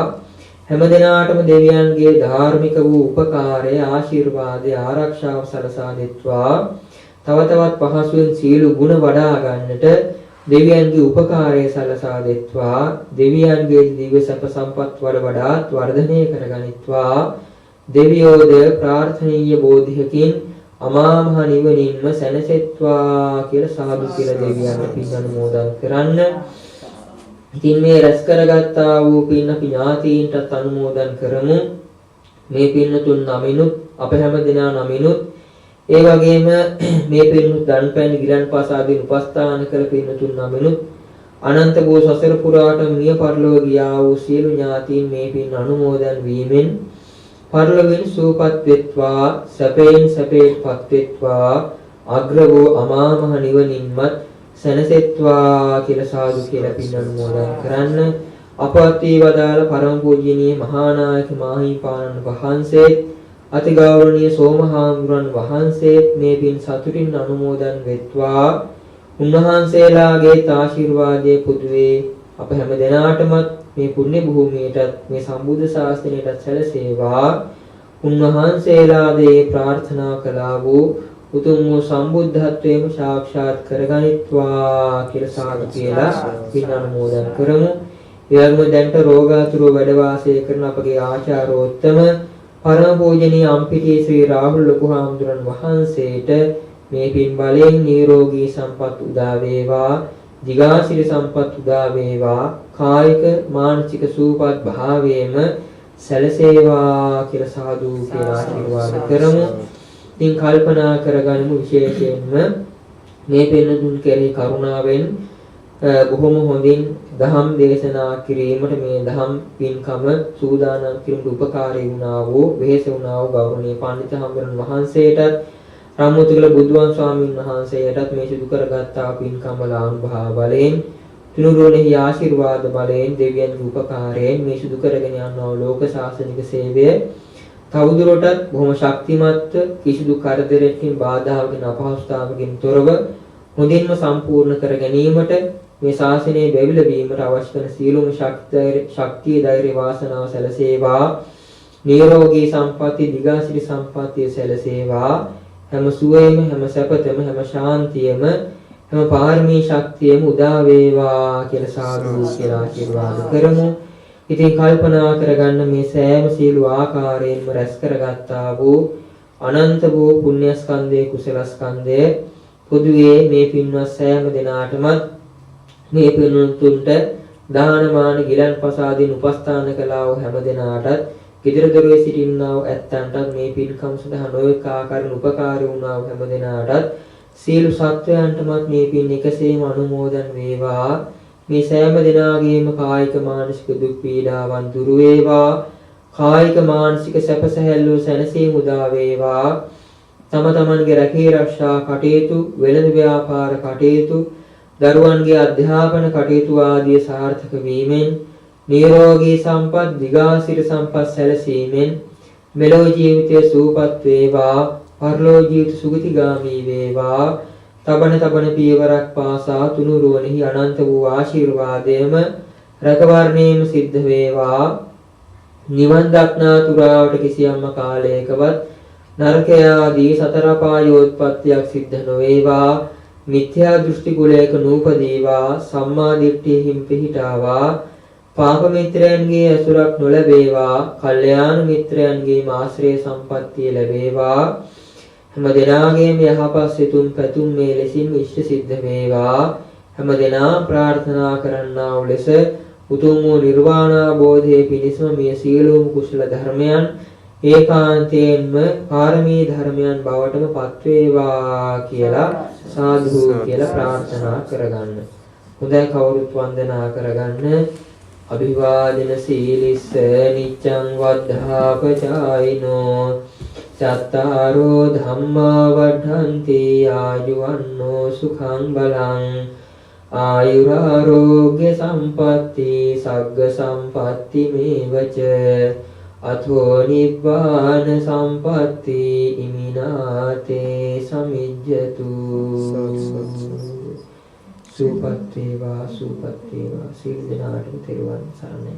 හැම දිනාටම දෙවියන්ගේ ධාර්මික වූ උපකාරය ආශිර්වාදය ආරක්ෂාව සලසා දෙත්වා. තව තවත් පහසුවෙන් සීල ගුණ වඩා ගන්නට දෙවියන්ගේ උපකාරය සලසා දෙත්වා. දෙවියන්ගේ දිව්‍ය සැප සම්පත් වඩාත් වර්ධනය කරගනිත්වා. දෙවියෝද ප්‍රාර්ථනීය බෝධියකින් අමා මහ නිවනින්ම සැනසෙත්වා කියලා සාදු කියලා දෙවියන්ට පින් අනුමෝදන් කරන්න. ඉතින් මේ රැස් කරගත්තා වූ පින් අපි ඥාතීන්ටත් අනුමෝදන් කරමු. මේ පින්නතුන් නමිනුත් අප හැම දෙනා නමිනුත් ඒ වගේම මේ පින්නතුන් දන්පැන් ගිලන්පස ආදී උපස්ථාන කළ පින්නතුන් නමිනුත් අනන්ත වූ සසර පුරාට මිය පරලොව ගියා වූ සියලු ඥාතීන් මේ පින් අනුමෝදන් වීමෙන් පරලොවින් සූපත් වෙත්වා, සැපයෙන් සැපයටපත් වෙත්වා, අග්‍ර වූ අමා මහ නිවනින්මත් සැනසෙත්වා කියලා සාදු කියලා පින් අනුමෝදන් කරන්න. අපවත් වී වදාළ පරම පූජනීය මහා නායක මාහිමිපාණන් වහන්සේ අති ගෞරවනීය සෝමහාමුදුරන් වහන්සේ මේ පින් සතුටින් අනුමෝදන් වෙත්වා. උන්වහන්සේලාගේ ආශිර්වාදයේ පුදුවේ අප හැම දෙනාටම මේ පුණ්‍ය භූමියටත් මේ සම්බුද්ධ ශාසනයටත් සැලසේවා. උන්වහන්සේලාගේ ප්‍රාර්ථනා කළා වූ උතුම් වූ සම්බුද්ධත්වයේම සාක්ෂාත් කරගනිත්වා කියලා සාදු කියලා පින් අනුමෝදන් කරමු. ඒ වගේම දැන්ට රෝගාතුරව වැඩ වාසය කරන අපගේ ආචාර්යෝත්තම පරම පූජනීය අම්පිටියේ ශ්‍රී රාහුල ලොකු හාමුදුරන් වහන්සේට මේ පින් බලයෙන් නිරෝගී සම්පත් උදා වේවා. දිගාසිරි සම්පත් උදා වේවා. කායික මානසික සූපත් භාවයේම සැලසේවා කියලා සාදු කියලා ආශිර්වාද කරමු. ඉතින් කල්පනා කරගනිමු විශේෂයෙන්ම මේ පින්නතුන් කෙරෙහි කරුණාවෙන් බොහොම හොඳින් දහම් දේශනා කිරීමට මේ දහම් පින්කම සූදානම් කිරීමට උපකාරී වුණා වූ වෙහෙස වුණා වූ ගෞරවනීය පඬිතුමන් වහන්සේටත් රාමෝතිගල බුදුන් ස්වාමීන් වහන්සේටත් මේ සිදු කරගත්තා පින්කම වල අනුභව බලයෙන් තුනුරුවනේ ආශිර්වාද බලයෙන් දෙවියන්ගේ උපකාරයෙන් මේ සිදු කරගෙන යනවා ලෝක ශාසනික සේවය තවදුරටත් බොහොම ශක්තිමත් කිසිදු කරදරයකින් බාධාවකින් අපහසුතාවකින් තොරව හොඳින්ම සම්පූර්ණ කර ගැනීමට මේ ශාසනයේ බැවිල වීමට අවශ්‍ය කරන සියලුම ශක්තිය ධෛර්ය වාසනාව සැලසේවා. නිරෝගී සම්පatti දිගාසිරි සම්පත්තිය සැලසේවා. හැම සුවයම හැම සැපතම හැම ශාන්තියම හැම පාරමී ශක්තියම උදා වේවා කියලා සාදු කියලා ආශිර්වාද කරමු. ඉතින් කල්පනා කරගන්න මේ සෑම සීල ආකාරයෙන්ම රැස් කරගත්තා වූ අනන්ත වූ පුණ්‍ය ස්කන්ධයේ කුසල ස්කන්ධයේ පොදුවේ මේ පින්වත් සෑම දෙනාටම මේ පින්වතුන්ට දානමාන ගිලන්පස ආදීන් උපස්ථාන කළා වූ හැම දෙනාටත් gedara dore sitinna වූ ඇත්තන්ටත් මේ පින්කම් සඳහා නොයෙක් ආකාරයෙන් උපකාරී වුණා වූ හැම දෙනාටත් සියලු සත්වයන්ටමත් මේ පින් එකසේම අනුමෝදන් වේවා. මේ සෑම දෙනාගේම කායික මානසික දුක් පීඩාවන් දුරු වේවා. කායික මානසික සැප සැහැල්ලුව සැනසීම උදා වේවා. තම තමන්ගේ රැකී ආරක්ෂා කටයුතු, වෙළඳ ව්‍යාපාර කටයුතු, දරුවන්ගේ අධ්‍යාපන කටයුතු ආදී සාර්ථක වීමෙන් නිරෝගී සම්පත්, දිගාසිර සම්පත් සැලසීමෙන් මෙලොව ජීවිතය සූපත් වේවා. පරලොව ජීවිත සුගතිගාමී වේවා. තබන පියවරක් පාසා තුනුරුවනෙහි අනන්ත වූ ආශිර්වාදයම රැකවරණයම සිද්ධ වේවා. නිවන් දක්නා තුරාවට කිසියම් කාලයකවත් නරක ආදී සතර පායෝත්පත්තියක් සිද්ධ නොවේවා. මිත්‍යා දෘෂ්ටි කුලයක නූපදීවා. සම්මා දිට්ඨියෙන් පිහිටාවා. පාප මිත්‍රයන්ගේ ඇසුරක් නොලැබේවා. කල්යාණ මිත්‍රයන්ගේ ආශ්‍රය සම්පත්තිය ලැබේවා. හැම දෙනාගේම යහපත් සිතුම් පැතුම් මේ ලෙසින් ඉෂ්ට සිද්ධ වේවා. හැම දෙනා ප්‍රාර්ථනා කරන්නා වූ ලෙස උතුම් වූ නිර්වාණ අවබෝධයේ පිණිසම මේ සියලුම කුසල ධර්මයන් ඒකාන්තයෙන්ම පාරමී ධර්මයන් බවටම පත් වේවා කියලා සාදු කියලා ප්‍රාර්ථනා කරගන්න. හොඳයි, කවුරුත් වන්දනා කරගන්න. අභිවාදන සීලිස්ස නිච්ඡං වද්ධාපචායිනෝ චත්තාරෝ ධම්මා වඩ්ඩන්ති ආයුවන්නෝ සුඛං බලං ආයුරාෝග්‍ය සම්පatti සග්ග සම්පatti මේවච අතෝ නිබ්බාන සම්පatti ඉමිනාතේ සමිජ්ජතු. සුපත් වේවා සීල දනාට තෙරුවන් සරණයි.